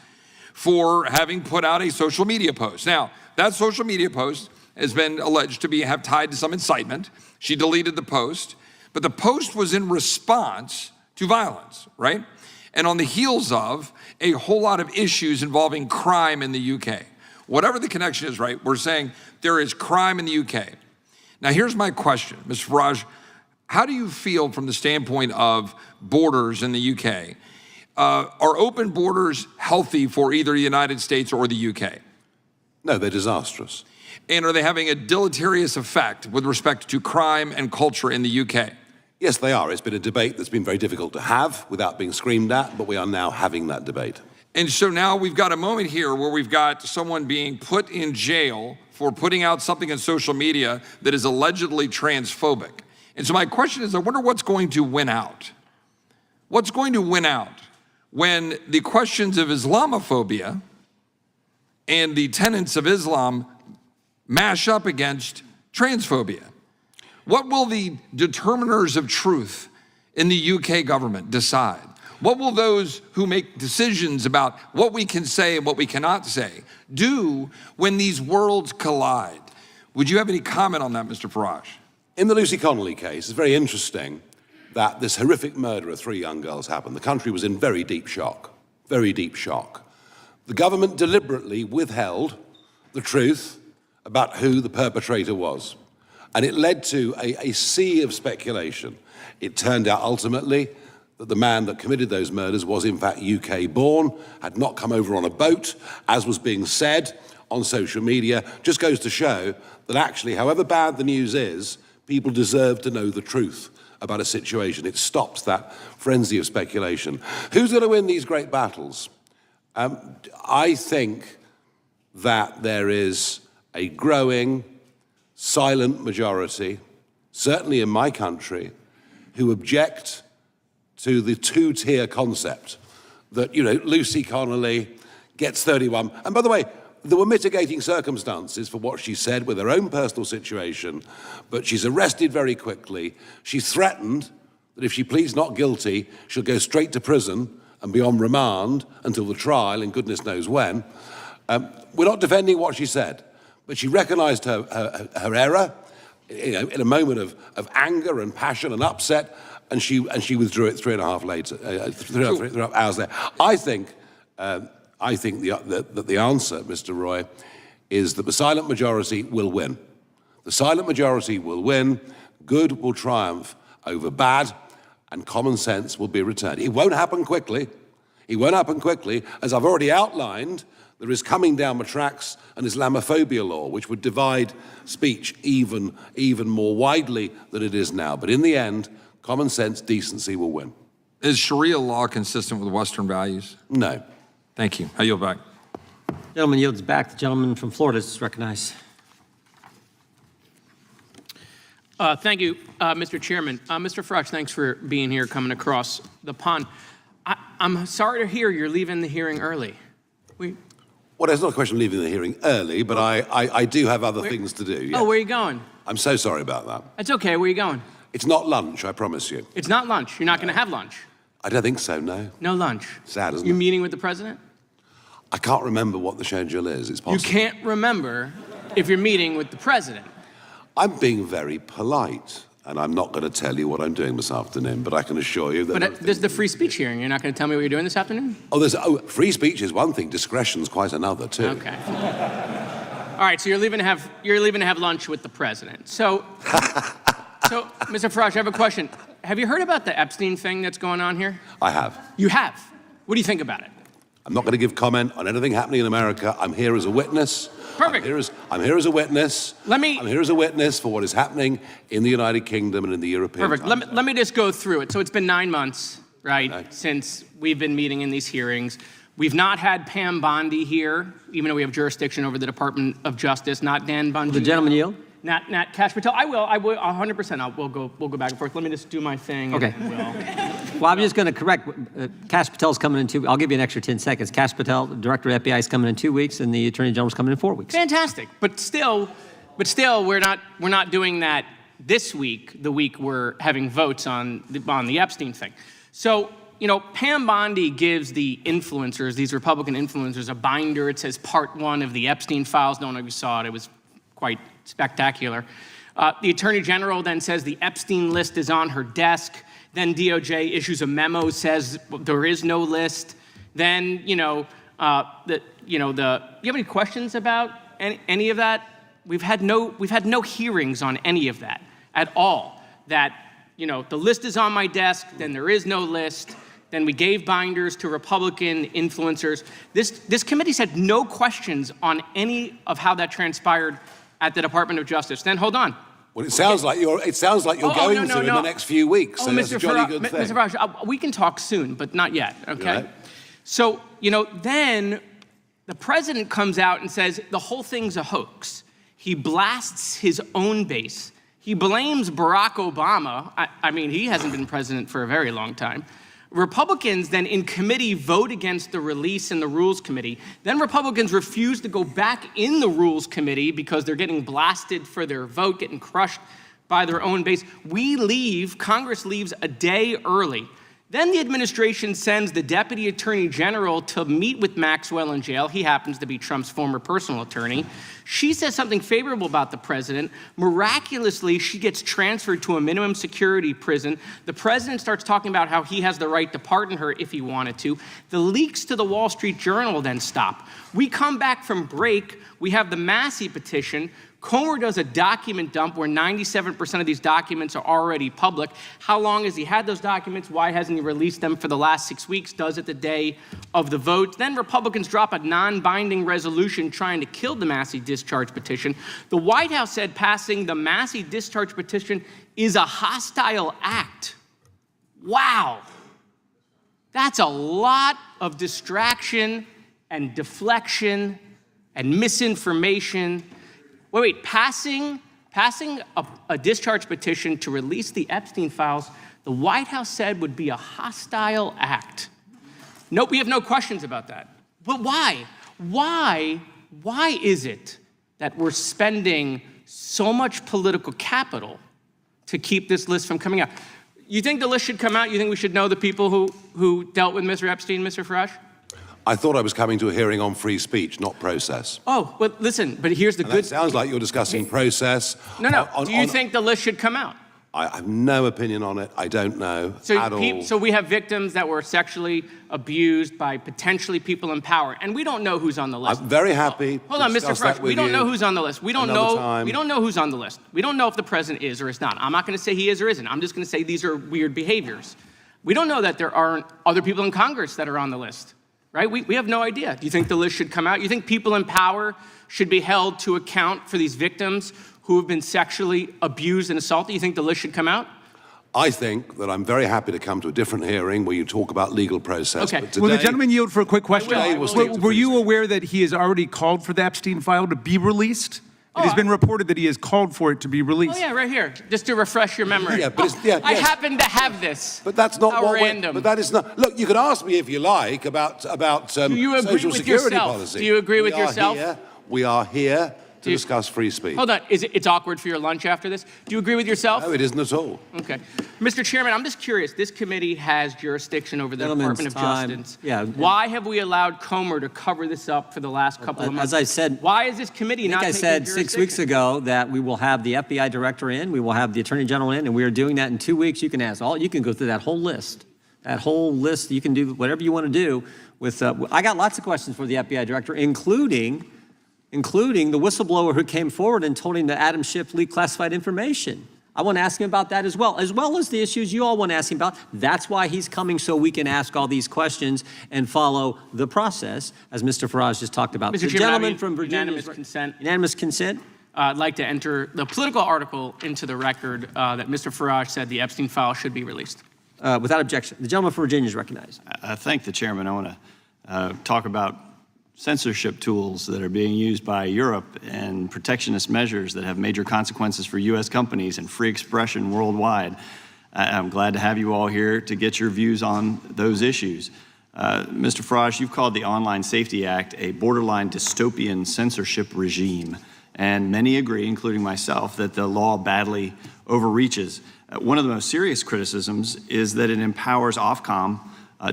for having put out a social media post. Now, that social media post has been alleged to have tied to some incitement. She deleted the post. But the post was in response to violence, right? And on the heels of a whole lot of issues involving crime in the UK. Whatever the connection is, right, we're saying there is crime in the UK. Now, here's my question, Mr. Farage. how do you feel from the standpoint of borders in the UK? Are open borders healthy for either the United States or the UK? No, they're disastrous. And are they having a deleterious effect with respect to crime and culture in the UK? Yes, they are. It's been a debate that's been very difficult to have without being screamed at, but we are now having that debate. And so now we've got a moment here where we've got someone being put in jail for putting out something on social media that is allegedly transphobic. And so my question is, I wonder what's going to win out? What's going to win out when the questions of Islamophobia and the tenets of Islam mash up against transphobia? What will the determiners of truth in the UK government decide? What will those who make decisions about what we can say and what we cannot say do when these worlds collide? Would you have any comment on that, Mr. Farage? In the Lucy Connolly case, it's very interesting that this horrific murder of 3 young girls happened. The country was in very deep shock, very deep shock. The government deliberately withheld the truth about who the perpetrator was. And it led to a sea of speculation. It turned out ultimately that the man that committed those murders was in fact UK born, had not come over on a boat, as was being said on social media. Just goes to show that actually, however bad the news is, people deserve to know the truth about a situation. It stops that frenzy of speculation. Who's going to win these great battles? I think that there is a growing, silent majority, certainly in my country, who object to the 2-tier concept that, you know, Lucy Connolly gets 31. And by the way, there were mitigating circumstances for what she said with her own personal situation, but she's arrested very quickly. She's threatened that if she pleads not guilty, she'll go straight to prison and be on remand until the trial, and goodness knows when. We're not defending what she said, but she recognized her error, you know, in a moment of anger and passion and upset, and she withdrew it 3.5 hours later. I think that the answer, Mr. Roy, is that the silent majority will win. The silent majority will win, good will triumph over bad, and common sense will be returned. It won't happen quickly. It won't happen quickly. As I've already outlined, there is coming down the tracks an Islamophobia law, which would divide speech even more widely than it is now. But in the end, common sense, decency will win. Is Sharia law consistent with Western values? No. Thank you. I yield back. Gentleman yields back. The gentleman from Florida is recognized. Thank you, Mr. Chairman. Mr. Farage, thanks for being here, coming across the pond. I'm sorry to hear you're leaving the hearing early. Well, it's not a question of leaving the hearing early, but I do have other things to do. Yes. Oh, where are you going? I'm so sorry about that. That's okay. Where are you going? It's not lunch, I promise you. It's not lunch. You're not going to have lunch. I don't think so, no. No lunch. Sad, isn't it? You're meeting with the president? I can't remember what the schedule is. It's possible. You can't remember if you're meeting with the president. I'm being very polite, and I'm not going to tell you what I'm doing this afternoon, but I can assure you that... But there's the free speech hearing. You're not going to tell me what you're doing this afternoon? Free speech is one thing. Discretion's quite another, too. Okay. All right, so you're leaving to have lunch with the president. So, Mr. Farage, I have a question. Have you heard about the Epstein thing that's going on here? I have. You have? What do you think about it? I'm not going to give comment on anything happening in America. I'm here as a witness. Perfect. I'm here as a witness. I'm here as a witness for what is happening in the United Kingdom and in the European Perfect. Let me just go through it. So it's been 9 months, right, since we've been meeting in these hearings. We've not had Pam Bondi here, even though we have jurisdiction over the Department of Justice, not Dan Bungie. The gentleman yield? Not Kash Patel. I will 100%. We'll go back and forth. Let me just do my thing. Okay. Well, I'm just going to correct. Kash Patel's coming in 2 weeks. I'll give you an extra 10 seconds. Kash Patel, Director of FBI, is coming in 2 weeks, and the Attorney General's coming in 4 weeks. Fantastic. But still, we're not doing that this week. The week we're having votes on the Epstein thing. So, you know, Pam Bondi gives the influencers, these Republican influencers, a binder. It says Part 1 of the Epstein files. No one of you saw it. It was quite spectacular. The Attorney General then says the Epstein list is on her desk. Then DOJ issues a memo, says there is no list. Then, you have any questions about any of that? We've had no hearings on any of that at all. That you know, the list is on my desk, then there is no list, then we gave binders to Republican influencers. This committee said no questions on any of how that transpired at the Department of Justice. Then hold on. Well, it sounds like you're going to in the next few weeks. So that's a jolly good thing. Mr. Farage, we can talk soon, but not yet, okay? Right. So, you know, then the president comes out and says the whole thing's a hoax. He blasts his own base. He blames Barack Obama. I mean, he hasn't been president for a very long time. Republicans then in committee vote against the release in the Rules Committee. Then Republicans refuse to go back in the Rules Committee because they're getting blasted for their vote, getting crushed by their own base. Congress leaves a day early. Then the administration sends the Deputy Attorney General to meet with Maxwell in jail. He happens to be Trump's former personal attorney. She says something favorable about the president. Miraculously, she gets transferred to a minimum security prison. The president starts talking about how he has the right to pardon her if he wanted to. The leaks to the Wall Street Journal then stop. We come back from break. We have the Massey petition. Comer does a document dump where 97% of these documents are already public. How long has he had those documents? Why hasn't he released them for the last 6 weeks? Does it the day of the vote. Then Republicans drop a non-binding resolution trying to kill the Massey discharge petition. The White House said passing the Massey discharge petition is a hostile act. Wow. That's a lot of distraction and deflection and misinformation. Wait, passing a discharge petition to release the Epstein files, the White House said would be a hostile act. Nope, we have no questions about that. But why? Why is it that we're spending so much political capital to keep this list from coming out? You think the list should come out? You think we should know the people who dealt with Mr. Epstein, Mr. Farage? I thought I was coming to a hearing on free speech, not process. Oh, well, listen, but here's the And good... That sounds like you're discussing process. No. Do you think the list should come out? I have no opinion on it. I don't know at all. So we have victims that were sexually abused by potentially people in power, and we don't know who's on the list. I'm very happy. Hold on, Mr. discuss that Farage. with We don't you know who's on the list. We don't another know. time. We don't know who's on the list. We don't know if the president is or is not. I'm not going to say he is or isn't. I'm just going to say these are weird behaviors. We don't know that there aren't other people in Congress that are on the list. Right? We have no idea. Do you think the list should come out? You think people in power should be held to account for these victims who have been sexually abused and assaulted? You think the list should come out? I think that I'm very happy to come to a different hearing where you talk about legal process. Okay. But today, Will the gentleman yield for a quick question? I will stick to Were free you speech. aware that he has already called for the Epstein file to be released? It has been reported that he has called for it to be released. Oh, yeah, right here. Just to refresh your memory. Yeah, but I happen to have this. But that's not How what random. But that is not. Look, you can ask me if you like about Do you agree social with security yourself? policy. Do you agree with We are yourself? We are here to discuss free speech. Hold on. It's awkward for your lunch after this? Do you agree with yourself? No, it isn't at all. Okay. Mr. Chairman, I'm just curious. This committee has jurisdiction over the Gentleman's Department of time. Justice. Yeah. Why have we allowed Comer to cover this up for the last couple of months? As I said, why is this committee not I taking said 6 weeks jurisdiction? ago that we will have the FBI director in, we will have the attorney general in, and we are doing that in 2 weeks. You can go through that whole list. That whole list, you can do whatever you want to do with, I got lots of questions for the FBI director, including the whistleblower who came forward and told him that Adam Schiff leaked classified information. I want to ask him about that as well as the issues you all want to ask him about. That's why he's coming, so we can ask all these questions and follow the process, as Mr. Farage just talked about. Mr. The Chairman, gentleman from Virginia. unanimous consent. Unanimous consent? I'd like to enter the political article into the record that Mr. Farage said the Epstein file should be released. Without objection. The gentleman from Virginia is recognized. I thank the chairman. I want to talk about censorship tools that are being used by Europe and protectionist measures that have major consequences for U.S. companies and free expression worldwide. I'm glad to have you all here to get your views on those issues. Mr. Farage, you've called the Online Safety Act a borderline dystopian censorship regime, and many agree, including myself, that the law badly overreaches. One of the most serious criticisms is that it empowers Ofcom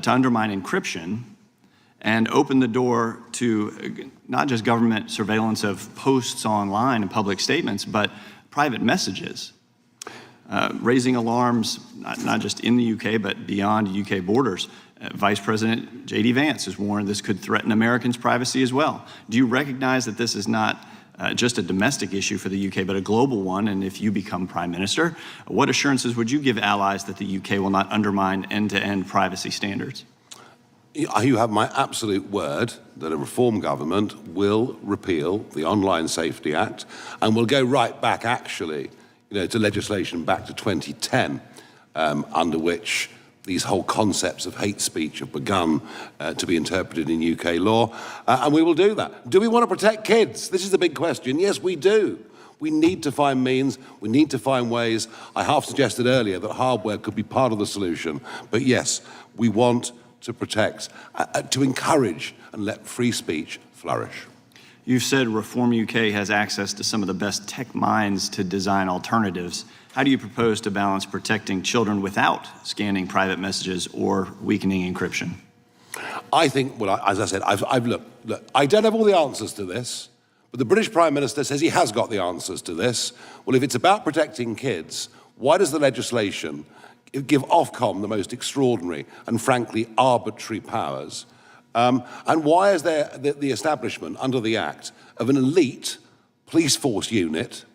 to undermine encryption and open the door to not just government surveillance of posts online and public statements, but private messages, raising alarms not just in the UK, but beyond UK borders. Vice President J.D. Vance has warned this could threaten Americans' privacy as well. Do you recognize that this is not just a domestic issue for the UK, but a global one, and if you become Prime Minister, what assurances would you give allies that the UK will not undermine end-to-end privacy standards? You have my absolute word that a reform government will repeal the Online Safety Act and will go right back, actually, to legislation back to 2010, under which these whole concepts of hate speech have begun to be interpreted in UK law, and we will do that. Do we want to protect kids? This is the big question. Yes, we do. We need to find means, we need to find ways. I half suggested earlier that hardware could be part of the solution, but yes, we want to protect, to encourage and let free speech flourish. You've said Reform UK has access to some of the best tech minds to design alternatives. How do you propose to balance protecting children without scanning private messages or weakening encryption? I think, well, as I said, look, I don't have all the answers to this, but the British Prime Minister says he has got the answers to this. Well, if it's about protecting kids, why does the legislation give Ofcom the most extraordinary and frankly arbitrary powers? And why is there the establishment under the Act of an elite police force unit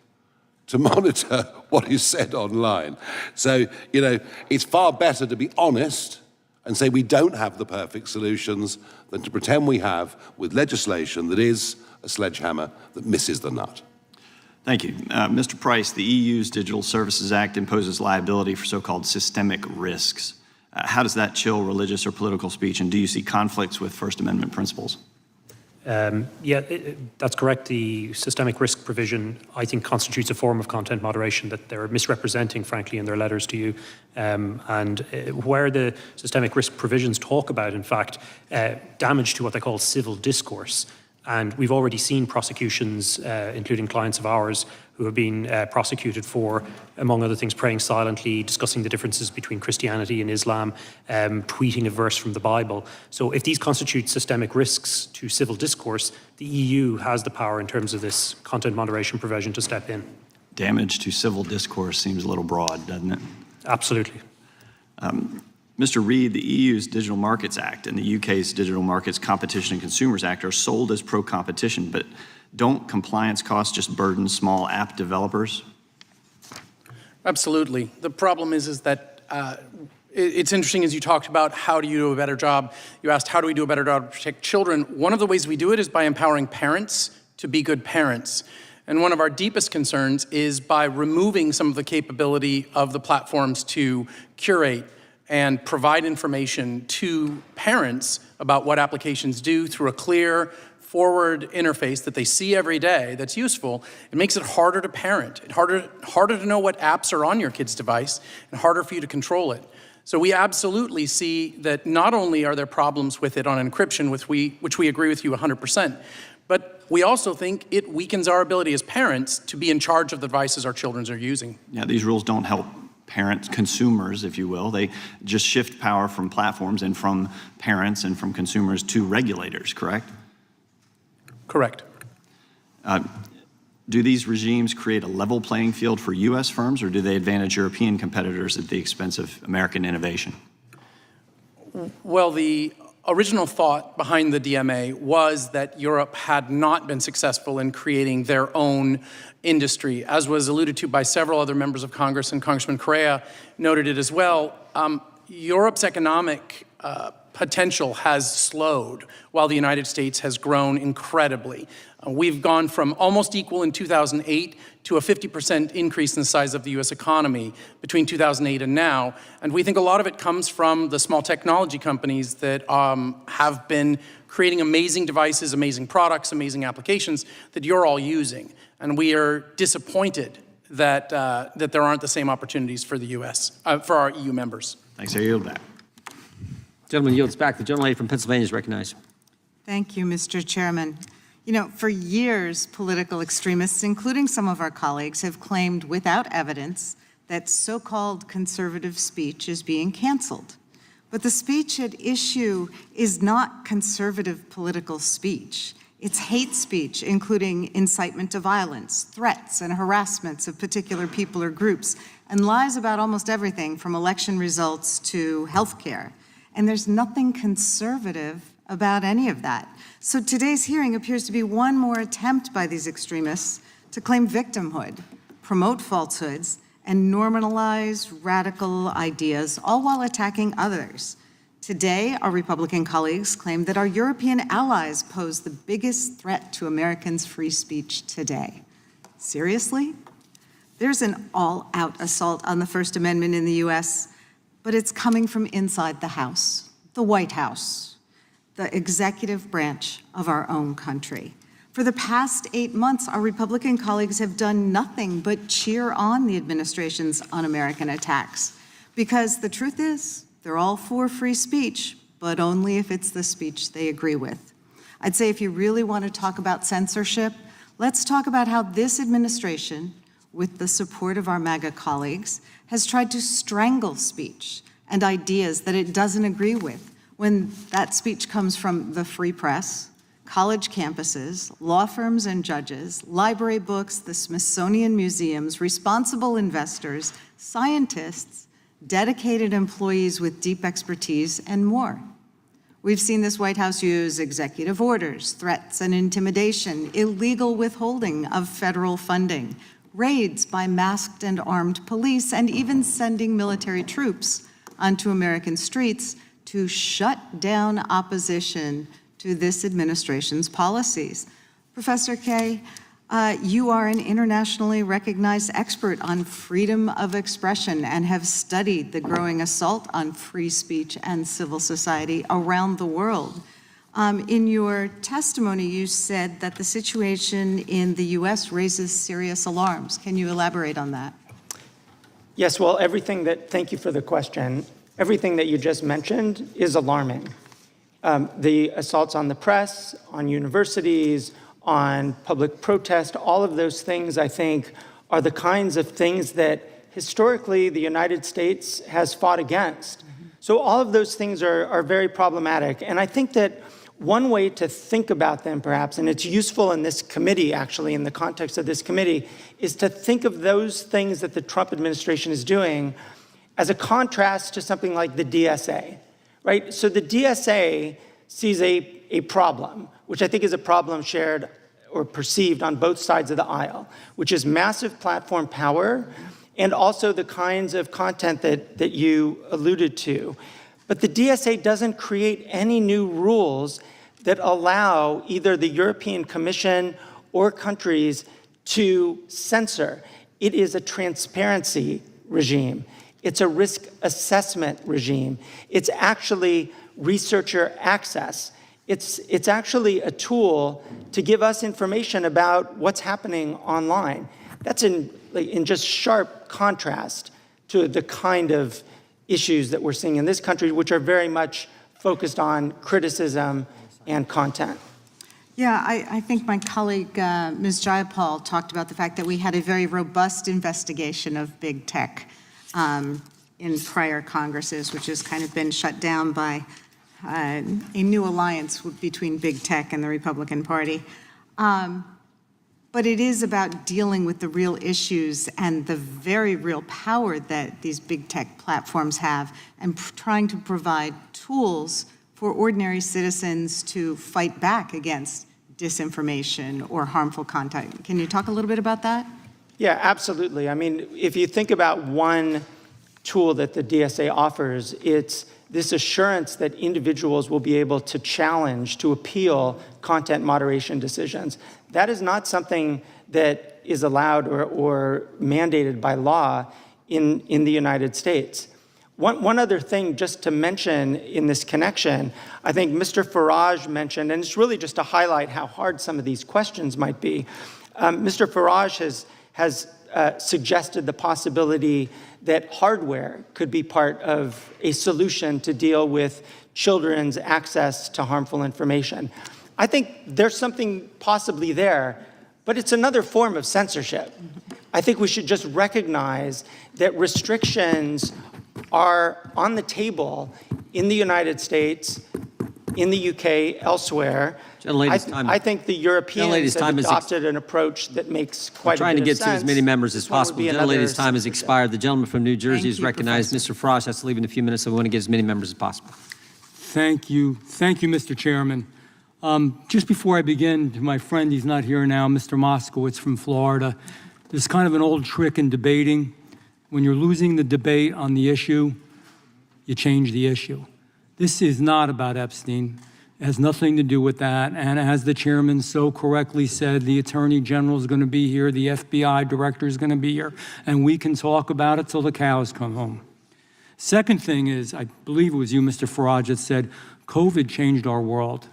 to monitor what is said online? So, it's far better to be honest and say we don't have the perfect solutions than to pretend we have with legislation that is a sledgehammer that misses the nut. Thank you. Mr. Price, the EU's Digital Services Act imposes liability for so-called systemic risks. How does that chill religious or political speech, and do you see conflicts with First Amendment principles? That's correct. The systemic risk provision, I think, constitutes a form of content moderation that they're misrepresenting, frankly, in their letters to you. And where the systemic risk provisions talk about, in fact, damage to what they call civil discourse. And we've already seen prosecutions, including clients of ours, who have been prosecuted for, among other things, praying silently, discussing the differences between Christianity and Islam, tweeting a verse from the Bible. So if these constitute systemic risks to civil discourse, the EU has the power in terms of this content moderation provision to step in. Damage to civil discourse seems a little broad, doesn't it? Absolutely. Mr. Reid, the EU's Digital Markets Act and the UK's Digital Markets Competition and Consumers Act are sold as pro-competition, but don't compliance costs just burden small app developers? Absolutely. The problem is that it's interesting as you talked about how do you do a better job. You asked how do we do a better job to protect children. One of the ways we do it is by empowering parents to be good parents. And one of our deepest concerns is by removing some of the capability of the platforms to curate and provide information to parents about what applications do through a clear, forward interface that they see every day that's useful. It makes it harder to parent, harder to know what apps are on your kid's device, and harder for you to control it. So we absolutely see that not only are there problems with it on encryption, which we agree with you 100%, but we also think it weakens our ability as parents to be in charge of the devices our children are using. Yeah, these rules don't help parents, consumers, if you will. They just shift power from platforms and from parents and from consumers to regulators, correct? Correct. Do these regimes create a level playing field for U.S. firms, or do they advantage European competitors at the expense of American innovation? Well, the original thought behind the DMA was that Europe had not been successful in creating their own industry, as was alluded to by several other members of Congress, and Congressman Correa noted it as well. Europe's economic potential has slowed while the United States has grown incredibly. We've gone from almost equal in 2008 to a 50% increase in the size of the US economy between 2008 and now. And we think a lot of it comes from the small technology companies that have been creating amazing devices, amazing products, amazing applications that you're all using. And we are disappointed that, that there aren't the same opportunities for the US, for our EU members. Thanks, I yield back. Gentleman yields back. The gentlelady from Pennsylvania is recognized. Thank you, Mr. Chairman. You know, for years, political extremists, including some of our colleagues, have claimed without evidence that so-called conservative speech is being canceled. But the speech at issue is not conservative political speech. It's hate speech, including incitement to violence, threats and harassments of particular people or groups, and lies about almost everything from election results to health care. And there's nothing conservative about any of that. So today's hearing appears to be one more attempt by these extremists to claim victimhood, promote falsehoods, and normalize radical ideas, all while attacking others. Today, our Republican colleagues claim that our European allies pose the biggest threat to Americans' free speech today. Seriously? There's an all-out assault on the First Amendment in the U.S., but it's coming from inside the House, the White House, the executive branch of our own country. For the past 8 months, our Republican colleagues have done nothing but cheer on the administration's un-American attacks, because the truth is, they're all for free speech, but only if it's the speech they agree with. I'd say if you really want to talk about censorship, let's talk about how this administration, with the support of our MAGA colleagues, has tried to strangle speech and ideas that it doesn't agree with when that speech comes from the free press, college campuses, law firms and judges, library books, the Smithsonian museums, responsible investors, scientists, dedicated employees with deep expertise, and more. We've seen this White House use executive orders, threats and intimidation, illegal withholding of federal funding, raids by masked and armed police, and even sending military troops onto American streets to shut down opposition to this administration's policies. Professor Kaye, you are an internationally recognized expert on freedom of expression and have studied the growing assault on free speech and civil society around the world. In your testimony, you said that the situation in the U.S. raises serious alarms. Can you elaborate on that? Yes, well, thank you for the question. Everything that you just mentioned is alarming. The assaults on the press, on universities, on public protest, all of those things, I think, are the kinds of things that historically the United States has fought against. So all of those things are very problematic. And I think that one way to think about them, perhaps, and it's useful in this committee, actually, in the context of this committee, is to think of those things that the Trump administration is doing as a contrast to something like the DSA, right? So the DSA sees a problem, which I think is a problem shared or perceived on both sides of the aisle, which is massive platform power and also the kinds of content that you alluded to. But the DSA doesn't create any new rules that allow either the European Commission or countries to censor. It is a transparency regime. It's a risk assessment regime. It's actually researcher access. It's actually a tool to give us information about what's happening online. That's in just sharp contrast to the kind of issues that we're seeing in this country, which are very much focused on criticism and content. Yeah, I think my colleague, Ms. Jayapal, talked about the fact that we had a very robust investigation of big tech in prior Congresses, which has kind of been shut down by a new alliance between big tech and the Republican Party. But it is about dealing with the real issues and the very real power that these big tech platforms have and trying to provide tools for ordinary citizens to fight back against disinformation or harmful content. Can you talk a little bit about that? Yeah, absolutely. I mean, if you think about one tool that the DSA offers, it's this assurance that individuals will be able to challenge, to appeal content moderation decisions. That is not something that is allowed or mandated by law in the United States. One other thing just to mention in this connection, I think Mr. Farage mentioned, and it's really just to highlight how hard some of these questions might be. Mr. Farage has suggested the possibility that hardware could be part of a solution to deal with children's access to harmful information. I think there's something possibly there, but it's another form of censorship. I think we should just recognize that restrictions are on the table in the United States, in the UK, elsewhere. I think the Europeans have adopted an approach that makes quite a bit of sense. Trying to get to as many members as possible. The gentlelady's time has expired. The gentleman from New Jersey is recognized. Mr. Frost has to leave in a few minutes, so we want to get as many members as possible. Thank you, Mr. Chairman. Just before I begin, to my friend, he's not here now, Mr. Moskowitz from Florida, there's kind of an old trick in debating. When you're losing the debate on the issue, you change the issue. This is not about Epstein. It has nothing to do with that. And as the chairman so correctly said, the Attorney General is going to be here, the FBI director is going to be here, and we can talk about it till the cows come home. Second thing is, I believe it was you, Mr. Farage, that said COVID changed our world.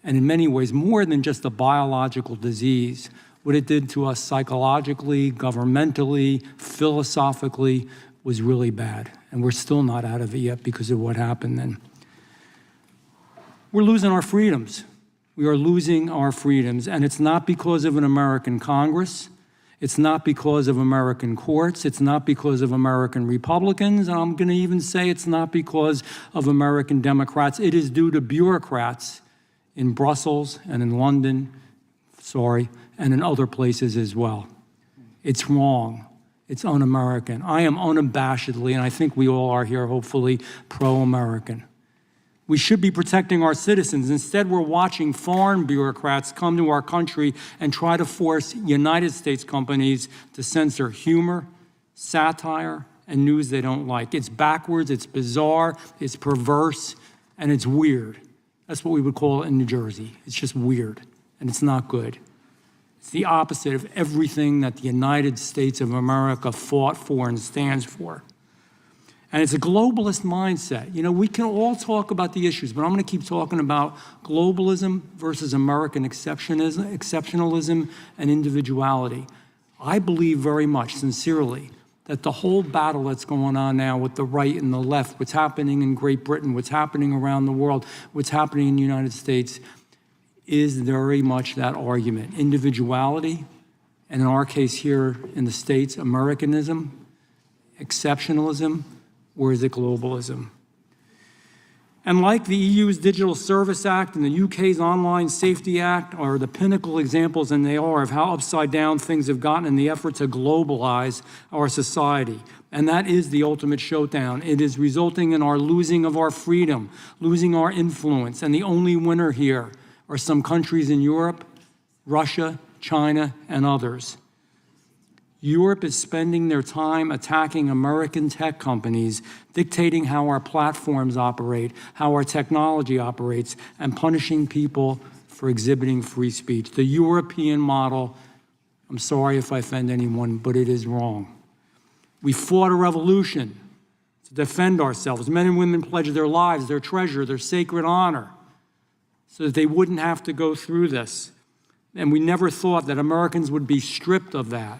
And in many ways, more than just a biological disease, what it did to us psychologically, governmentally, philosophically was really bad. And we're still not out of it yet because of what happened then. We're losing our freedoms. We are losing our freedoms. And it's not because of an American Congress. It's not because of American courts. It's not because of American Republicans. And I'm going to even say it's not because of American Democrats. It is due to bureaucrats in Brussels and in London, and in other places as well. It's wrong. It's un-American. I am unabashedly, and I think we all are here, hopefully, pro-American. We should be protecting our citizens. Instead, we're watching foreign bureaucrats come to our country and try to force United States companies to censor humor, satire, and news they don't like. It's backwards, it's bizarre, it's perverse, and it's weird. That's what we would call it in New Jersey. It's just weird, and it's not good. It's the opposite of everything that the United States of America fought for and stands for. And it's a globalist mindset. You know, we can all talk about the issues, but I'm going to keep talking about globalism versus American exceptionalism and individuality. I believe very much, sincerely, that the whole battle that's going on now with the right and the left, what's happening in Great Britain, what's happening around the world, what's happening in the United States, is very much that argument. Individuality, and in our case here in the States, Americanism, exceptionalism, or is it globalism? And like the EU's Digital Service Act and the UK's Online Safety Act are the pinnacle examples, and they are, of how upside down things have gotten in the effort to globalize our society. And that is the ultimate showdown. It is resulting in our losing of our freedom, losing our influence. And the only winner here are some countries in Europe, Russia, China, and others. Europe is spending their time attacking American tech companies, dictating how our platforms operate, how our technology operates, and punishing people for exhibiting free speech. The European model, I'm sorry if I offend anyone, but it is wrong. We fought a revolution to defend ourselves. Men and women pledged their lives, their treasure, their sacred honor, so that they wouldn't have to go through this. And we never thought that Americans would be stripped of that.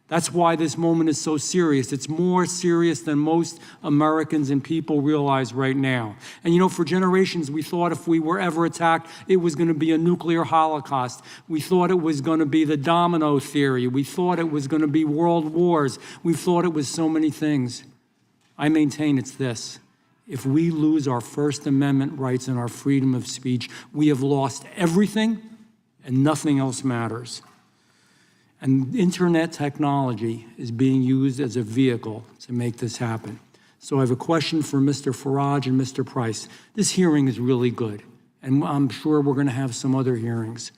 That's why this moment is so serious. It's more serious than most Americans and people realize right now. And you know, for generations, we thought if we were ever attacked, it was going to be a nuclear holocaust. We thought it was going to be the domino theory. We thought it was going to be world wars. We thought it was so many things. I maintain it's this. If we lose our First Amendment rights and our freedom of speech, we have lost everything and nothing else matters. And internet technology is being used as a vehicle to make this happen. So I have a question for Mr. Farage and Mr. Price. This hearing is really good, and I'm sure we're going to have some other hearings.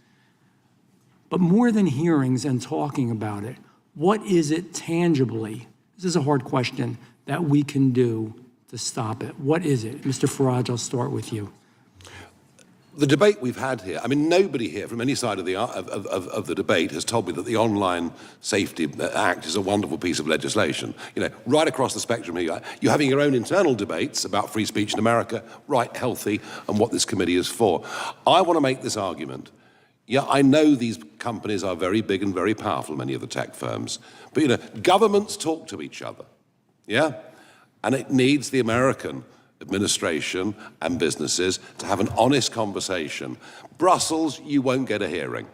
But more than hearings and talking about it, what is it tangibly, this is a hard question, that we can do to stop it? What is it? Mr. Farage, I'll start with you. The debate we've had here, I mean, nobody here from any side of the debate has told me that the Online Safety Act is a wonderful piece of legislation. You know, right across the spectrum here, you're having your own internal debates about free speech in America, right, healthy, and what this committee is for. I want to make this argument. Yeah, I know these companies are very big and very powerful, many of the tech firms, but, you know, governments talk to each other, yeah? And it needs the American administration and businesses to have an honest conversation. Brussels, you won't get a hearing.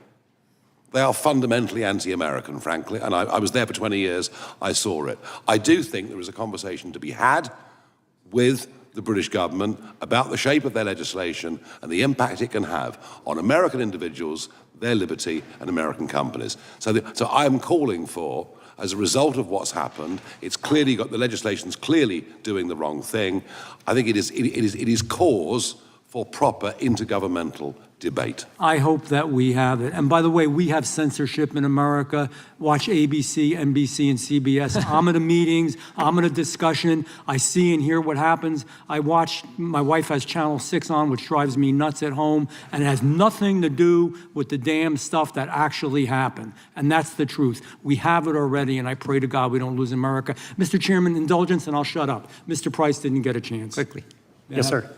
They are fundamentally anti-American, frankly, and I was there for 20 years, I saw it. I do think there is a conversation to be had with the British government about the shape of their legislation and the impact it can have on American individuals, their liberty, and American companies. So I'm calling for, as a result of what's happened, it's clearly got the legislation's clearly doing the wrong thing. I think it is cause for proper intergovernmental debate. I hope that we have it. And by the way, we have censorship in America. Watch ABC, NBC, and CBS. I'm at the meetings. I'm at a discussion. I see and hear what happens. I watch, my wife has Channel 6 on, which drives me nuts at home, and it has nothing to do with the damn stuff that actually happened. And that's the truth. We have it already, and I pray to God we don't lose America. Mr. Chairman, indulgence, and I'll shut up. Mr. Price didn't get a chance. Quickly. Yes, sir.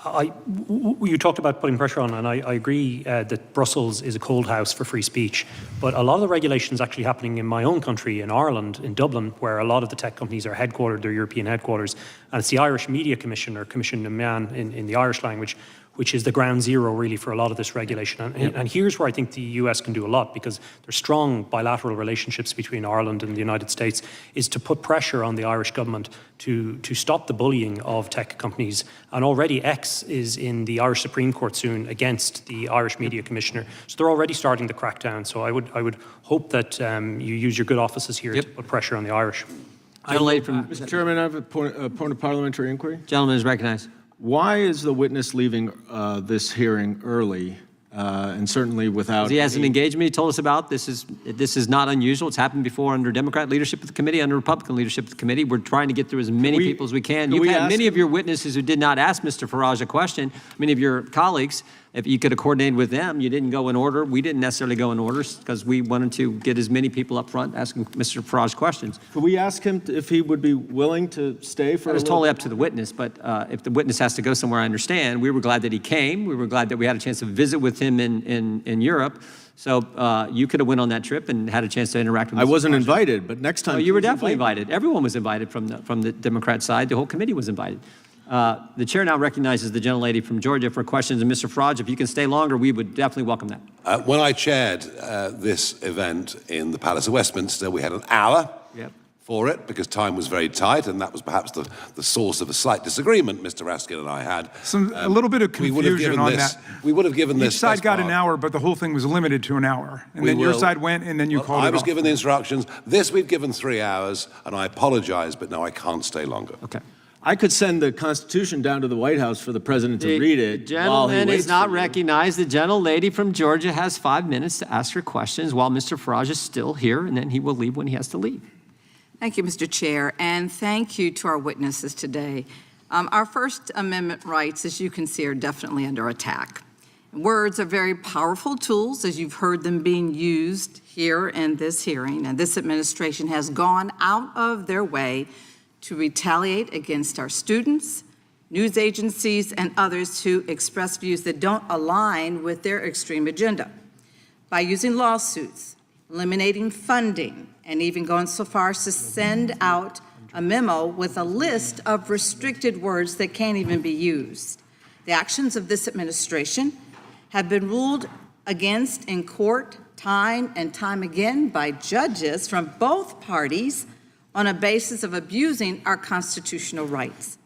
You talked about putting pressure on, and I agree that Brussels is a cold house for free speech. But a lot of the regulations actually happening in my own country, in Ireland, in Dublin, where a lot of the tech companies are headquartered, their European headquarters. And it's the Irish Media Commission, or Commission na Meán in the Irish language, which is the ground zero really for a lot of this regulation. And here's where I think the US can do a lot, because there's strong bilateral relationships between Ireland and the United States, is to put pressure on the Irish government to stop the bullying of tech companies. And already X is in the Irish Supreme Court soon against the Irish Media Commissioner. So they're already starting the crackdown. So I would hope that you use your good offices here to put pressure on the Irish. Mr. Chairman, I have a point of parliamentary inquiry. Gentleman is recognized. Why is the witness leaving this hearing early, and certainly without? He hasn't engaged me. He told us about this. This is not unusual. It's happened before under Democrat leadership of the committee, under Republican leadership of the committee. We're trying to get through as many people as we can. You've had many of your witnesses who did not ask Mr. Farage a question. Many of your colleagues, if you could have coordinated with them, you didn't go in order. We didn't necessarily go in order because we wanted to get as many people up front asking Mr. Farage questions. Could we ask him if he would be willing to stay for? It was totally up to the witness, but if the witness has to go somewhere, I understand. We were glad that he came. We were glad that we had a chance to visit with him in Europe. So you could have went on that trip and had a chance to interact with Mr. I wasn't Farage. invited, but next time. Oh, you were definitely invited. Everyone was invited from the Democrat side. The whole committee was invited. The chair now recognizes the gentlelady from Georgia for questions. And Mr. Farage, if you can stay longer, we would definitely welcome that. When I chaired this event in the Palace of Westminster, we had an hour for it because time was very tight, and that was perhaps the source of a slight disagreement Mr. Raskin and I had. A little bit of confusion on that. We would have given this. Each side got an hour, but the whole thing was limited to an hour. And then your side went, and then you called it off. I was given the instructions. This we've given 3 hours, and I apologize, but no, I can't stay longer. Okay. I could send the Constitution down to the White House for the president to read it. The gentleman is not recognized. The gentlelady from Georgia has 5 minutes to ask her questions while Mr. Farage is still here, and then he will leave when he has to leave. Thank you, Mr. Chair, and thank you to our witnesses today. Our First Amendment rights, as you can see, are definitely under attack. Words are very powerful tools, as you've heard them being used here in this hearing, and this administration has gone out of their way to retaliate against our students, news agencies, and others who express views that don't align with their extreme agenda. By using lawsuits, eliminating funding, and even going so far as to send out a memo with a list of restricted words that can't even be used. The actions of this administration have been ruled against in court time and time again by judges from both parties on a basis of abusing our constitutional rights.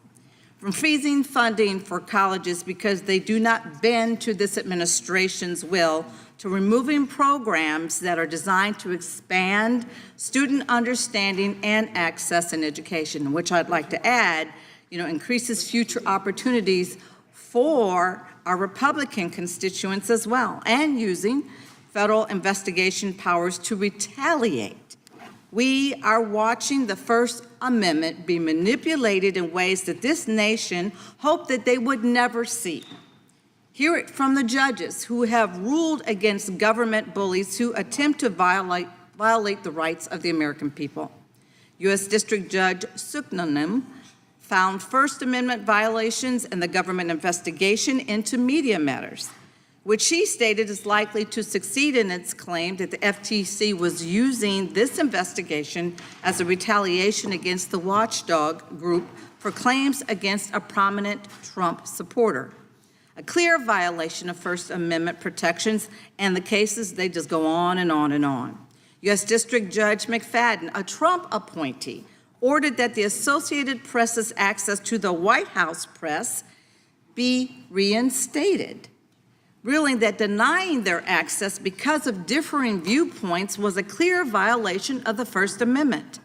From freezing funding for colleges because they do not bend to this administration's will, to removing programs that are designed to expand student understanding and access in education, which I'd like to add, increases future opportunities for our Republican constituents as well, and using federal investigation powers to retaliate. We are watching the First Amendment be manipulated in ways that this nation hoped that they would never see. Hear it from the judges who have ruled against government bullies who attempt to violate the rights of the American people. U.S. District Judge Suknanim found First Amendment violations in the government investigation into media matters, which she stated is likely to succeed in its claim that the FTC was using this investigation as a retaliation against the watchdog group for claims against a prominent Trump supporter. A clear violation of First Amendment protections, and the cases, they just go on and on and on. U.S. District Judge McFadden, a Trump appointee, ordered that the Associated Press's access to the White House press be reinstated, ruling that denying their access because of differing viewpoints was a clear violation of the First Amendment.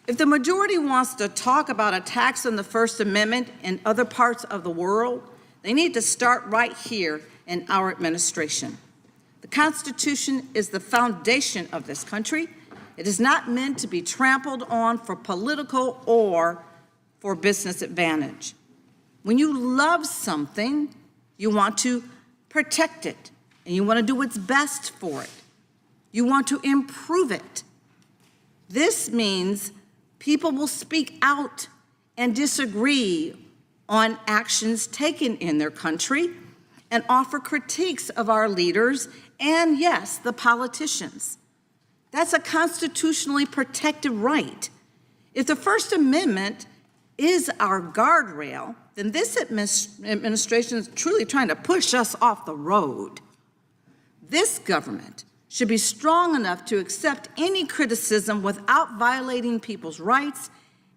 If the majority wants to talk about attacks on the First Amendment in other parts of the world, they need to start right here in our administration. The Constitution is the foundation of this country. It is not meant to be trampled on for political or for business advantage. When you love something, you want to protect it, and you want to do what's best for it. You want to improve it. This means people will speak out and disagree on actions taken in their country and offer critiques of our leaders and, yes, the politicians. That's a constitutionally protected right. If the First Amendment is our guardrail, then this administration is truly trying to push us off the road. This government should be strong enough to accept any criticism without violating people's rights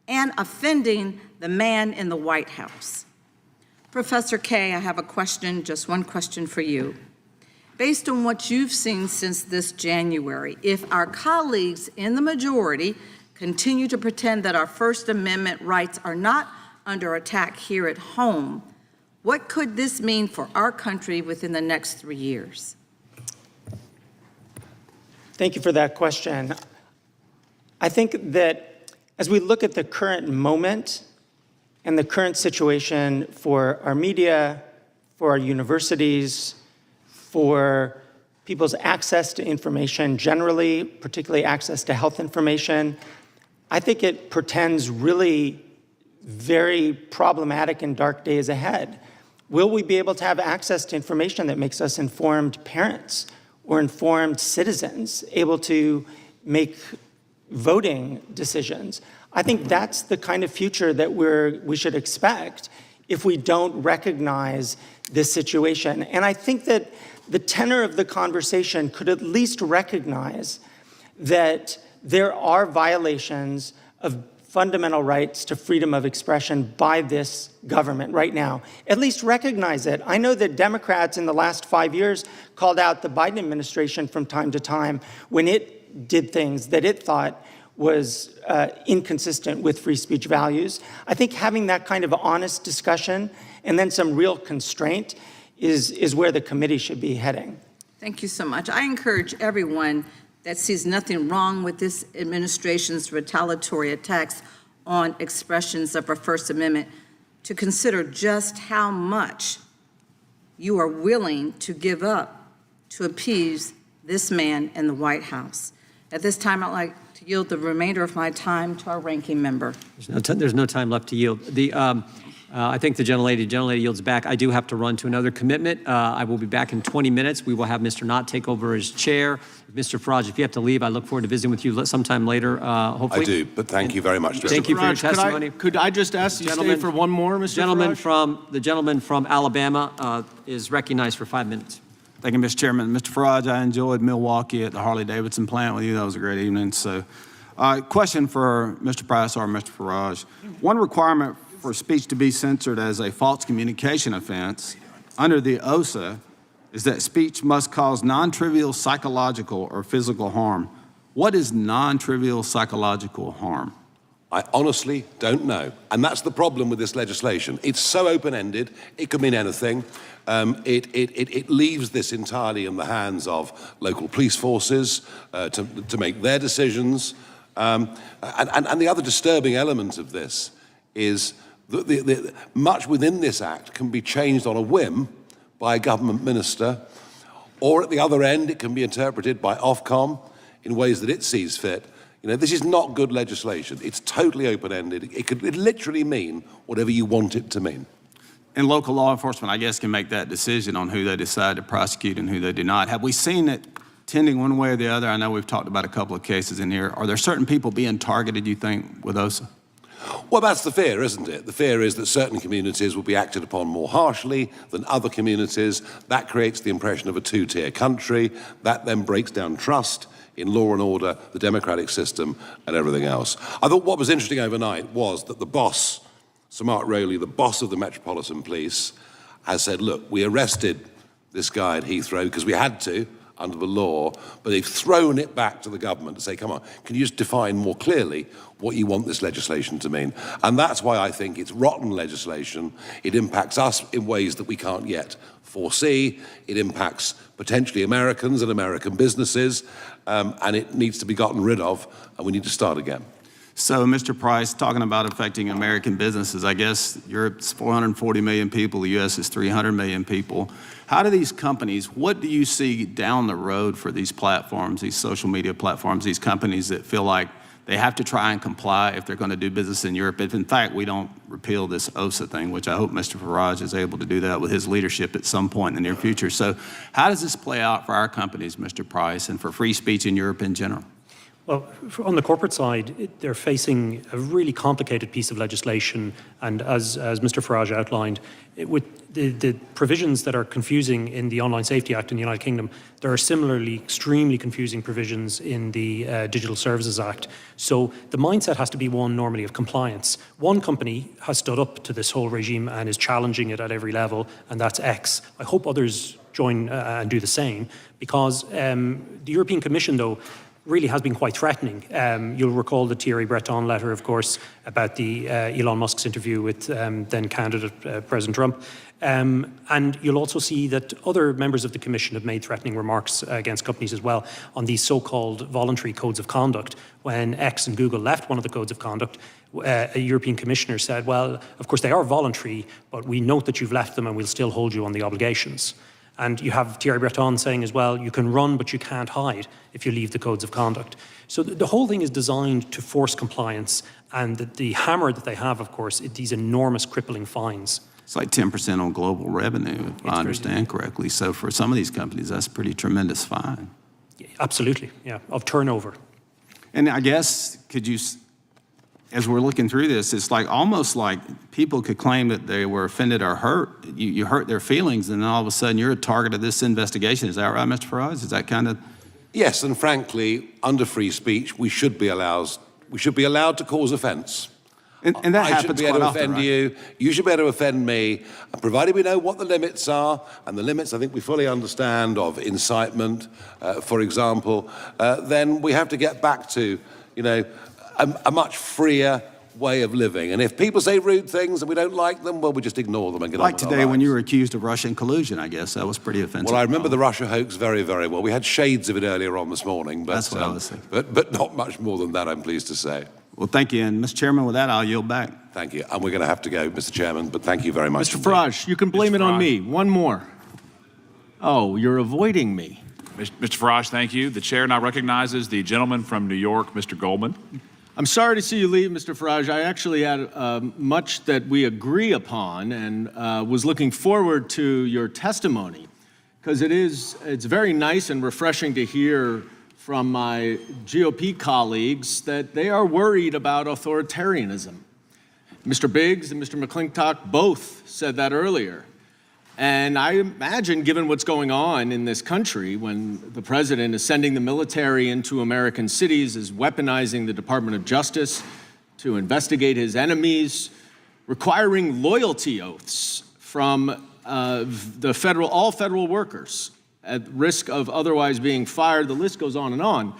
and offending the man in the White House. Professor Kay, I have a question, just one question for you. Based on what you've seen since this January, if our colleagues in the majority continue to pretend that our First Amendment rights are not under attack here at home, what could this mean for our country within the next 3 years? Thank you for that question. I think that as we look at the current moment and the current situation for our media, for our universities, for people's access to information generally, particularly access to health information, I think it portends really very problematic and dark days ahead. Will we be able to have access to information that makes us informed parents or informed citizens, able to make voting decisions? I think that's the kind of future that we should expect if we don't recognize this situation. And I think that the tenor of the conversation could at least recognize that there are violations of fundamental rights to freedom of expression by this government right now. At least recognize it. I know that Democrats in the last 5 years called out the Biden administration from time to time when it did things that it thought was inconsistent with free speech values. I think having that kind of honest discussion and then some real constraint is where the committee should be heading. Thank you so much. I encourage everyone that sees nothing wrong with this administration's retaliatory attacks on expressions of our First Amendment to consider just how much you are willing to give up to appease this man in the White House. At this time, I'd like to yield the remainder of my time to our ranking member. There's no time left to yield. I think the gentlelady yields back. I do have to run to another commitment. I will be back in 20 minutes. We will have Mr. Knott take over as chair. Mr. Farage, if you have to leave, I look forward to visiting with you sometime later, hopefully. I do, but thank you very much. Thank you for your testimony. Could I just ask you to stay for one more, Mr. Farage? The gentleman from Alabama is recognized for 5 minutes. Thank you, Mr. Chairman. Mr. Farage, I enjoyed Milwaukee at the Harley-Davidson plant with you. That was a great evening. So, question for Mr. Price or Mr. Farage. One requirement for speech to be censored as a false communication offense under the OSA is that speech must cause non-trivial psychological or physical harm. What is non-trivial psychological harm? I honestly don't know. And that's the problem with this legislation. It's so open-ended, it could mean anything. It leaves this entirely in the hands of local police forces to make their decisions. And the other disturbing element of this is that much within this act can be changed on a whim by a government minister, or at the other end, it can be interpreted by Ofcom in ways that it sees fit. You know, this is not good legislation. It's totally open-ended. It could literally mean whatever you want it to mean. And local law enforcement, I guess, can make that decision on who they decide to prosecute and who they do not. Have we seen it tending one way or the other? I know we've talked about a couple of cases in here. Are there certain people being targeted, you think, with OSA? Well, that's the fear, isn't it? The fear is that certain communities will be acted upon more harshly than other communities. That creates the impression of a two-tier country. That then breaks down trust in law and order, the democratic system, and everything else. I thought what was interesting overnight was that the boss, Sir Mark Rowley, the boss of the Metropolitan Police, has said, look, we arrested this guy at Heathrow because we had to under the law, but they've thrown it back to the government to say, come on, can you just define more clearly what you want this legislation to mean? And that's why I think it's rotten legislation. It impacts us in ways that we can't yet foresee. It impacts potentially Americans and American businesses, and it needs to be gotten rid of, and we need to start again. So, Mr. Price, talking about affecting American businesses, I guess Europe's 440 million people, the U.S. is 300 million people. How do these companies, what do you see down the road for these platforms, these social media platforms, these companies that feel like they have to try and comply if they're going to do business in Europe? If, in fact, we don't repeal this OSA thing, which I hope Mr. Farage is able to do that with his leadership at some point in the near future. So how does this play out for our companies, Mr. Price, and for free speech in Europe in general? Well, on the corporate side, they're facing a really complicated piece of legislation, and as Mr. Farage outlined, with the provisions that are confusing in the Online Safety Act in the United Kingdom, there are similarly extremely confusing provisions in the Digital Services Act. So the mindset has to be one normally of compliance. One company has stood up to this whole regime and is challenging it at every level, and that's X. I hope others join and do the same, because the European Commission, though, really has been quite threatening. You'll recall the Thierry Breton letter, of course, about the Elon Musk's interview with then candidate President Trump. And you'll also see that other members of the Commission have made threatening remarks against companies as well on these so-called voluntary codes of conduct. When X and Google left one of the codes of conduct, a European commissioner said, well, of course they are voluntary, but we note that you've left them and we'll still hold you on the obligations. And you have Thierry Breton saying as well, you can run, but you can't hide if you leave the codes of conduct. So the whole thing is designed to force compliance, and the hammer that they have, of course, is these enormous crippling fines. It's like 10% on global revenue, if I understand correctly. So for some of these companies, that's a pretty tremendous fine. Absolutely, yeah, of turnover. And I guess, could you, as we're looking through this, it's like almost like people could claim that they were offended or hurt. You hurt their feelings, and then all of a sudden you're a target of this investigation. Is that right, Mr. Farage? Is that kind of? Yes, and frankly, under free speech, we should be allowed to cause offence. And that I happens should be able quite to often, offend right? you. You should be able to offend me. And provided we know what the limits are, and the limits I think we fully understand of incitement, for example, then we have to get back to, a much freer way of living. And if people say rude things and we don't like them, well, we just ignore them and get on Like with our today when lives. you were accused of Russian collusion, I guess. That was pretty offensive. Well, I remember the Russia hoax very, very well. We had shades of it earlier on this morning, but, That's what I was thinking. but not much more than that, I'm pleased to say. Well, thank you. And Mr. Chairman, with that, I'll yield back. Thank you. And we're going to have to go, Mr. Chairman, but thank you very much. Mr. Farage, you can blame it on me. One more. Oh, you're avoiding me. Mr. Farage, thank you. The chair now recognizes the gentleman from New York, Mr. Goldman. I'm sorry to see you leave, Mr. Farage. I actually had much that we agree upon and was looking forward to your testimony, because it's very nice and refreshing to hear from my GOP colleagues that they are worried about authoritarianism. Mr. Biggs and Mr. McClintock both said that earlier. And I imagine, given what's going on in this country, when the president is sending the military into American cities, is weaponizing the Department of Justice to investigate his enemies, requiring loyalty oaths from all federal workers at risk of otherwise being fired, the list goes on and on.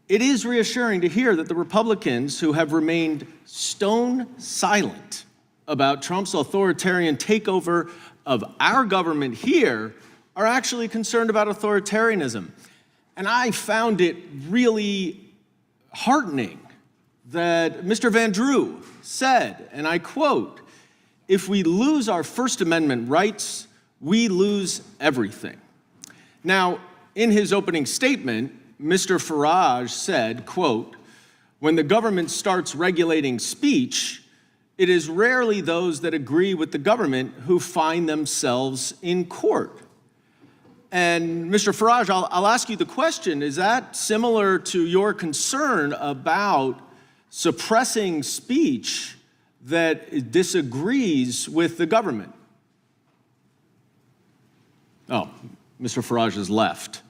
It is reassuring to hear that the Republicans who have remained stone silent about Trump's authoritarian takeover of our government here are actually concerned about authoritarianism. And I found it really heartening that Mr. Van Drew said, and I quote, "If we lose our First Amendment rights, we lose everything." Now, in his opening statement, Mr. Farage said, quote, "When the government starts regulating speech, it is rarely those that agree with the government who find themselves in court." And Mr. Farage, I'll ask you the question, is that similar to your concern about suppressing speech that disagrees with the government? Oh, Mr. Farage has left.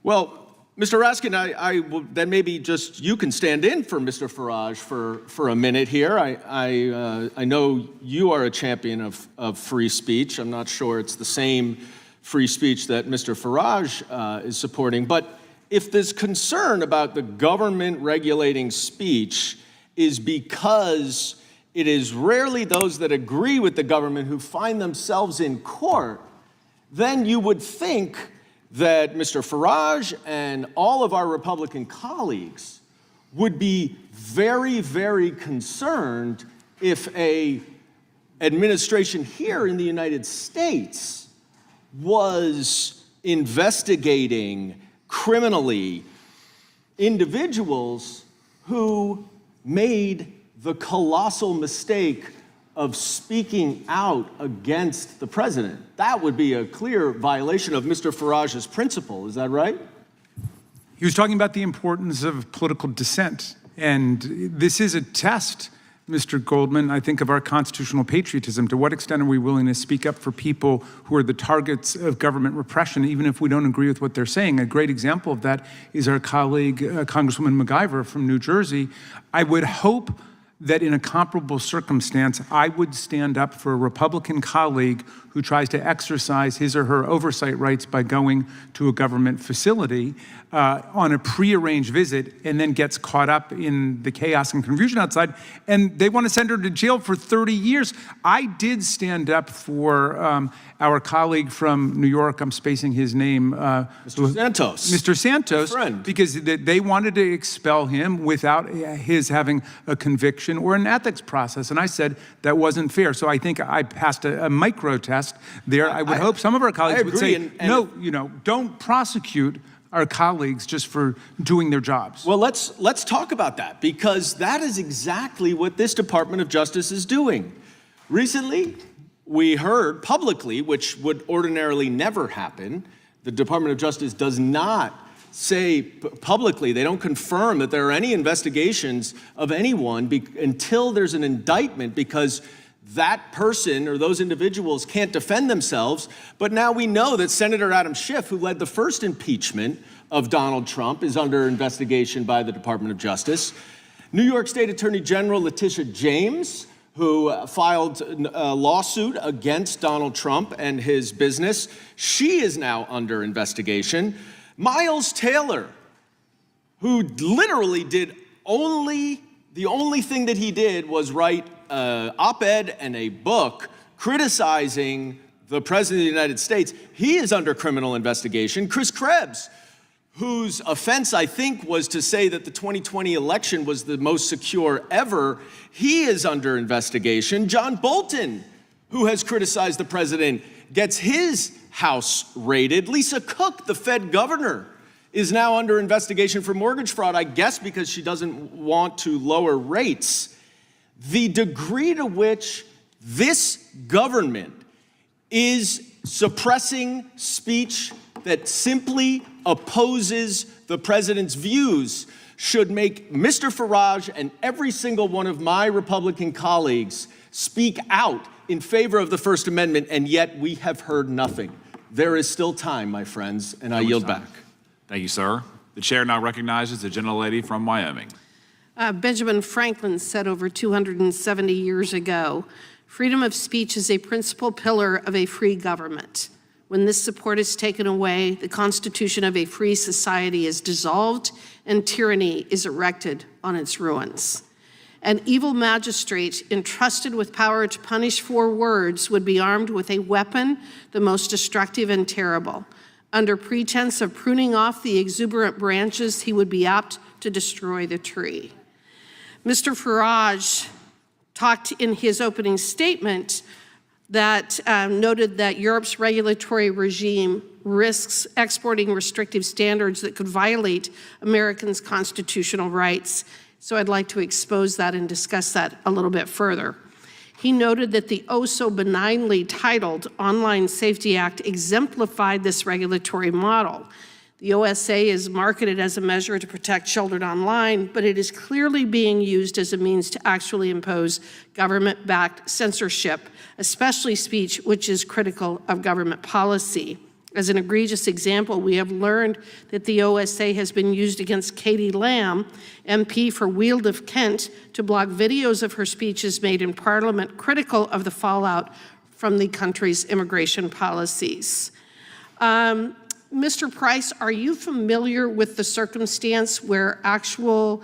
Well, Mr. Raskin, then maybe just you can stand in for Mr. Farage for a minute here. I know you are a champion of free speech. I'm not sure it's the same free speech that Mr. Farage is supporting, but if there's concern about the government regulating speech is because it is rarely those that agree with the government who find themselves in court, then you would think that Mr. Farage and all of our Republican colleagues would be very, very concerned if an administration here in the United States was investigating criminally individuals who made the colossal mistake of speaking out against the president. That would be a clear violation of Mr. Farage's principle. Is that right? He was talking about the importance of political dissent. And this is a test, Mr. Goldman, I think, of our constitutional patriotism. To what extent are we willing to speak up for people who are the targets of government repression, even if we don't agree with what they're saying? A great example of that is our colleague, Congresswoman MacIver from New Jersey. I would hope that in a comparable circumstance, I would stand up for a Republican colleague who tries to exercise his or her oversight rights by going to a government facility on a prearranged visit and then gets caught up in the chaos and confusion outside, and they want to send her to jail for 30 years. I did stand up for our colleague from New York, I'm spacing his name. Mr. Santos. Mr. Santos, friend. Because they wanted to expel him without his having a conviction or an ethics process. And I said that wasn't fair. So I think I passed a micro test there. I would hope some of our colleagues would say, no, don't prosecute our colleagues just for doing their jobs. Well, let's talk about that, because that is exactly what this Department of Justice is doing. Recently, we heard publicly, which would ordinarily never happen, the Department of Justice does not say publicly, they don't confirm that there are any investigations of anyone until there's an indictment, because that person or those individuals can't defend themselves. But now we know that Senator Adam Schiff, who led the first impeachment of Donald Trump, is under investigation by the Department of Justice. New York State Attorney General Letitia James, who filed a lawsuit against Donald Trump and his business, she is now under investigation. Miles Taylor, who literally did the only thing that he did was write an op-ed and a book criticizing the President of the United States. He is under criminal investigation. Chris Krebs, whose offense, I think, was to say that the 2020 election was the most secure ever, he is under investigation. John Bolton, who has criticized the president, gets his house raided. Lisa Cook, the Fed governor, is now under investigation for mortgage fraud, I guess because she doesn't want to lower rates. The degree to which this government is suppressing speech that simply opposes the president's views should make Mr. Farage and every single one of my Republican colleagues speak out in favor of the First Amendment, and yet we have heard nothing. There is still time, my friends, and I yield back. Thank you, sir. The chair now recognizes the gentlelady from Wyoming. Benjamin Franklin said over 270 years ago, freedom of speech is a principal pillar of a free government. When this support is taken away, the constitution of a free society is dissolved and tyranny is erected on its ruins. An evil magistrate entrusted with power to punish for words would be armed with a weapon the most destructive and terrible. Under pretense of pruning off the exuberant branches, he would be apt to destroy the tree. Mr. Farage talked in his opening statement that noted that Europe's regulatory regime risks exporting restrictive standards that could violate Americans' constitutional rights. So I'd like to expose that and discuss that a little bit further. He noted that the oh-so-benignly titled Online Safety Act exemplified this regulatory model. The OSA is marketed as a measure to protect children online, but it is clearly being used as a means to actually impose government-backed censorship, especially speech which is critical of government policy. As an egregious example, we have learned that the OSA has been used against Katie Lamb, MP for Weald of Kent, to block videos of her speeches made in Parliament critical of the fallout from the country's immigration policies. Mr. Price, are you familiar with the circumstance where actual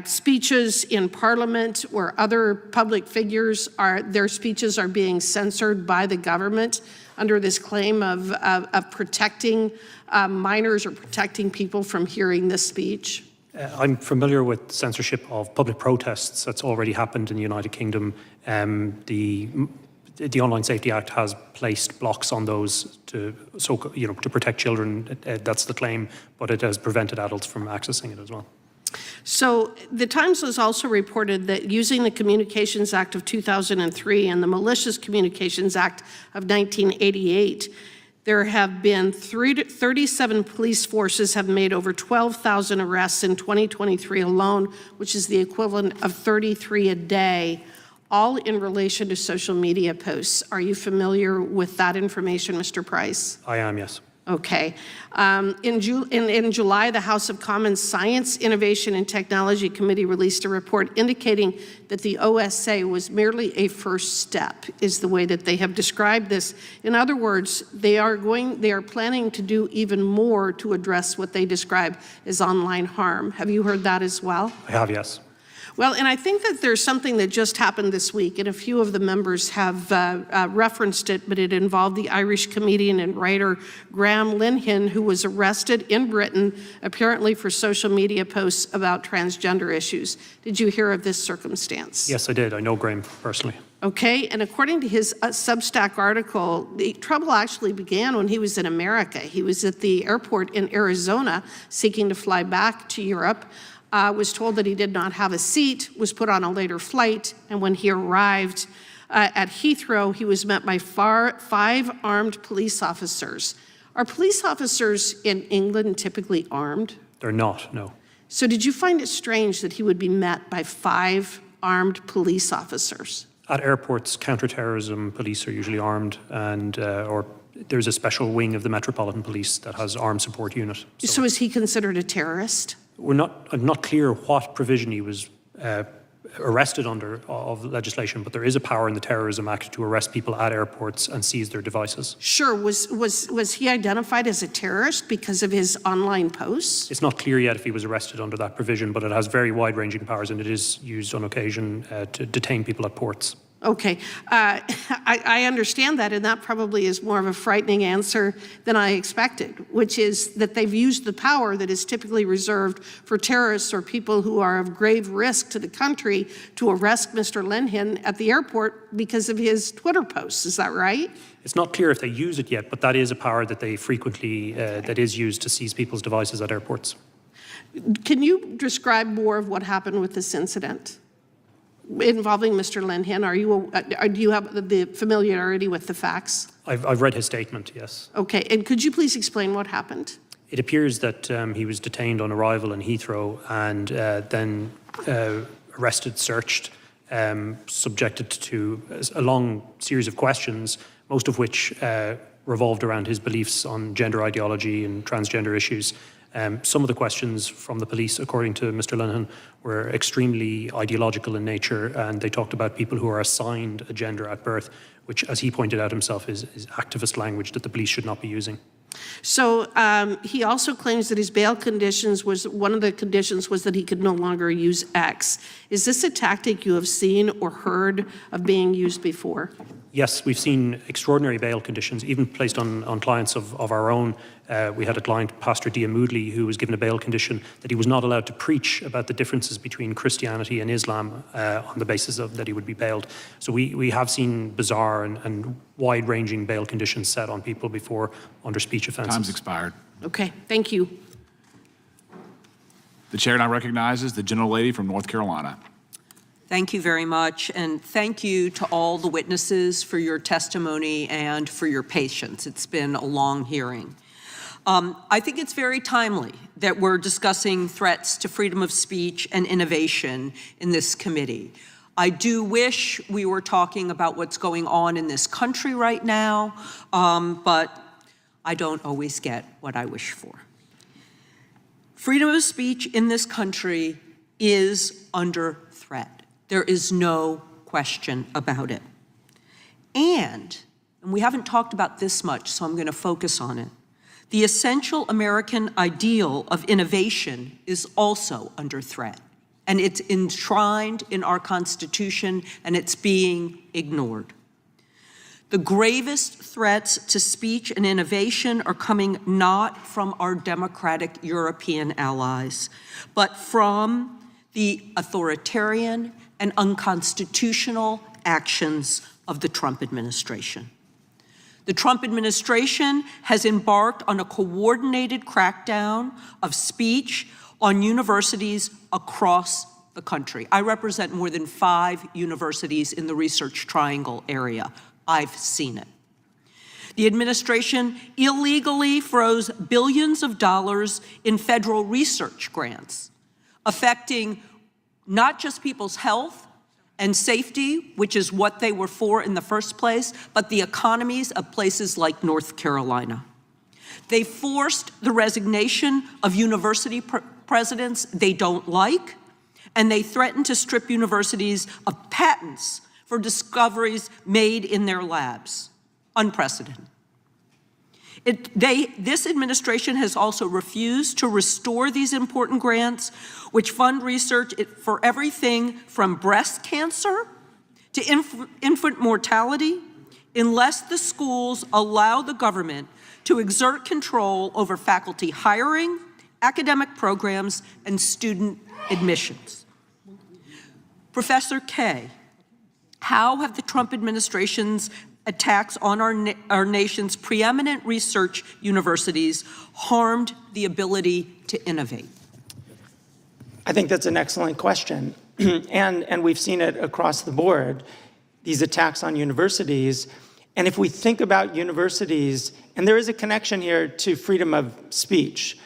speeches in Parliament or other public figures, their speeches are being censored by the government under this claim of protecting minors or protecting people from hearing this speech? I'm familiar with censorship of public protests. That's already happened in the United Kingdom. The Online Safety Act has placed blocks on those to protect children. That's the claim, but it has prevented adults from accessing it as well. So the Times has also reported that using the Communications Act of 2003 and the Malicious Communications Act of 1988, there have been 37 police forces have made over 12,000 arrests in 2023 alone, which is the equivalent of 33 a day, all in relation to social media posts. Are you familiar with that information, Mr. Price? I am, yes. Okay. In July, the House of Commons Science, Innovation, and Technology Committee released a report indicating that the OSA was merely a first step, is the way that they have described this. In other words, they are planning to do even more to address what they describe as online harm. Have you heard that as well? I have, yes. Well, and I think that there's something that just happened this week, and a few of the members have referenced it, but it involved the Irish comedian and writer Graham Linehan, who was arrested in Britain, apparently for social media posts about transgender issues. Did you hear of this circumstance? Yes, I did. I know Graham personally. Okay, and according to his Substack article, the trouble actually began when he was in America. He was at the airport in Arizona seeking to fly back to Europe. Was told that he did not have a seat, was put on a later flight, and when he arrived at Heathrow, he was met by 5 armed police officers. Are police officers in England typically armed? They're not, no. So did you find it strange that he would be met by 5 armed police officers? At airports, counterterrorism police are usually armed, and or there's a special wing of the Metropolitan Police that has armed support unit. So is he considered a terrorist? I'm not clear what provision he was arrested under of legislation, but there is a power in the Terrorism Act to arrest people at airports and seize their devices. Sure. Was he identified as a terrorist because of his online posts? It's not clear yet if he was arrested under that provision, but it has very wide-ranging powers, and it is used on occasion to detain people at ports. Okay, I understand that, and that probably is more of a frightening answer than I expected, which is that they've used the power that is typically reserved for terrorists or people who are of grave risk to the country to arrest Mr. Linehan at the airport because of his Twitter posts. Is that right? It's not clear if they use it yet, but that is a power that they frequently, that is used to seize people's devices at airports. Can you describe more of what happened with this incident involving Mr. Linehan? Do you have the familiarity with the facts? I've read his statement, yes. Okay, and could you please explain what happened? It appears that he was detained on arrival in Heathrow and then arrested, searched, subjected to a long series of questions, most of which revolved around his beliefs on gender ideology and transgender issues. Some of the questions from the police, according to Mr. Linehan, were extremely ideological in nature, and they talked about people who are assigned a gender at birth, which, as he pointed out himself, is activist language that the police should not be using. So he also claims that his bail conditions one of the conditions was that he could no longer use X. Is this a tactic you have seen or heard of being used before? Yes, we've seen extraordinary bail conditions, even placed on clients of our own. We had a client, Pastor Dia Moodley, who was given a bail condition that he was not allowed to preach about the differences between Christianity and Islam on the basis of that he would be bailed. So we have seen bizarre and wide-ranging bail conditions set on people before under speech offences. Time's expired. Okay, thank you. The chair now recognizes the gentlelady from North Carolina. Thank you very much, and thank you to all the witnesses for your testimony and for your patience. It's been a long hearing. I think it's very timely that we're discussing threats to freedom of speech and innovation in this committee. I do wish we were talking about what's going on in this country right now, but I don't always get what I wish for. Freedom of speech in this country is under threat. There is no question about it. And we haven't talked about this much, so I'm going to focus on it. The essential American ideal of innovation is also under threat, and it's enshrined in our Constitution, and it's being ignored. The gravest threats to speech and innovation are coming not from our democratic European allies, but from the authoritarian and unconstitutional actions of the Trump administration. The Trump administration has embarked on a coordinated crackdown of speech on universities across the country. I represent more than 5 universities in the Research Triangle area. I've seen it. The administration illegally froze billions of dollars in federal research grants, affecting not just people's health and safety, which is what they were for in the first place, but the economies of places like North Carolina. They forced the resignation of university presidents they don't like, and they threatened to strip universities of patents for discoveries made in their labs. Unprecedented. This administration has also refused to restore these important grants, which fund research for everything from breast cancer to infant mortality, unless the schools allow the government to exert control over faculty hiring, academic programs, and student admissions. Professor Kaye, how have the Trump administration's attacks on our nation's preeminent research universities harmed the ability to innovate? I think that's an excellent question. and we've seen it across the board, these attacks on universities. And if we think about universities, and there is a connection here to freedom of speech,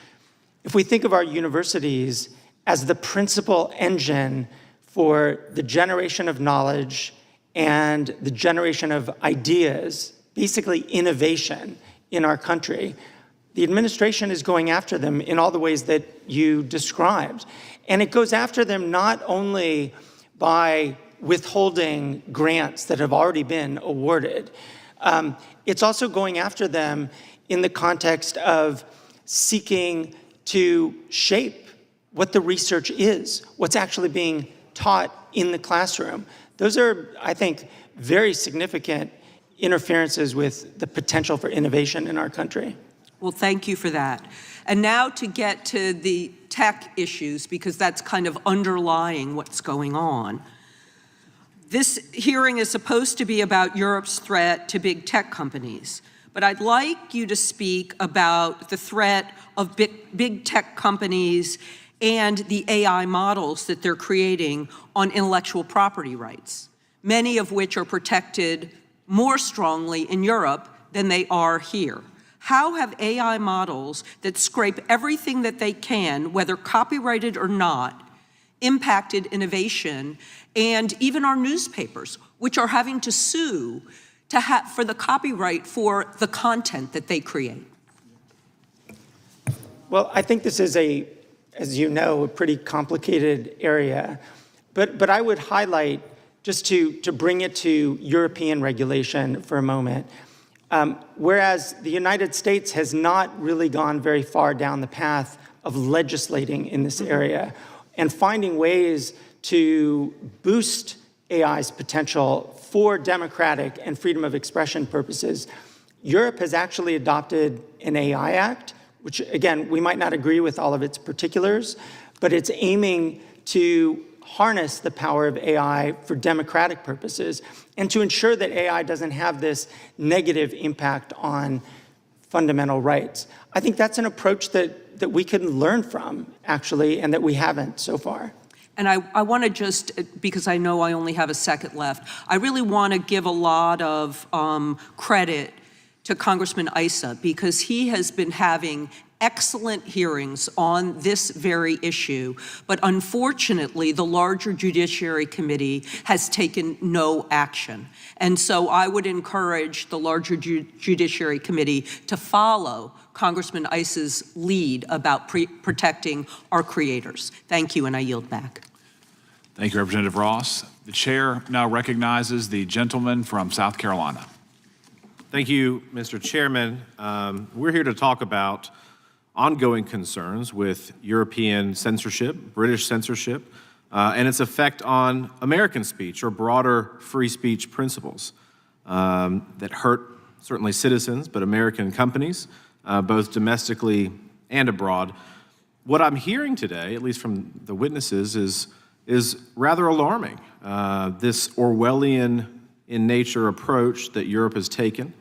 if we think of our universities as the principal engine for the generation of knowledge and the generation of ideas, basically innovation in our country, the administration is going after them in all the ways that you described. And it goes after them not only by withholding grants that have already been awarded, it's also going after them in the context of seeking to shape what the research is, what's actually being taught in the classroom. Those are, I think, very significant interferences with the potential for innovation in our country. Well, thank you for that. And now to get to the tech issues, because that's kind of underlying what's going on. This hearing is supposed to be about Europe's threat to big tech companies, but I'd like you to speak about the threat of big tech companies and the AI models that they're creating on intellectual property rights, many of which are protected more strongly in Europe than they are here. How have AI models that scrape everything that they can, whether copyrighted or not, impacted innovation and even our newspapers, which are having to sue for the copyright for the content that they create? Well, I think this is as you know, a pretty complicated area. But I would highlight, just to bring it to European regulation for a moment, whereas the United States has not really gone very far down the path of legislating in this area and finding ways to boost AI's potential for democratic and freedom of expression purposes, Europe has actually adopted an AI Act, which, again, we might not agree with all of its particulars, but it's aiming to harness the power of AI for democratic purposes and to ensure that AI doesn't have this negative impact on fundamental rights. I think that's an approach that we can learn from, actually, and that we haven't so far. And I want to just, because I know I only have a second left, I really want to give a lot of credit to Congressman Issa because he has been having excellent hearings on this very issue, but unfortunately, the larger Judiciary Committee has taken no action. And so I would encourage the larger Judiciary Committee to follow Congressman Issa's lead about protecting our creators. Thank you, and I yield back. Thank you, Representative Ross. The chair now recognizes the gentleman from South Carolina. Thank you, Mr. Chairman. We're here to talk about ongoing concerns with European censorship, British censorship, and its effect on American speech or broader free speech principles that hurt certainly citizens, but American companies, both domestically and abroad. What I'm hearing today, at least from the witnesses, is rather alarming. This Orwellian in nature approach that Europe has taken,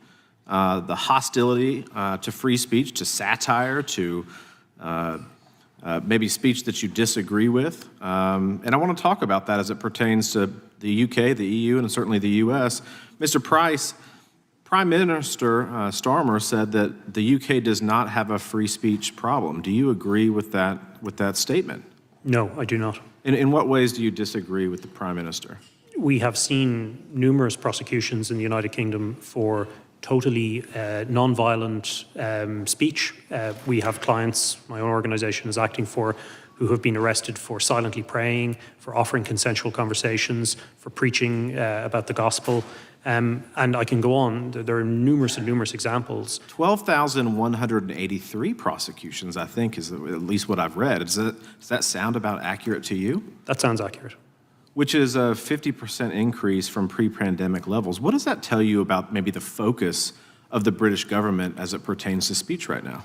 the hostility to free speech, to satire, to maybe speech that you disagree with. And I want to talk about that as it pertains to the UK, the EU, and certainly the US. Mr. Price, Prime Minister Starmer said that the UK does not have a free speech problem. Do you agree with that statement? No, I do not. In what ways do you disagree with the Prime Minister? We have seen numerous prosecutions in the United Kingdom for totally non-violent speech. We have clients, my own organization is acting for, who have been arrested for silently praying, for offering consensual conversations, for preaching about the gospel. And I can go on. There are numerous and numerous examples. 12,183 prosecutions, I think, is at least what I've read. Does that sound about accurate to you? That sounds accurate. Which is a 50% increase from pre-pandemic levels. What does that tell you about maybe the focus of the British government as it pertains to speech right now?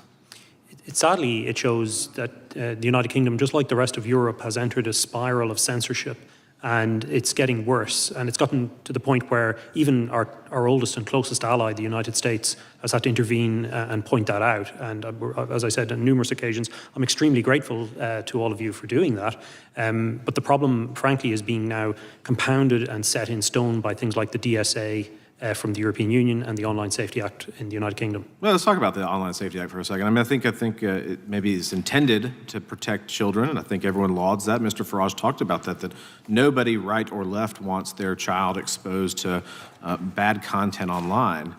Sadly, it shows that the United Kingdom, just like the rest of Europe, has entered a spiral of censorship, and it's getting worse. And it's gotten to the point where even our oldest and closest ally, the United States, has had to intervene and point that out. And as I said on numerous occasions, I'm extremely grateful to all of you for doing that. But the problem, frankly, is being now compounded and set in stone by things like the DSA from the European Union and the Online Safety Act in the United Kingdom. Well, let's talk about the Online Safety Act for a second. I mean, I think it maybe is intended to protect children, and I think everyone lauds that. Mr. Farage talked about that nobody, right or left, wants their child exposed to bad content online.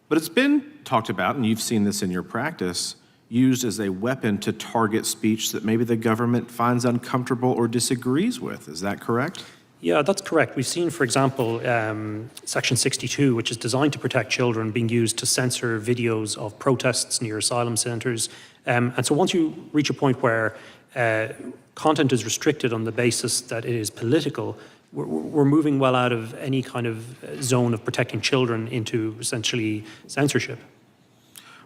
But it's been talked about, and you've seen this in your practice, used as a weapon to target speech that maybe the government finds uncomfortable or disagrees with. Is that correct? Yeah, that's correct. We've seen, for example, Section 62, which is designed to protect children, being used to censor videos of protests near asylum centres. And so once you reach a point where content is restricted on the basis that it is political, we're moving well out of any kind of zone of protecting children into essentially censorship.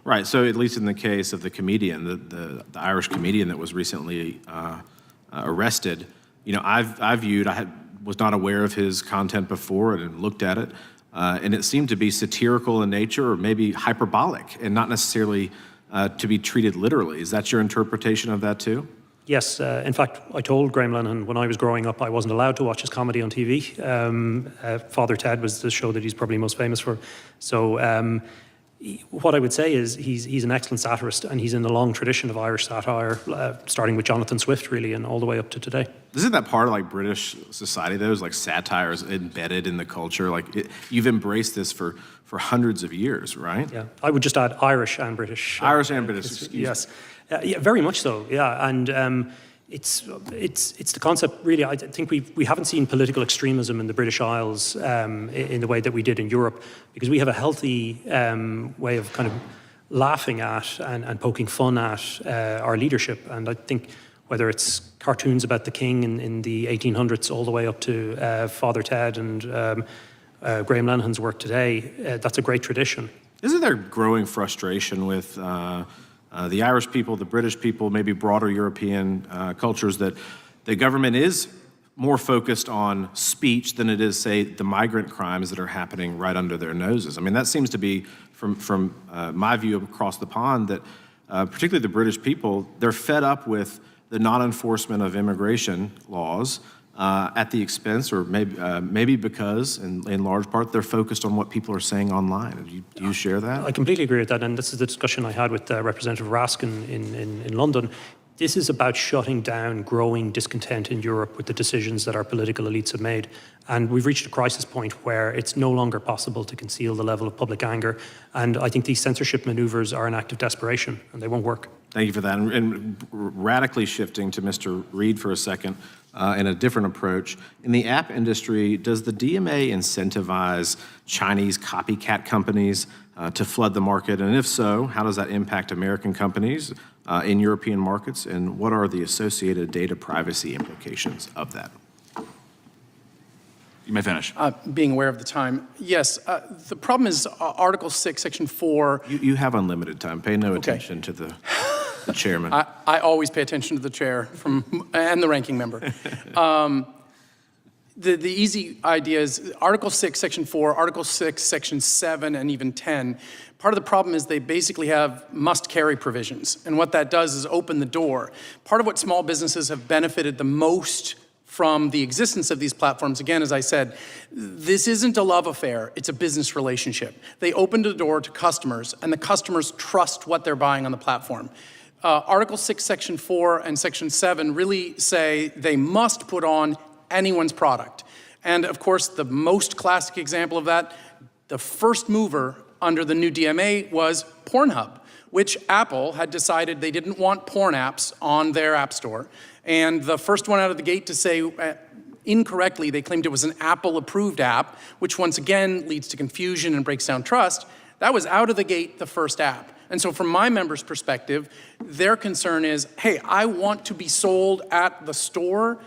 Right. So at least in the case of the comedian, the Irish comedian that was recently arrested, you know, I was not aware of his content before and looked at it, and it seemed to be satirical in nature or maybe hyperbolic and not necessarily to be treated literally. Is that your interpretation of that too? Yes. In fact, I told Graham Linehan when I was growing up I wasn't allowed to watch his comedy on TV. Father Ted was the show that he's probably most famous for. So what I would say is he's an excellent satirist, and he's in a long tradition of Irish satire, starting with Jonathan Swift, really, and all the way up to today. Isn't that part of like British society, though? Is like satire is embedded in the culture. Like you've embraced this for hundreds of years, right? Yeah, I would just add Irish and British. Irish and British, excuse me. Yes, yeah, very much so. Yeah, and it's the concept. Really, I think we haven't seen political extremism in the British Isles in the way that we did in Europe, because we have a healthy way of kind of laughing at and poking fun at our leadership. And I think whether it's cartoons about the king in the 1800s all the way up to Father Ted and Graham Linehan's work today, that's a great tradition. Isn't there growing frustration with the Irish people, the British people, maybe broader European cultures, that the government is more focused on speech than it is, say, the migrant crimes that are happening right under their noses? I mean, that seems to be, from my view across the pond, that particularly the British people, they're fed up with the non-enforcement of immigration laws, at the expense, or maybe because, in large part, they're focused on what people are saying online. Do you share that? I completely agree with that, and this is the discussion I had with Representative Raskin in London. This is about shutting down growing discontent in Europe with the decisions that our political elites have made. And we've reached a crisis point where it's no longer possible to conceal the level of public anger. And I think these censorship maneuvers are an act of desperation, and they won't work. Thank you for that. And radically shifting to Mr. Reed for a second, and a different approach. In the app industry, does the DMA incentivize Chinese copycat companies to flood the market? And if so, how does that impact American companies in European markets? And what are the associated data privacy implications of that? You may finish. Being aware of the time, yes. The problem is Article 6, Section 4. You have unlimited time. Pay no attention to the chairman. I always pay attention to the chair and the ranking member. The easy idea is Article 6, Section 4, Article 6, Section 7, and even 10. Part of the problem is they basically have must-carry provisions. And what that does is open the door. Part of what small businesses have benefited the most from the existence of these platforms, again, as I said, this isn't a love affair, it's a business relationship. They opened the door to customers, and the customers trust what they're buying on the platform. Article 6, Section 4, and Section 7 really say they must put on anyone's product. And of course, the most classic example of that, the first mover under the new DMA was Pornhub, which Apple had decided they didn't want porn apps on their app store. And the first one out of the gate to say, incorrectly, they claimed it was an Apple-approved app, which once again leads to confusion and breaks down trust. That was out of the gate the first app. And so from my members' perspective, their concern is, hey, I want to be sold at the store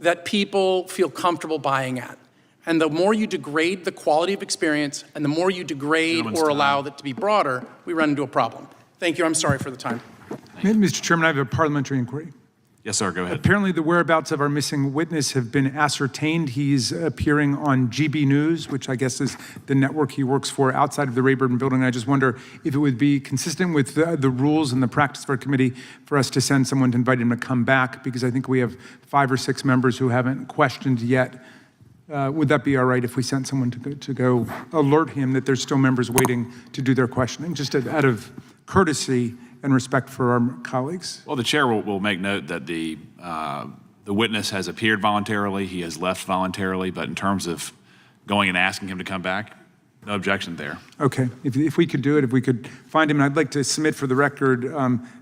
that people feel comfortable buying at. And the more you degrade the quality of experience and the more you degrade or allow that to be broader, we run into a problem. Thank you. I'm sorry for the time. Mr. Chairman, I have a parliamentary inquiry. Yes, sir, go ahead. Apparently the whereabouts of our missing witness have been ascertained. He's appearing on GB News, which I guess is the network he works for outside of the Rayburn building. I just wonder if it would be consistent with the rules and the practice of our committee for us to send someone to invite him to come back, because I think we have 5 or 6 members who haven't questioned yet. Would that be all right if we sent someone to go alert him that there's still members waiting to do their questioning, just out of courtesy and respect for our colleagues? Well, the chair will make note that the witness has appeared voluntarily, he has left voluntarily, but in terms of going and asking him to come back, no objection there. Okay, if we could do it, if we could find him, and I'd like to submit for the record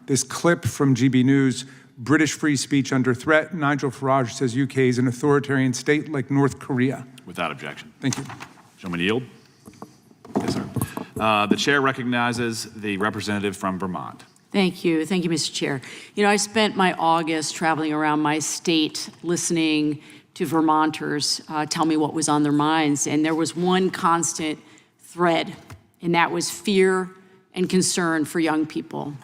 this clip from GB News. British free speech under threat. Nigel Farage says UK is an authoritarian state like North Korea. Without objection. Thank you. Gentleman yield. Yes, sir. The chair recognizes the representative from Vermont. Thank you. Thank you, Mr. Chair. You know, I spent my August traveling around my state listening to Vermonters tell me what was on their minds. And there was one constant thread, and that was fear and concern for young people,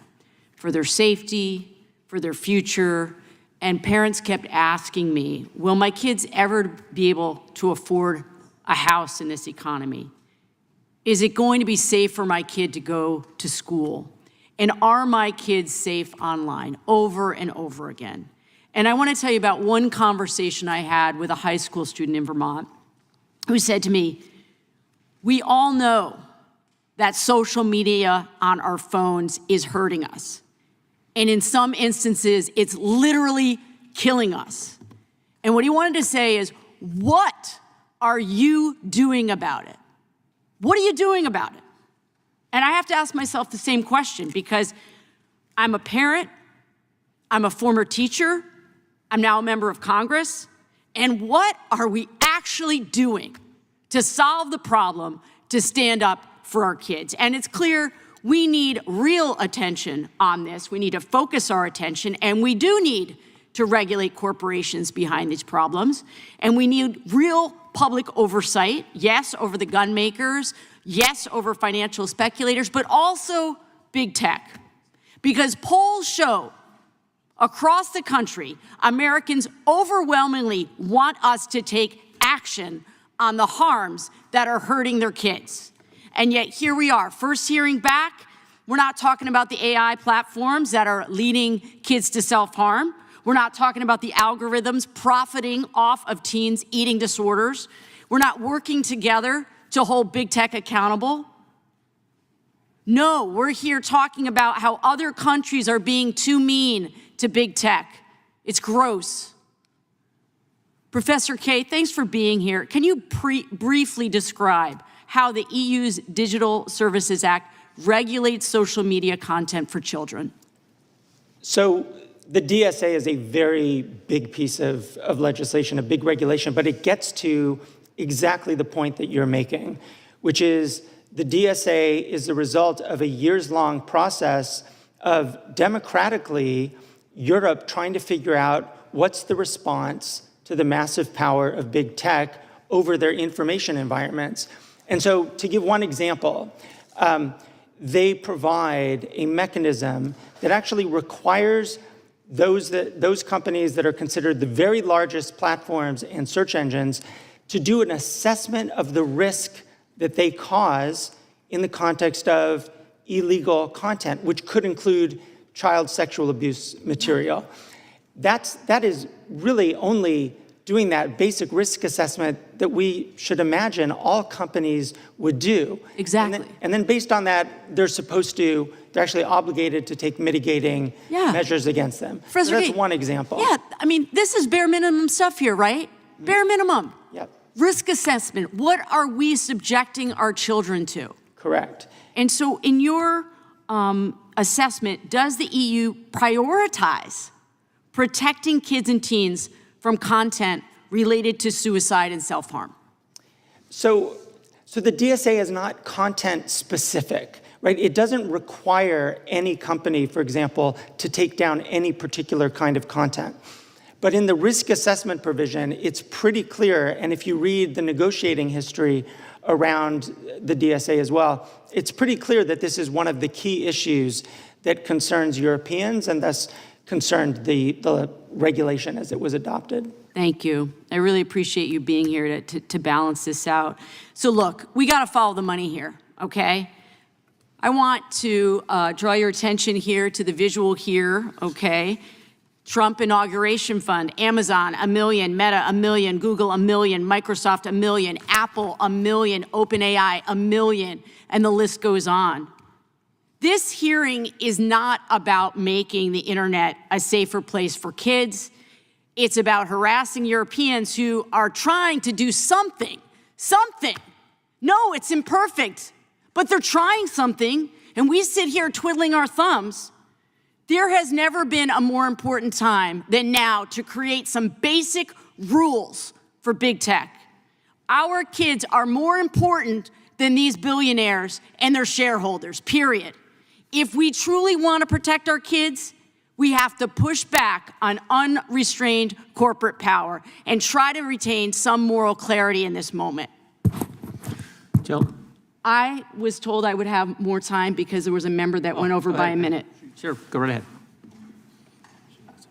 for their safety, for their future. And parents kept asking me, will my kids ever be able to afford a house in this economy? Is it going to be safe for my kid to go to school? And are my kids safe online? Over and over again. And I want to tell you about one conversation I had with a high school student in Vermont who said to me, we all know that social media on our phones is hurting us. And in some instances, it's literally killing us. And what he wanted to say is, what are you doing about it? What are you doing about it? And I have to ask myself the same question, because I'm a parent, I'm a former teacher, I'm now a member of Congress, and what are we actually doing to solve the problem, to stand up for our kids? And it's clear we need real attention on this. We need to focus our attention, and we do need to regulate corporations behind these problems. And we need real public oversight, yes, over the gun makers, yes, over financial speculators, but also big tech. Because polls show across the country, Americans overwhelmingly want us to take action on the harms that are hurting their kids. And yet here we are, first hearing back. We're not talking about the AI platforms that are leading kids to self-harm. We're not talking about the algorithms profiting off of teens' eating disorders. We're not working together to hold big tech accountable. No, we're here talking about how other countries are being too mean to big tech. It's gross. Professor Kay, thanks for being here. Can you briefly describe how the EU's Digital Services Act regulates social media content for children? So the DSA is a very big piece of legislation, a big regulation, but it gets to exactly the point that you're making, which is the DSA is the result of a years-long process of democratically Europe trying to figure out what's the response to the massive power of big tech over their information environments. And so to give one example, they provide a mechanism that actually requires those companies that are considered the very largest platforms and search engines to do an assessment of the risk that they cause in the context of illegal content, which could include child sexual abuse material. That is really only doing that basic risk assessment that we should imagine all companies would do. Exactly. And then based on that, they're actually obligated to take mitigating measures against them. So that's one example. Yeah, I mean, this is bare minimum stuff here, right? Bare minimum. Yep. Risk assessment. What are we subjecting our children to? Correct. And so in your assessment, does the EU prioritize protecting kids and teens from content related to suicide and self-harm? So the DSA is not content specific, right? It doesn't require any company, for example, to take down any particular kind of content. But in the risk assessment provision, it's pretty clear, and if you read the negotiating history around the DSA as well, it's pretty clear that this is one of the key issues that concerns Europeans and thus concerned the regulation as it was adopted. Thank you. I really appreciate you being here to balance this out. So look, we got to follow the money here, okay? I want to draw your attention here to the visual here, okay? Trump inauguration fund, Amazon, $1 million, Meta, $1 million, Google, $1 million, Microsoft, $1 million, Apple, $1 million, OpenAI, $1 million, and the list goes on. This hearing is not about making the internet a safer place for kids. It's about harassing Europeans who are trying to do something. No, it's imperfect, but they're trying something, and we sit here twiddling our thumbs. There has never been a more important time than now to create some basic rules for big tech. Our kids are more important than these billionaires and their shareholders, period. If we truly want to protect our kids, we have to push back on unrestrained corporate power and try to retain some moral clarity in this moment. Jill? I was told I would have more time because there was a member that went over by a minute. Sure, go right ahead.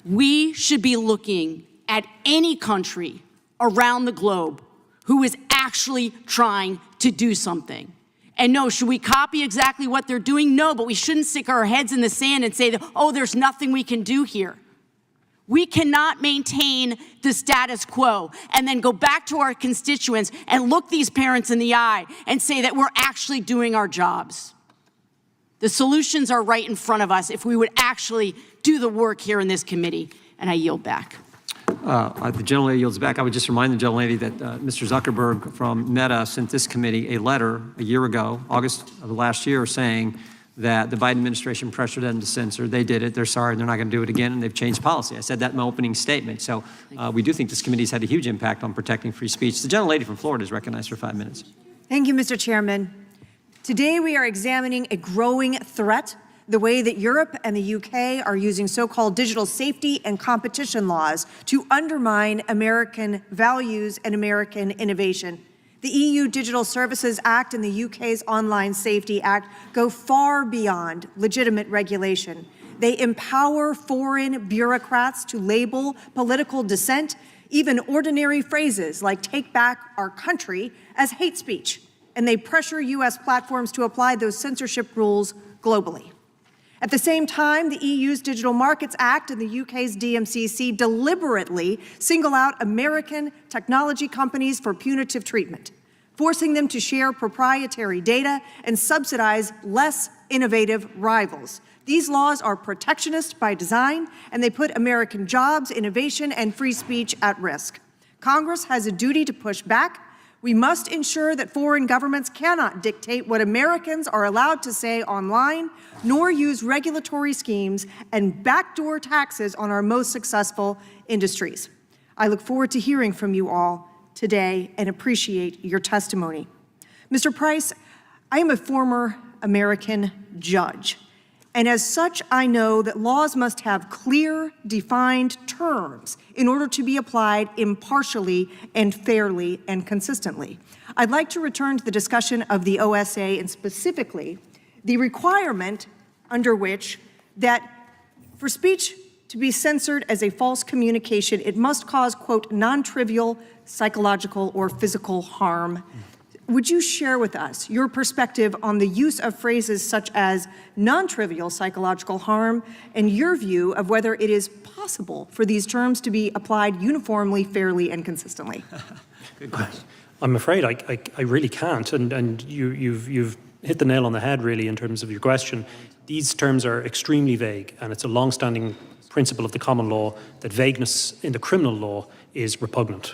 We should be looking at any country around the globe who is actually trying to do something. And no, should we copy exactly what they're doing? No, but we shouldn't stick our heads in the sand and say that, oh, there's nothing we can do here. We cannot maintain the status quo and then go back to our constituents and look these parents in the eye and say that we're actually doing our jobs. The solutions are right in front of us if we would actually do the work here in this committee. And I yield back. The gentlelady yields back. I would just remind the gentlelady that Mr. Zuckerberg from Meta sent this committee a letter a year ago, August of last year, saying that the Biden administration pressured them to censor. They did it. They're sorry. They're not going to do it again, and they've changed policy. I said that in my opening statement. So we do think this committee's had a huge impact on protecting free speech. The gentlelady from Florida is recognized for 5 minutes. Thank you, Mr. Chairman. Today we are examining a growing threat, the way that Europe and the UK are using so-called digital safety and competition laws to undermine American values and American innovation. The EU Digital Services Act and the UK's Online Safety Act go far beyond legitimate regulation. They empower foreign bureaucrats to label political dissent, even ordinary phrases like "take back our country," as hate speech. And they pressure U.S. platforms to apply those censorship rules globally. At the same time, the EU's Digital Markets Act and the UK's DMCC deliberately single out American technology companies for punitive treatment, forcing them to share proprietary data and subsidize less innovative rivals. These laws are protectionist by design, and they put American jobs, innovation, and free speech at risk. Congress has a duty to push back. We must ensure that foreign governments cannot dictate what Americans are allowed to say online, nor use regulatory schemes and backdoor taxes on our most successful industries. I look forward to hearing from you all today and appreciate your testimony. Mr. Price, I am a former American judge, and as such, I know that laws must have clear, defined terms in order to be applied impartially and fairly and consistently. I'd like to return to the discussion of the OSA and specifically the requirement under which that for speech to be censored as a false communication, it must cause, quote, non-trivial psychological or physical harm. Would you share with us your perspective on the use of phrases such as non-trivial psychological harm and your view of whether it is possible for these terms to be applied uniformly, fairly, and consistently? Good question. I'm afraid I really can't, and you've hit the nail on the head, really, in terms of your question. These terms are extremely vague, and it's a long-standing principle of the common law that vagueness in the criminal law is repugnant.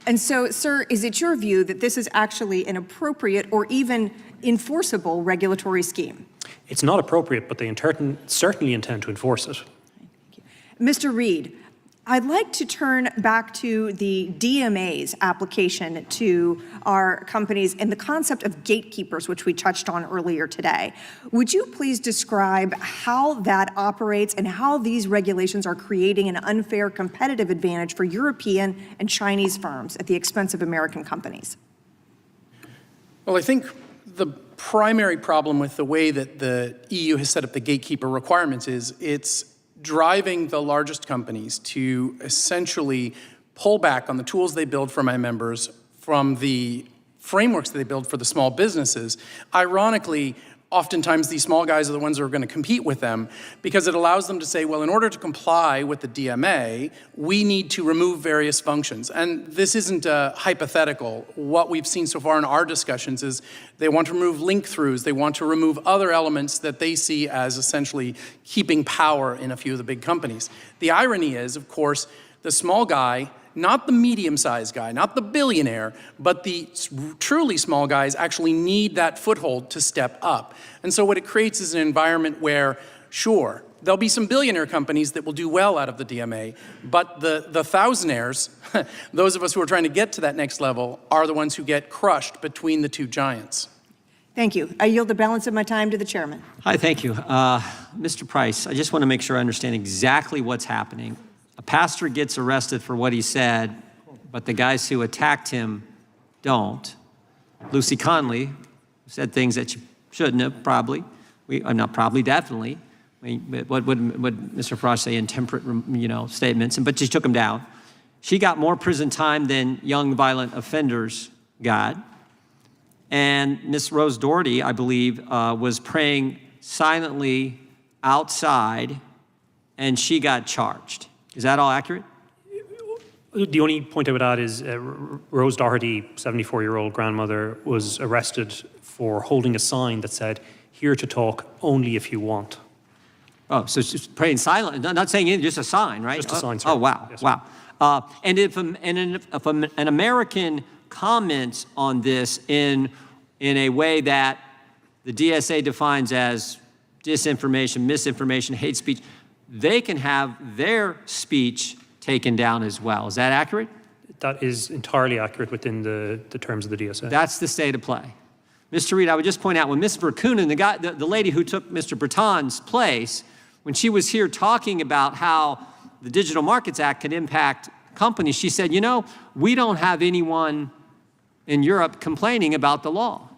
And so, sir, is it your view that this is actually an appropriate or even enforceable regulatory scheme? It's not appropriate, but they certainly intend to enforce it. Mr. Reed, I'd like to turn back to the DMA's application to our companies and the concept of gatekeepers, which we touched on earlier today. Would you please describe how that operates and how these regulations are creating an unfair competitive advantage for European and Chinese firms at the expense of American companies? Well, I think the primary problem with the way that the EU has set up the gatekeeper requirements is it's driving the largest companies to essentially pull back on the tools they build for my members from the frameworks that they build for the small businesses. Ironically, oftentimes these small guys are the ones who are going to compete with them because it allows them to say, well, in order to comply with the DMA, we need to remove various functions. And this isn't hypothetical. What we've seen so far in our discussions is they want to remove link-throughs. They want to remove other elements that they see as essentially keeping power in a few of the big companies. The irony is, of course, the small guy, not the medium-sized guy, not the billionaire, but the truly small guys actually need that foothold to step up. And so what it creates is an environment where, sure, there'll be some billionaire companies that will do well out of the DMA, but the thousandaires, those of us who are trying to get to that next level, are the ones who get crushed between the two giants. Thank you. I yield the balance of my time to the chairman. Hi, thank you. Mr. Price, I just want to make sure I understand exactly what's happening. A pastor gets arrested for what he said, but the guys who attacked him don't. Lucy Conley said things that she shouldn't have, probably. Not probably, definitely. What would Mr. Farage say? Intemperate, statements, but she took him down. She got more prison time than young violent offenders got. And Miss Rose Doherty, I believe, was praying silently outside, and she got charged. Is that all accurate? The only point I would add is Rose Doherty, 74-year-old grandmother, was arrested for holding a sign that said, "Here to talk only if you want." Oh, so she's praying silent, not saying anything, just a sign, right? Just a sign, sir. Oh, wow, Yes, wow. And if an American comments on this in a way that the DSA defines as disinformation, misinformation, hate speech, they can have their speech taken down as well. Is that accurate? That is entirely accurate within the terms of the DSA. That's the state of play. Mr. Reed, I would just point out, when Ms. Verkunen, the lady who took Mr. Breton's place, when she was here talking about how the Digital Markets Act could impact companies, she said, we don't have anyone in Europe complaining about the law.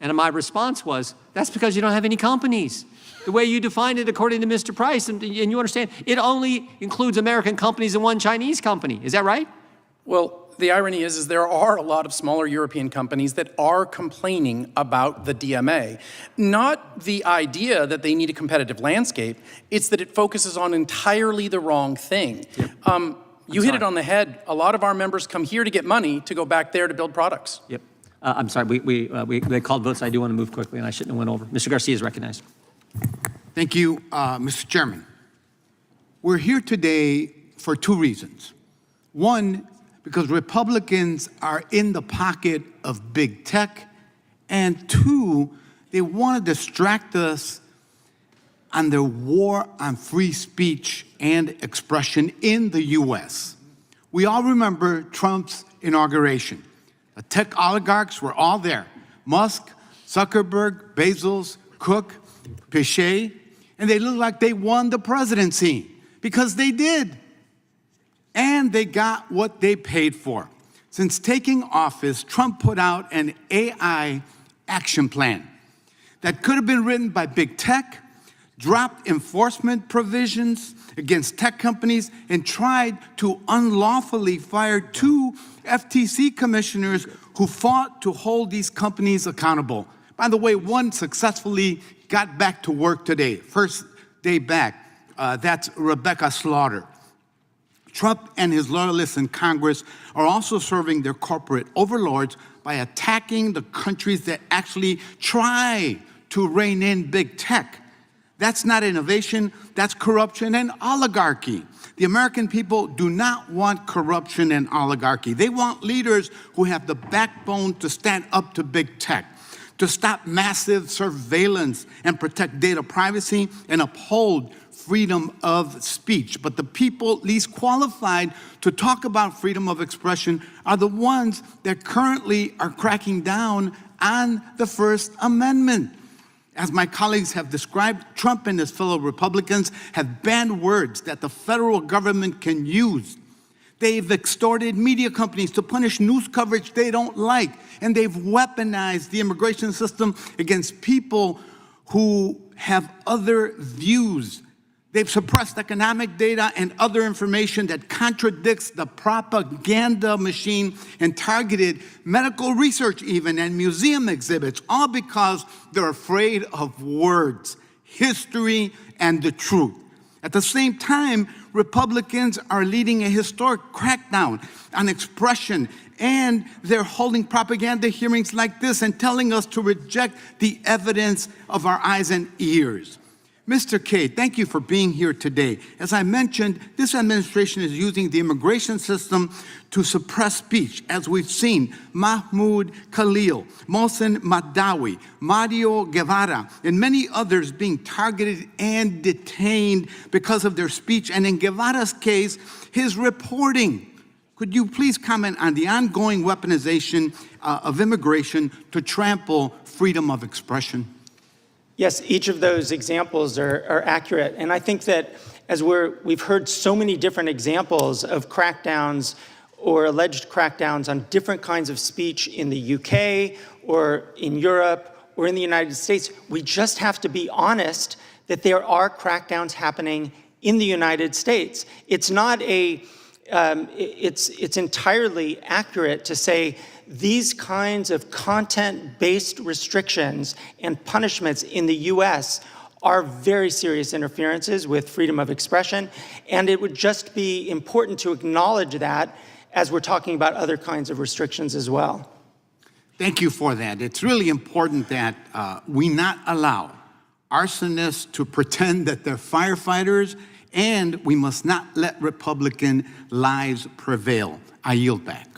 And my response was, that's because you don't have any companies. The way you defined it, according to Mr. Price, and you understand, it only includes American companies and one Chinese company. Is that right? Well, the irony is there are a lot of smaller European companies that are complaining about the DMA. Not the idea that they need a competitive landscape, it's that it focuses on entirely the wrong thing. You hit it on the head. A lot of our members come here to get money to go back there to build products. Yep. I'm sorry, they called votes. I do want to move quickly, and I shouldn't have went over. Mr. Garcia is recognized. Thank you, Mr. Chairman. We're here today for two reasons. One, because Republicans are in the pocket of big tech, and two, they want to distract us on their war on free speech and expression in the U.S. We all remember Trump's inauguration. The tech oligarchs were all there. Musk, Zuckerberg, Bezos, Cook, Pichet, and they looked like they won the presidency because they did. And they got what they paid for. Since taking office, Trump put out an AI action plan that could have been written by big tech, dropped enforcement provisions against tech companies, and tried to unlawfully fire 2 FTC commissioners who fought to hold these companies accountable. By the way, one successfully got back to work today, first day back. That's Rebecca Slaughter. Trump and his loyalists in Congress are also serving their corporate overlords by attacking the countries that actually try to rein in big tech. That's not innovation, that's corruption and oligarchy. The American people do not want corruption and oligarchy. They want leaders who have the backbone to stand up to big tech, to stop massive surveillance and protect data privacy and uphold freedom of speech. But the people least qualified to talk about freedom of expression are the ones that currently are cracking down on the First Amendment. As my colleagues have described, Trump and his fellow Republicans have banned words that the federal government can use. They've extorted media companies to punish news coverage they don't like, and they've weaponized the immigration system against people who have other views. They've suppressed economic data and other information that contradicts the propaganda machine and targeted medical research even and museum exhibits, all because they're afraid of words, history, and the truth. At the same time, Republicans are leading a historic crackdown on expression, and they're holding propaganda hearings like this and telling us to reject the evidence of our eyes and ears. Mr. Kaye, thank you for being here today. As I mentioned, this administration is using the immigration system to suppress speech, as we've seen Mahmoud Khalil, Mohsen Madawi, Mario Guevara, and many others being targeted and detained because of their speech, and in Guevara's case, his reporting. Could you please comment on the ongoing weaponization of immigration to trample freedom of expression? Yes, each of those examples are accurate. And I think that as we've heard so many different examples of crackdowns or alleged crackdowns on different kinds of speech in the UK or in Europe or in the United States, we just have to be honest that there are crackdowns happening in the United States. It's not it's entirely accurate to say these kinds of content-based restrictions and punishments in the US are very serious interferences with freedom of expression, and it would just be important to acknowledge that as we're talking about other kinds of restrictions as well. Thank you for that. It's really important that we not allow arsonists to pretend that they're firefighters, and we must not let Republican lies prevail. I yield back.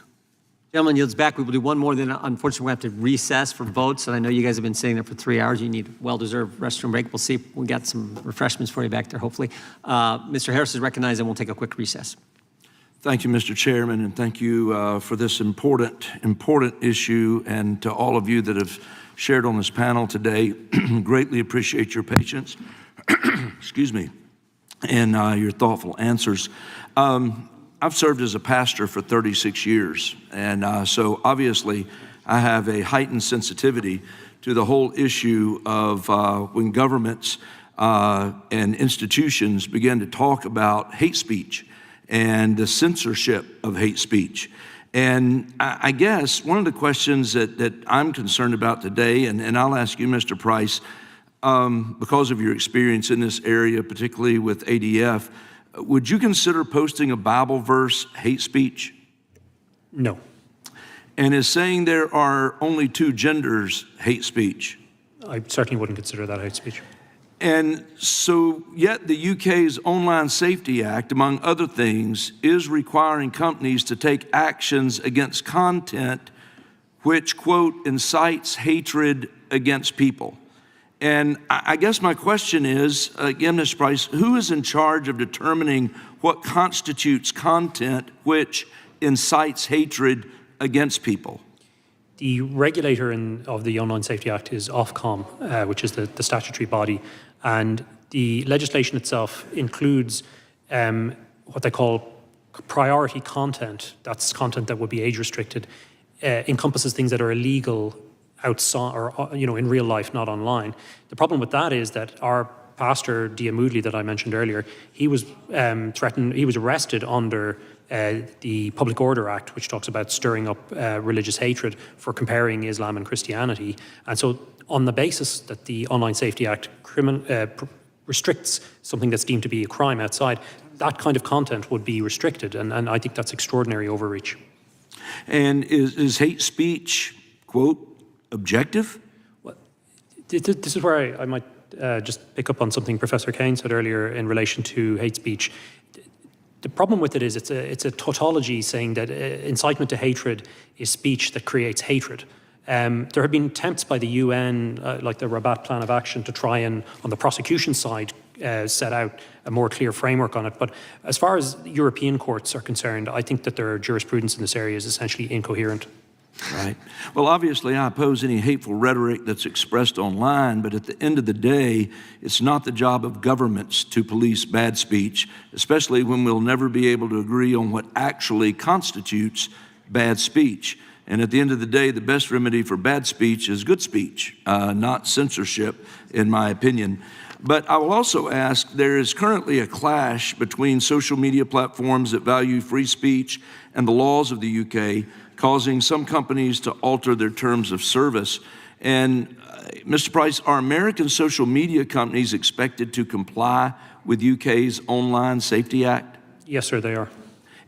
Gentleman yields back. We will do one more, then unfortunately we have to recess for votes. And I know you guys have been sitting there for 3 hours. You need a well-deserved restroom break. We'll see if we got some refreshments for you back there, hopefully. Mr. Harris is recognized, and we'll take a quick recess. Thank you, Mr. Chairman, and thank you for this important issue, and to all of you that have shared on this panel today. Greatly appreciate your patience, excuse me, and your thoughtful answers. I've served as a pastor for 36 years, and so obviously I have a heightened sensitivity to the whole issue of when governments and institutions begin to talk about hate speech and the censorship of hate speech. And I guess one of the questions that I'm concerned about today, and I'll ask you, Mr. Price, because of your experience in this area, particularly with ADF, would you consider posting a Bible verse hate speech? No. And is saying there are only two genders hate speech? I certainly wouldn't consider that hate speech. And so, yet the UK's Online Safety Act, among other things, is requiring companies to take actions against content which, quote, incites hatred against people. And I guess my question is, again, Mr. Price, who is in charge of determining what constitutes content which incites hatred against people? The regulator of the Online Safety Act is Ofcom, which is the statutory body, and the legislation itself includes what they call priority content. That's content that would be age restricted, encompasses things that are illegal outside or in real life, not online. The problem with that is that our pastor, Dia Moodley, that I mentioned earlier, he was threatened. He was arrested under the Public Order Act, which talks about stirring up religious hatred for comparing Islam and Christianity. And so on the basis that the Online Safety Act restricts something that's deemed to be a crime outside, that kind of content would be restricted. And I think that's extraordinary overreach. And is hate speech, quote, objective? Well, this is where I might just pick up on something Professor Kane said earlier in relation to hate speech. The problem with it is it's a tautology saying that incitement to hatred is speech that creates hatred. There have been attempts by the UN, like the Rabat Plan of Action, to try and, on the prosecution side, set out a more clear framework on it. But as far as European courts are concerned, I think that their jurisprudence in this area is essentially incoherent. Right. Well, obviously, I oppose any hateful rhetoric that's expressed online, but at the end of the day, it's not the job of governments to police bad speech, especially when we'll never be able to agree on what actually constitutes bad speech. And at the end of the day, the best remedy for bad speech is good speech, not censorship, in my opinion. But I will also ask, there is currently a clash between social media platforms that value free speech and the laws of the UK, causing some companies to alter their terms of service. And Mr. Price, are American social media companies expected to comply with UK's Online Safety Act? Yes, sir, they are.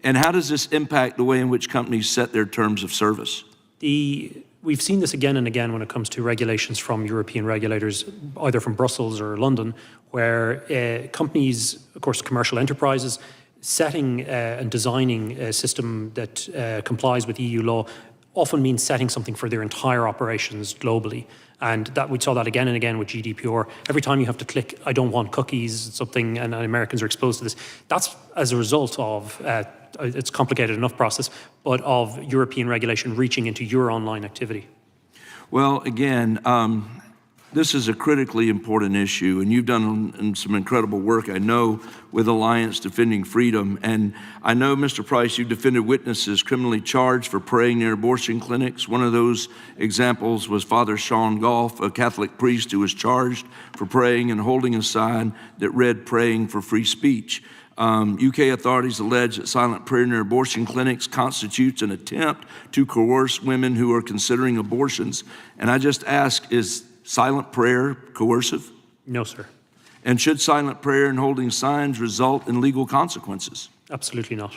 And how does this impact the way in which companies set their terms of service? We've seen this again and again when it comes to regulations from European regulators, either from Brussels or London, where companies, of course, commercial enterprises, setting and designing a system that complies with EU law often means setting something for their entire operations globally. And that we saw that again and again with GDPR. Every time you have to click, I don't want cookies, something, and Americans are exposed to this. That's as a result of, it's a complicated enough process, but of European regulation reaching into your online activity. Well, again, this is a critically important issue, and you've done some incredible work, I know, with Alliance Defending Freedom. And I know, Mr. Price, you've defended witnesses criminally charged for praying near abortion clinics. One of those examples was Father Sean Goff, a Catholic priest who was charged for praying and holding a sign that read, "Praying for Free Speech." UK authorities allege that silent prayer near abortion clinics constitutes an attempt to coerce women who are considering abortions. And I just ask, is silent prayer coercive? No, sir. And should silent prayer and holding signs result in legal consequences? Absolutely not.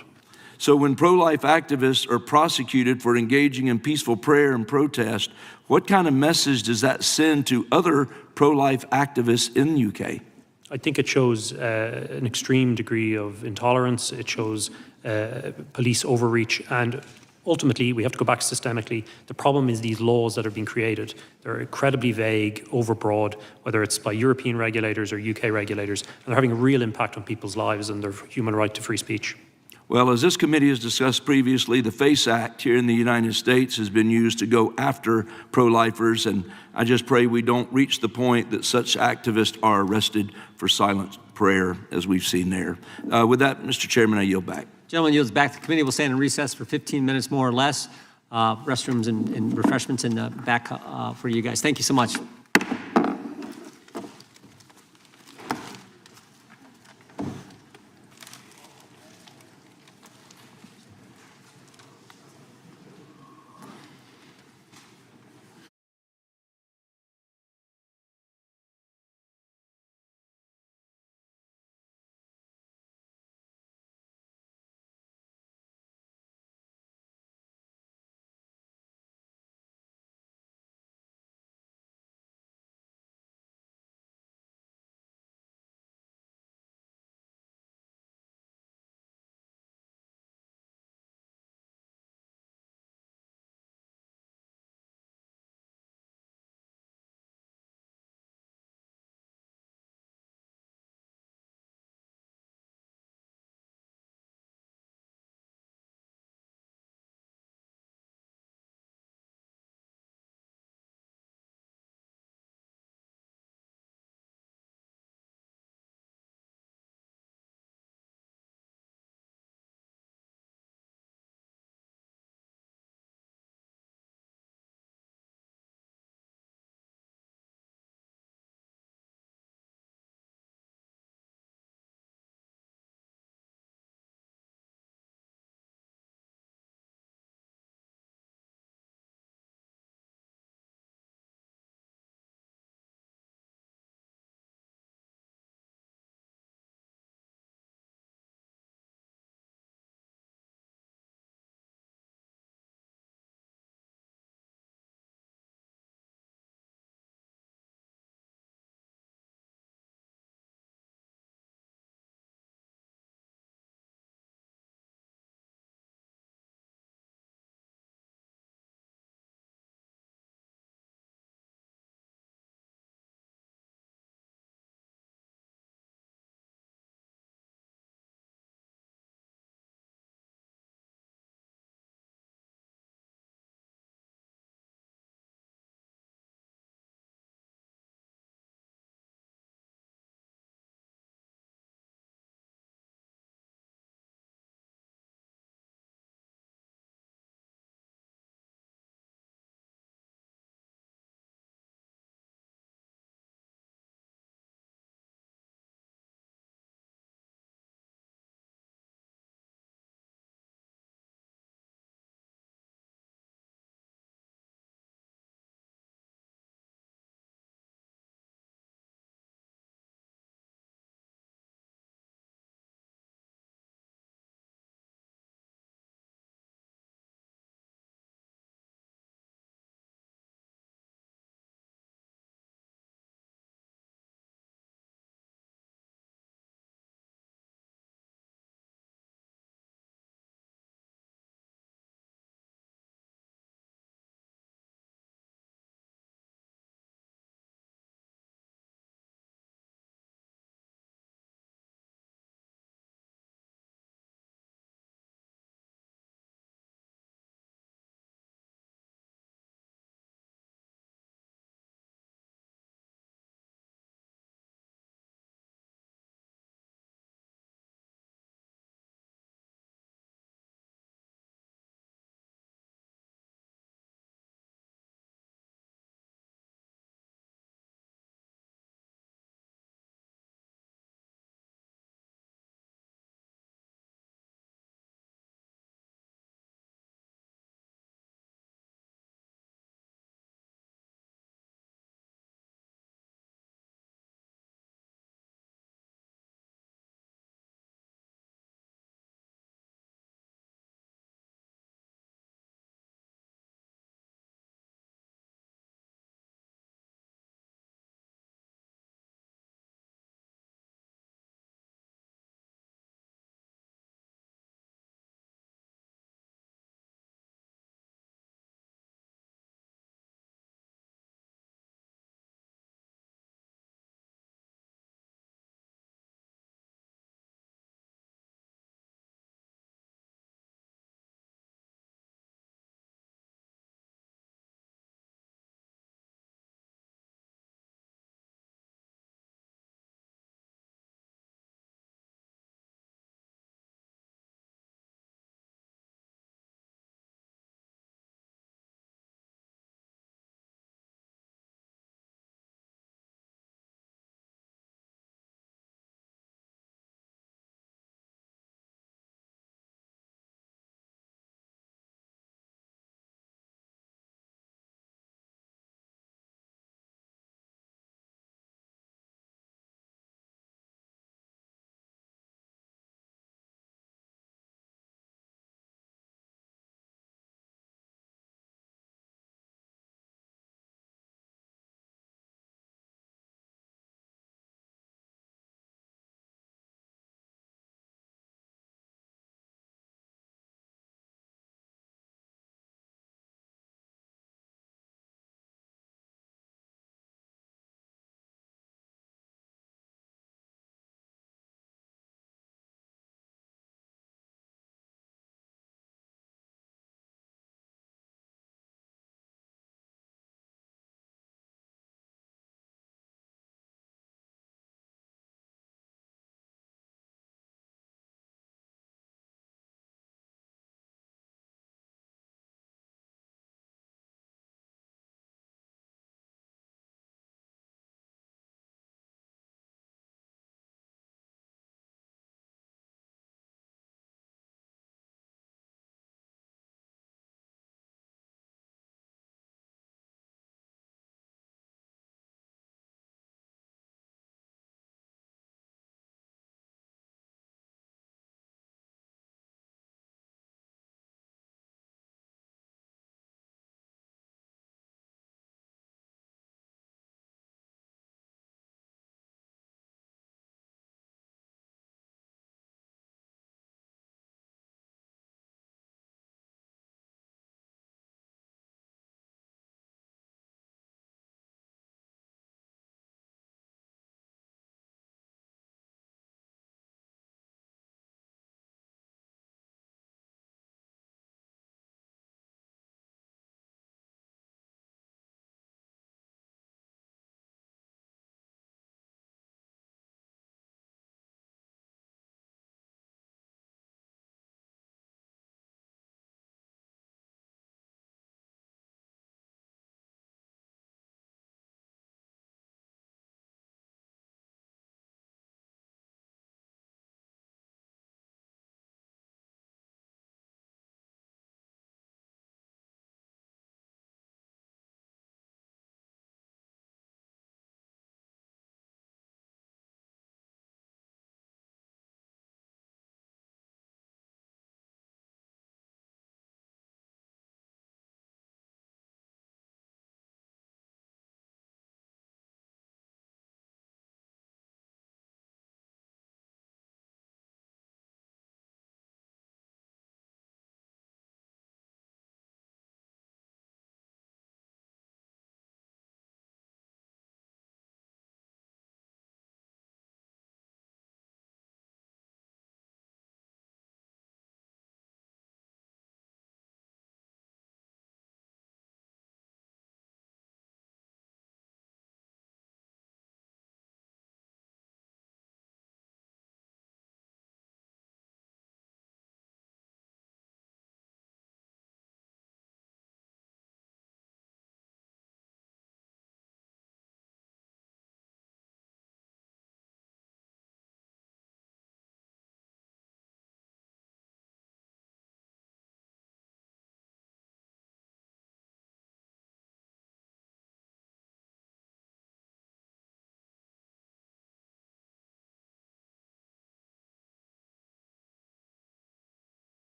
So when pro-life activists are prosecuted for engaging in peaceful prayer and protest, what kind of message does that send to other pro-life activists in the UK? I think it shows an extreme degree of intolerance. It shows police overreach, and ultimately, we have to go back systemically. The problem is these laws that are being created. They're incredibly vague, overbroad, whether it's by European regulators or UK regulators, and they're having a real impact on people's lives and their human right to free speech. Well, as this committee has discussed previously, the FACE Act here in the United States has been used to go after pro-lifers, and I just pray we don't reach the point that such activists are arrested for silent prayer, as we've seen there. With that, Mr. Chairman, I yield back. Gentleman yields back. The committee will stand in recess for 15 minutes, more or less. Restrooms and refreshments in the back for you guys. Thank you so much.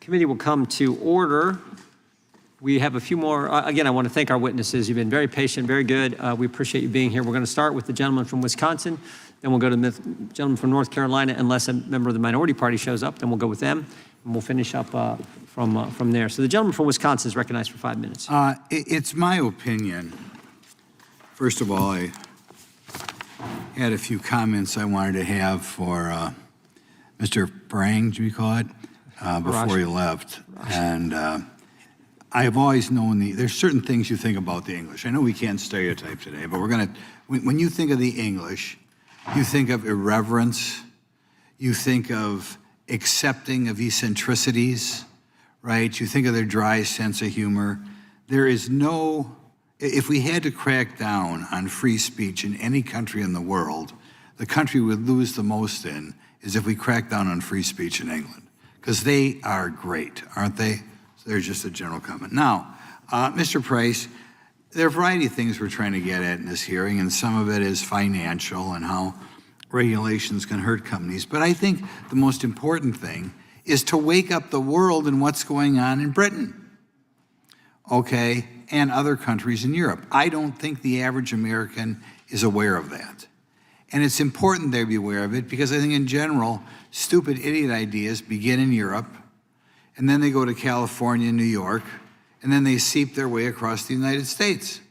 Committee will come to order. We have a few more. Again, I want to thank our witnesses. You've been very patient, very good. We appreciate you being here. We're going to start with the gentleman from Wisconsin. Then we'll go to the gentleman from North Carolina, unless a member of the minority party shows up. Then we'll go with them, and we'll finish up from there. So the gentleman from Wisconsin is recognized for 5 minutes. It's my opinion. First of all, I had a few comments I wanted to have for Mr. Brang, do you call it, before he left. And I have always known there's certain things you think about the English. I know we can't stereotype today, but when you think of the English, you think of irreverence, you think of accepting of eccentricities, right? You think of their dry sense of humor. There is no, if we had to crack down on free speech in any country in the world, the country we would lose the most in is if we crack down on free speech in England, because they are great, aren't they? So there's just a general comment. Now, Mr. Price, there are a variety of things we're trying to get at in this hearing, and some of it is financial and how regulations can hurt companies. But I think the most important thing is to wake up the world in what's going on in Britain, okay, and other countries in Europe. I don't think the average American is aware of that. And it's important they be aware of it because I think in general, stupid idiot ideas begin in Europe, and then they go to California and New York, and then they seep their way across the United States.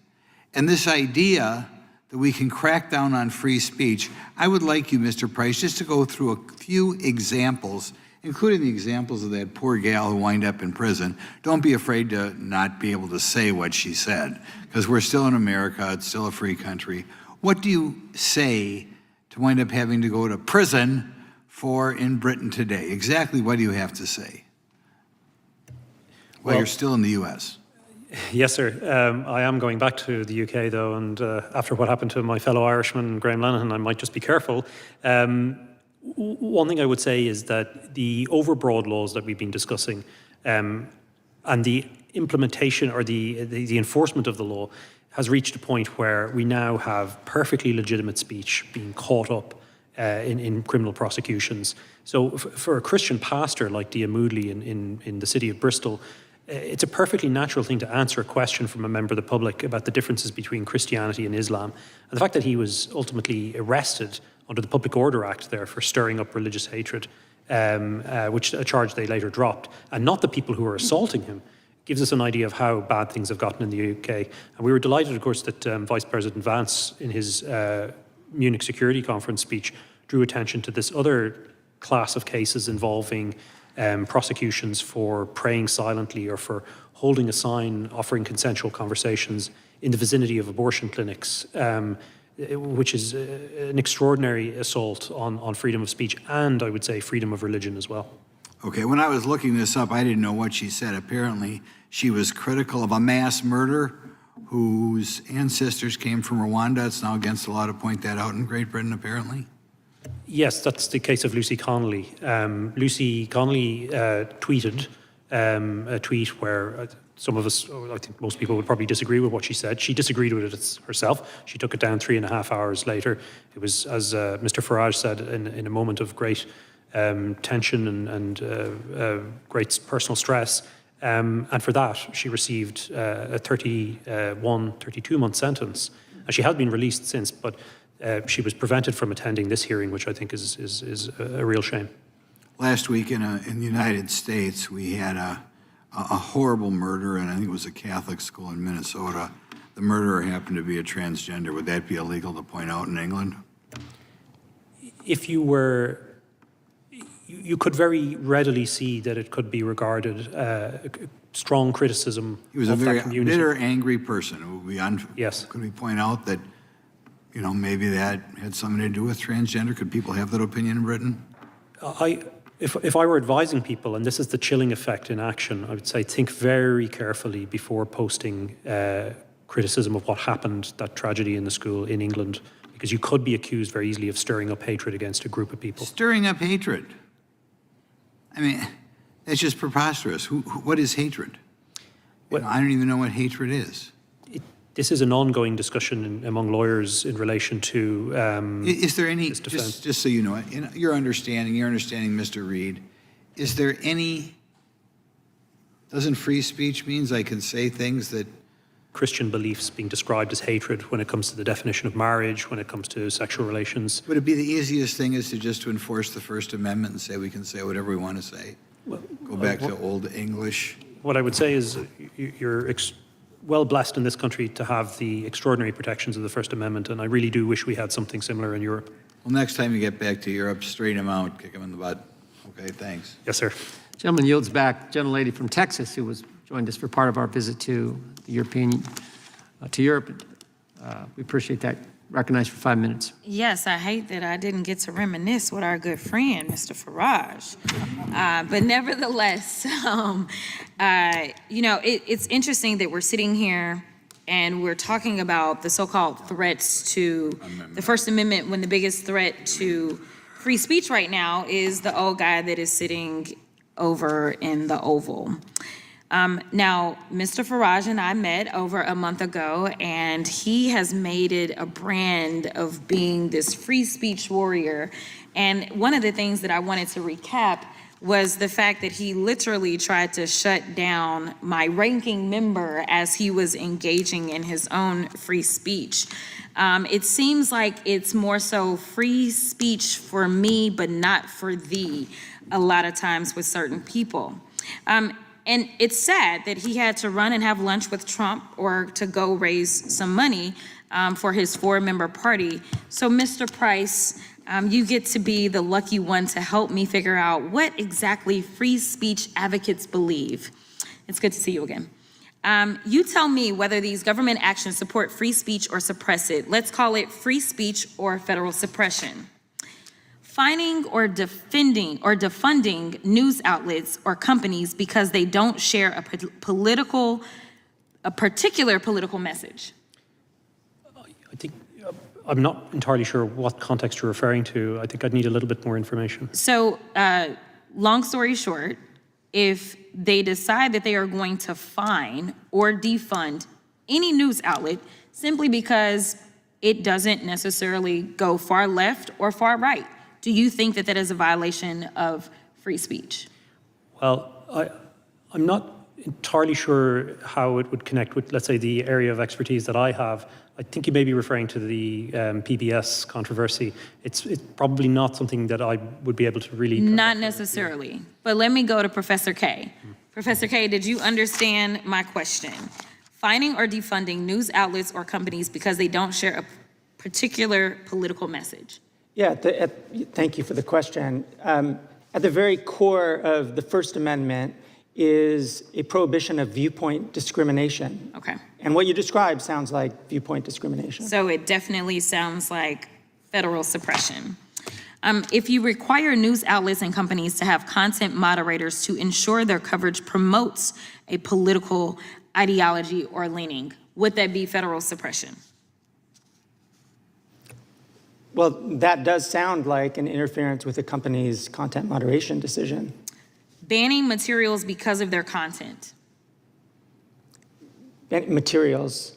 And this idea that we can crack down on free speech, I would like you, Mr. Price, just to go through a few examples, including the examples of that poor gal who wound up in prison. Don't be afraid to not be able to say what she said, because we're still in America, it's still a free country. What do you say to wind up having to go to prison for in Britain today? Exactly what do you have to say? Well, you're still in the U.S. Yes, sir. I am going back to the UK, though, and after what happened to my fellow Irishman, Graham Lenihan, I might just be careful. One thing I would say is that the overbroad laws that we've been discussing and the implementation or the enforcement of the law has reached a point where we now have perfectly legitimate speech being caught up in criminal prosecutions. So for a Christian pastor like Dia Moodley in the city of Bristol, it's a perfectly natural thing to answer a question from a member of the public about the differences between Christianity and Islam. And the fact that he was ultimately arrested under the Public Order Act there for stirring up religious hatred, which a charge they later dropped, and not the people who were assaulting him, gives us an idea of how bad things have gotten in the UK. And we were delighted, of course, that Vice President Vance, in his Munich Security Conference speech, drew attention to this other class of cases involving prosecutions for praying silently or for holding a sign offering consensual conversations in the vicinity of abortion clinics, which is an extraordinary assault on freedom of speech and, I would say, freedom of religion as well. Okay, when I was looking this up, I didn't know what she said. Apparently, she was critical of a mass murder whose ancestors came from Rwanda. It's now against the law to point that out in Great Britain, apparently. Yes, that's the case of Lucy Connolly. Lucy Connolly tweeted a tweet where some of us, or I think most people would probably disagree with what she said. She disagreed with it herself. She took it down 3.5 hours later. It was, as Mr. Farage said, in a moment of great tension and great personal stress. And for that, she received a 32-month sentence. And she has been released since, but she was prevented from attending this hearing, which I think is a real shame. Last week in the United States, we had a horrible murder, and I think it was a Catholic school in Minnesota. The murderer happened to be a transgender. Would that be illegal to point out in England? If you were, you could very readily see that it could be regarded strong criticism. He was a very bitter, angry person. Yes. Could we point out that, you know, maybe that had something to do with transgender? Could people have that opinion in Britain? If I were advising people, and this is the chilling effect in action, I would say think very carefully before posting criticism of what happened, that tragedy in the school in England, because you could be accused very easily of stirring up hatred against a group of people. Stirring up hatred? I mean, that's just preposterous. What is hatred? Well, I don't even know what hatred is. This is an ongoing discussion among lawyers in relation to is there any, just so you know, in your understanding, Mr. Reed, is there any Doesn't free speech means I can say things that... Christian beliefs being described as hatred when it comes to the definition of marriage, when it comes to sexual relations. Would it be the easiest thing is to enforce the First Amendment and say we can say whatever we want to say? Go back to Old English? What I would say is you're well blessed in this country to have the extraordinary protections of the First Amendment, and I really do wish we had something similar in Europe. Well, next time you get back to Europe, straighten them out, kick them in the butt. Okay, thanks. Yes, sir. Gentleman yields back. Gentlelady from Texas, who joined us for part of our visit to the to Europe. We appreciate that. Recognized for 5 minutes. Yes, I hate that I didn't get to reminisce with our good friend, Mr. Farage. But nevertheless, it's interesting that we're sitting here and we're talking about the so-called threats to the First Amendment when the biggest threat to free speech right now is the old guy that is sitting over in the Oval. Now, Mr. Farage and I met over a month ago, and he has made it a brand of being this free speech warrior. And one of the things that I wanted to recap was the fact that he literally tried to shut down my ranking member as he was engaging in his own free speech. It seems like it's more so free speech for me, but not for thee, a lot of times with certain people. And it's sad that he had to run and have lunch with Trump or to go raise some money for his 4-member party. So, Mr. Price, you get to be the lucky one to help me figure out what exactly free speech advocates believe. It's good to see you again. You tell me whether these government actions support free speech or suppress it. Let's call it free speech or federal suppression. Fining or defunding news outlets or companies because they don't share a particular political message. I think I'm not entirely sure what context you're referring to. I think I'd need a little bit more information. So, long story short, if they decide that they are going to fine or defund any news outlet simply because it doesn't necessarily go far left or far right, do you think that that is a violation of free speech? Well, I'm not entirely sure how it would connect with, let's say, the area of expertise that I have. I think you may be referring to the PBS controversy. It's probably not something that I would be able to really... Not necessarily, but let me go to Professor K. Professor K, did you understand my question? Fining or defunding news outlets or companies because they don't share a particular political message? Yeah, thank you for the question. At the very core of the First Amendment is a prohibition of viewpoint discrimination. Okay. And what you described sounds like viewpoint discrimination. So it definitely sounds like federal suppression. If you require news outlets and companies to have content moderators to ensure their coverage promotes a political ideology or leaning, would that be federal suppression? Well, that does sound like an interference with a company's content moderation decision. Banning materials because of their content. Materials?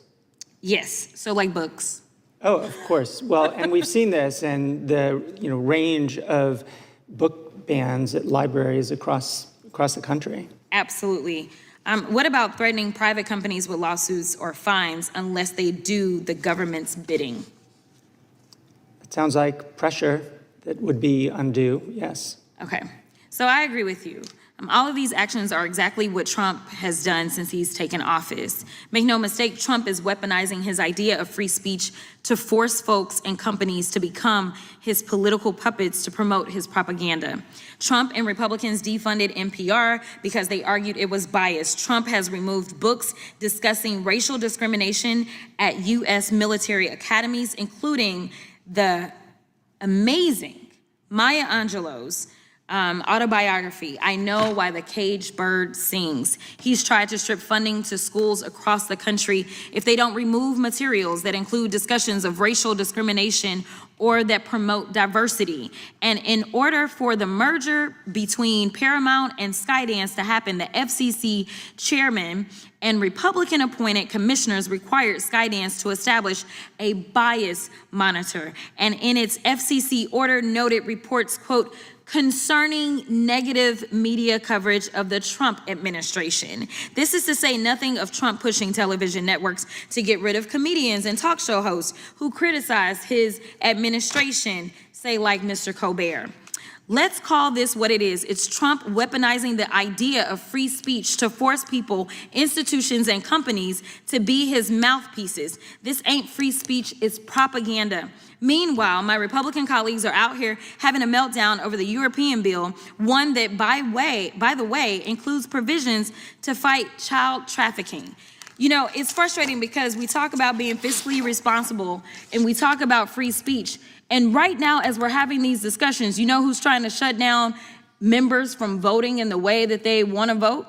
Yes, so like books. Oh, of course. Well, and we've seen this in the range of book bans at libraries across the country. Absolutely. What about threatening private companies with lawsuits or fines unless they do the government's bidding? It sounds like pressure that would be undue, yes. Okay, so I agree with you. All of these actions are exactly what Trump has done since he's taken office. Make no mistake, Trump is weaponizing his idea of free speech to force folks and companies to become his political puppets to promote his propaganda. Trump and Republicans defunded NPR because they argued it was biased. Trump has removed books discussing racial discrimination at U.S. military academies, including the amazing Maya Angelou's autobiography, I Know Why the Caged Bird Sings. He's tried to strip funding to schools across the country if they don't remove materials that include discussions of racial discrimination or that promote diversity. And in order for the merger between Paramount and Skydance to happen, the FCC chairman and Republican-appointed commissioners required Skydance to establish a bias monitor. And in its FCC order noted reports, quote, concerning negative media coverage of the Trump administration. This is to say nothing of Trump pushing television networks to get rid of comedians and talk show hosts who criticize his administration, say like Mr. Colbert. Let's call this what it is. It's Trump weaponizing the idea of free speech to force people, institutions, and companies to be his mouthpieces. This ain't free speech, it's propaganda. Meanwhile, my Republican colleagues are out here having a meltdown over the European bill, one that, by the way, includes provisions to fight child trafficking. You know, it's frustrating because we talk about being fiscally responsible and we talk about free speech. And right now, as we're having these discussions, you know who's trying to shut down members from voting in the way that they want to vote?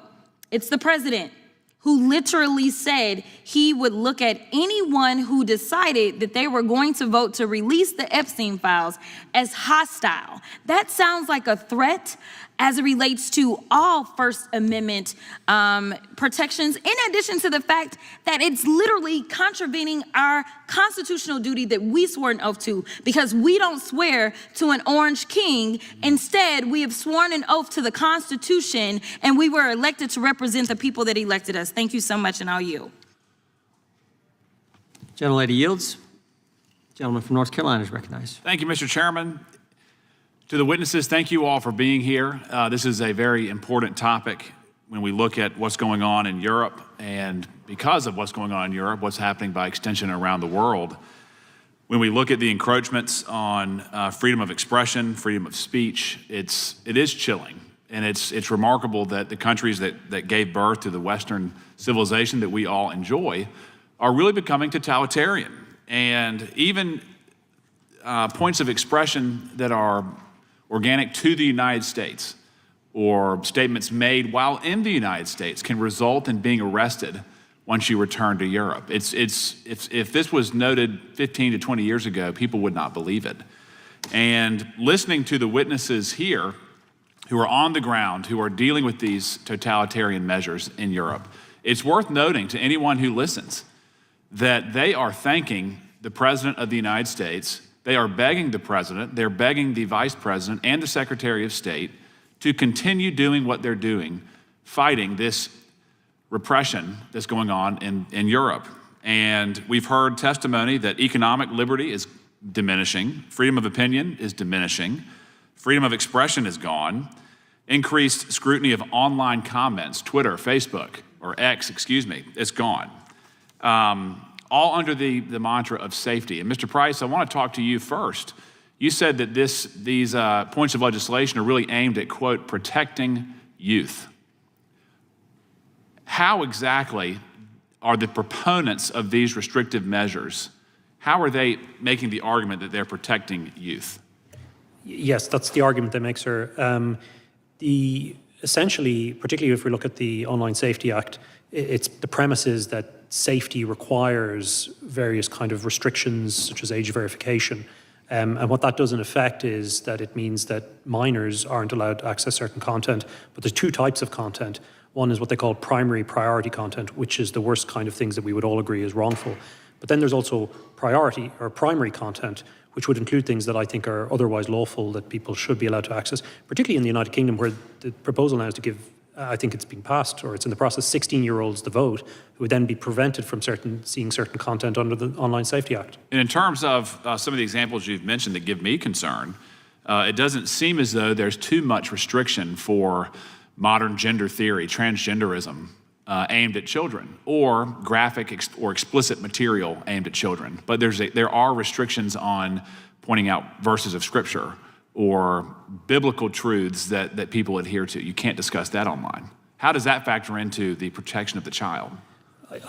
It's the president, who literally said he would look at anyone who decided that they were going to vote to release the Epstein files as hostile. That sounds like a threat as it relates to all First Amendment protections, in addition to the fact that it's literally contravening our constitutional duty that we swore an oath to, because we don't swear to an orange king. Instead, we have sworn an oath to the Constitution, and we were elected to represent the people that elected us. Thank you so much, and I'll yield. Gentlelady yields. Gentleman from North Carolina is recognized. Thank you, Mr. Chairman. To the witnesses, thank you all for being here. This is a very important topic when we look at what's going on in Europe, and because of what's going on in Europe, what's happening by extension around the world. When we look at the encroachments on freedom of expression, freedom of speech, it is chilling. And it's remarkable that the countries that gave birth to the Western civilization that we all enjoy are really becoming totalitarian. And even points of expression that are organic to the United States or statements made while in the United States can result in being arrested once you return to Europe. If this was noted 15 to 20 years ago, people would not believe it. And listening to the witnesses here who are on the ground, who are dealing with these totalitarian measures in Europe, it's worth noting to anyone who listens that they are thanking the President of the United States. They are begging the President, they're begging the Vice President and the Secretary of State to continue doing what they're doing, fighting this repression that's going on in Europe. And we've heard testimony that economic liberty is diminishing, freedom of opinion is diminishing, freedom of expression is gone, increased scrutiny of online comments, Twitter, Facebook, or X, it's gone. All under the mantra of safety. And Mr. Price, I want to talk to you first. You said that these points of legislation are really aimed at, quote, protecting youth. How exactly are the proponents of these restrictive measures, how are they making the argument that they're protecting youth? Yes, that's the argument they make, sir. Essentially, particularly if we look at the Online Safety Act, the premise is that safety requires various kind of restrictions, such as age verification. And what that does in effect is that it means that minors aren't allowed to access certain content. But there's two types of content. One is what they call primary priority content, which is the worst kind of things that we would all agree is wrongful. But then there's also priority or primary content, which would include things that I think are otherwise lawful that people should be allowed to access, particularly in the United Kingdom, where the proposal now is to give, I think it's been passed, or it's in the process, 16-year-olds the vote, who would then be prevented from seeing certain content under the Online Safety Act. And in terms of some of the examples you've mentioned that give me concern, it doesn't seem as though there's too much restriction for modern gender theory, transgenderism, aimed at children, or graphic or explicit material aimed at children. But there are restrictions on pointing out verses of Scripture or biblical truths that people adhere to. You can't discuss that online. How does that factor into the protection of the child?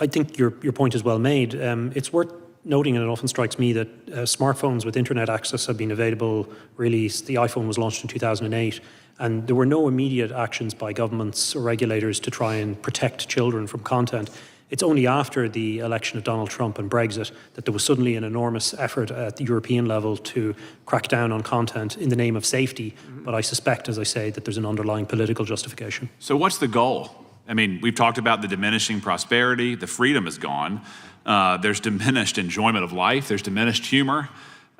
I think your point is well made. It's worth noting, and it often strikes me, that smartphones with internet access have been available, really, the iPhone was launched in 2008, and there were no immediate actions by governments or regulators to try and protect children from content. It's only after the election of Donald Trump and Brexit that there was suddenly an enormous effort at the European level to crack down on content in the name of safety. But I suspect, as I say, that there's an underlying political justification. So what's the goal? I mean, we've talked about the diminishing prosperity, the freedom is gone, there's diminished enjoyment of life, there's diminished humor,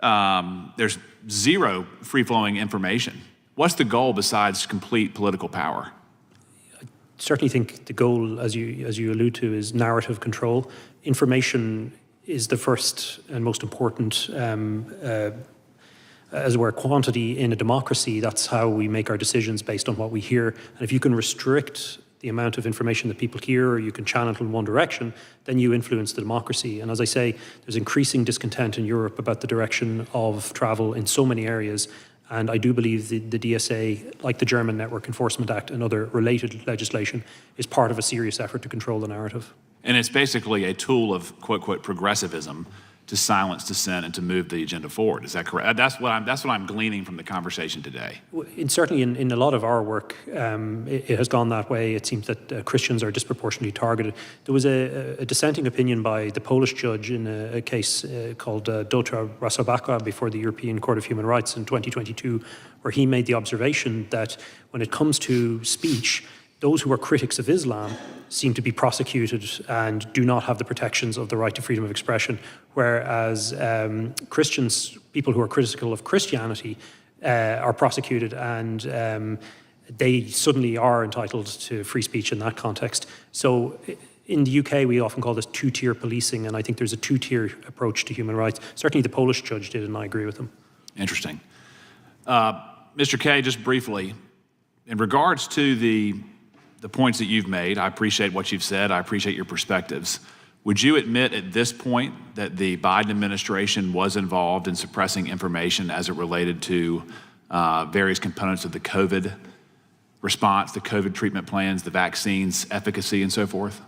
there's zero free-flowing information. What's the goal besides complete political power? Certainly think the goal, as you allude to, is narrative control. Information is the first and most important, as it were, quantity in a democracy. That's how we make our decisions based on what we hear. And if you can restrict the amount of information that people hear, or you can channel it in one direction, then you influence the democracy. And as I say, there's increasing discontent in Europe about the direction of travel in so many areas. And I do believe the DSA, like the German Network Enforcement Act and other related legislation, is part of a serious effort to control the narrative. And it's basically a tool of quote, quote, progressivism to silence dissent and to move the agenda forward. Is that correct? That's what I'm gleaning from the conversation today. Certainly in a lot of our work, it has gone that way. It seems that Christians are disproportionately targeted. There was a dissenting opinion by the Polish judge in a case called Dotra Rasobaka before the European Court of Human Rights in 2022, where he made the observation that when it comes to speech, those who are critics of Islam seem to be prosecuted and do not have the protections of the right to freedom of expression, whereas Christians, people who are critical of Christianity, are prosecuted and they suddenly are entitled to free speech in that context. So in the UK, we often call this two-tier policing, and I think there's a two-tier approach to human rights. Certainly the Polish judge did, and I agree with him. Interesting. Mr. Kaye, just briefly, in regards to the points that you've made, I appreciate what you've said. I appreciate your perspectives. Would you admit at this point that the Biden administration was involved in suppressing information as it related to various components of the COVID response, the COVID treatment plans, the vaccines, efficacy, and so forth?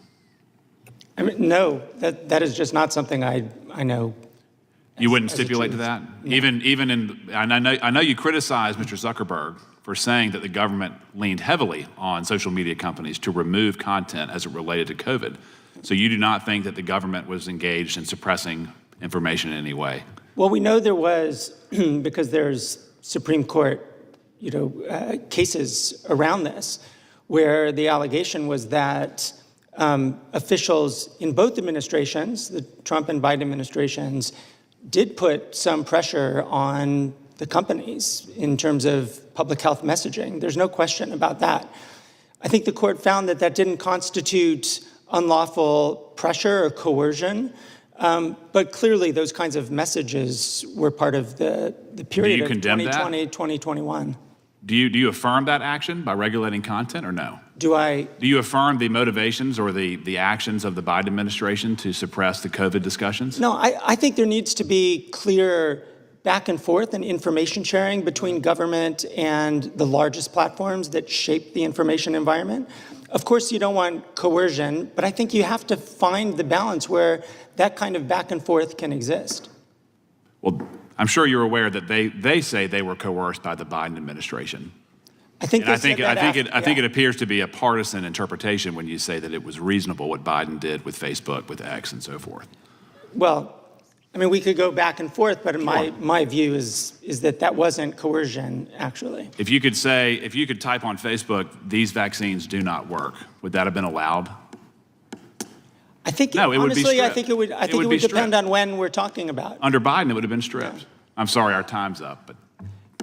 I mean, no, that is just not something I know. You wouldn't stipulate to that? No. Even in, and I know you criticize Mr. Zuckerberg for saying that the government leaned heavily on social media companies to remove content as it related to COVID. So you do not think that the government was engaged in suppressing information in any way? Well, we know there was, because there's Supreme Court, cases around this, where the allegation was that officials in both administrations, the Trump and Biden administrations, did put some pressure on the companies in terms of public health messaging. There's no question about that. I think the court found that that didn't constitute unlawful pressure or coercion, but clearly those kinds of messages were part of the period of 2020, 2021. Do you affirm that action by regulating content or no? Do you affirm the motivations or the actions of the Biden administration to suppress the COVID discussions? No, I think there needs to be clear back and forth and information sharing between government and the largest platforms that shape the information environment. Of course, you don't want coercion, but I think you have to find the balance where that kind of back and forth can exist. Well, I'm sure you're aware that they say they were coerced by the Biden administration. I think it appears to be a partisan interpretation when you say that it was reasonable what Biden did with Facebook, with X, and so forth. Well, I mean, we could go back and forth, but my view is that wasn't coercion, actually. If you could type on Facebook, these vaccines do not work, would that have been allowed? I think, no, it would be stripped. I think it would depend on when we're talking about. Under Biden, it would have been stripped. Yeah. I'm sorry, our time's up, but.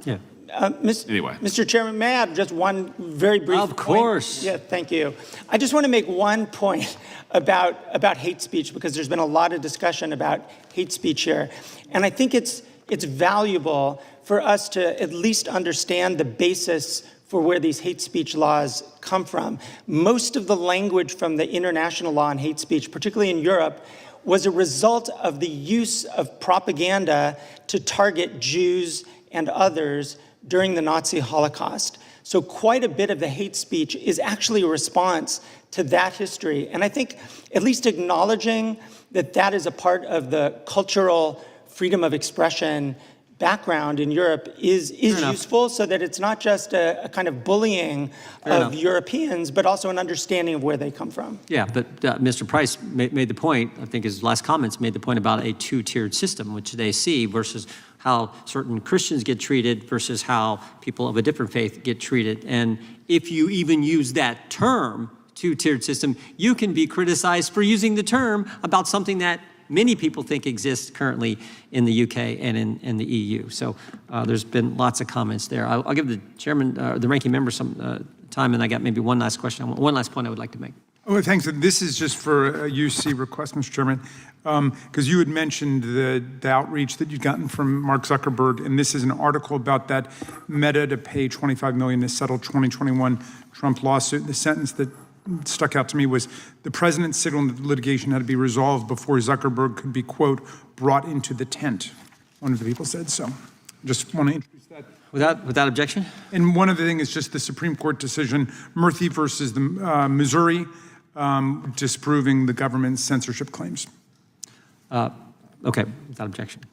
Yeah. Anyway. Mr. Chairman, may I add just one very brief point? Of course. Yeah, thank you. I just want to make one point about hate speech, because there's been a lot of discussion about hate speech here. And I think it's valuable for us to at least understand the basis for where these hate speech laws come from. Most of the language from the international law on hate speech, particularly in Europe, was a result of the use of propaganda to target Jews and others during the Nazi Holocaust. So quite a bit of the hate speech is actually a response to that history. And I think at least acknowledging that that is a part of the cultural freedom of expression background in Europe is useful, so that it's not just a kind of bullying of Europeans, but also an understanding of where they come from. Yeah, but Mr. Price made the point, I think his last comments made the point about a two-tiered system, which they see versus how certain Christians get treated versus how people of a different faith get treated. And if you even use that term, two-tiered system, you can be criticized for using the term about something that many people think exists currently in the UK and in the EU. So there's been lots of comments there. I'll give the chairman, the ranking member some time, and I got maybe one last question, one last point I would like to make. Oh, thanks. This is just for a UC request, Mr. Chairman, because you had mentioned the outreach that you'd gotten from Mark Zuckerberg, and this is an article about that Meta to pay $25 million to settle 2021 Trump lawsuit. The sentence that stuck out to me was, the president signaled that the litigation had to be resolved before Zuckerberg could be, quote, brought into the tent, one of the people said. So just want to introduce that. Without objection? And one other thing is just the Supreme Court decision, Murthy versus the Missouri, disproving the government's censorship claims. Okay, without objection.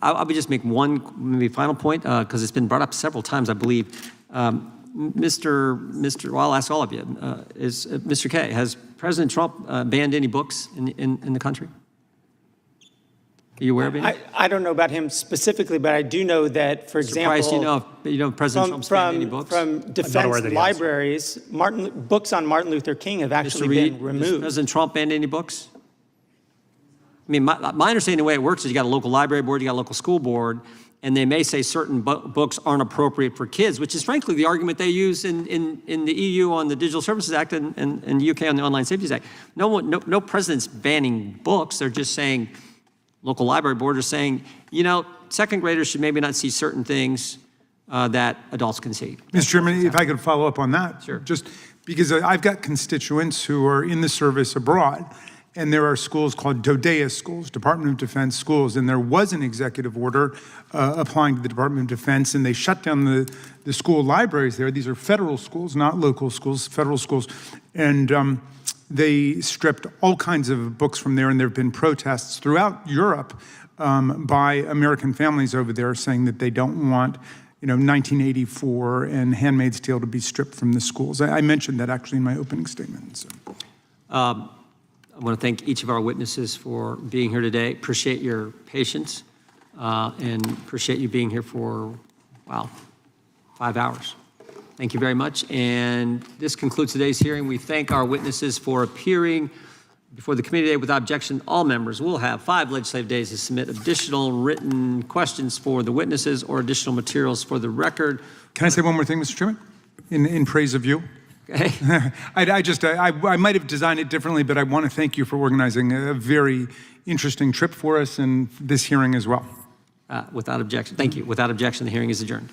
I'll just make one maybe final point, because it's been brought up several times, I believe. Well, I'll ask all of you. Mr. Kaye, has President Trump banned any books in the country? Are you aware of it? I don't know about him specifically, but I do know that, for example, Price, you know President Trump's banned any books? From defense libraries, books on Martin Luther King have actually been removed. Has President Trump banned any books? I mean, my understanding of the way it works is you got a local library board, you got a local school board, and they may say certain books aren't appropriate for kids, which is frankly the argument they use in the EU on the Digital Services Act and the UK on the Online Safety Act. No president's banning books. They're just saying, local library board are saying, second graders should maybe not see certain things that adults can see. Mr. Chairman, if I could follow up on that. Sure. Just because I've got constituents who are in the service abroad, and there are schools called DODEA schools, Department of Defense schools, and there was an executive order applying to the Department of Defense, and they shut down the school libraries there. These are federal schools, not local schools, federal schools, and they stripped all kinds of books from there, and there have been protests throughout Europe by American families over there saying that they don't want 1984 and Handmaid's Tale to be stripped from the schools. I mentioned that actually in my opening statement. So. I want to thank each of our witnesses for being here today. Appreciate your patience and appreciate you being here for, 5 hours. Thank you very much. And this concludes today's hearing. We thank our witnesses for appearing before the committee today without objection. All members will have 5 legislative days to submit additional written questions for the witnesses or additional materials for the record. Can I say one more thing, Mr. Chairman, in praise of you? Okay. I might have designed it differently, but I want to thank you for organizing a very interesting trip for us and this hearing as well. Without objection. Thank you. Without objection, the hearing is adjourned.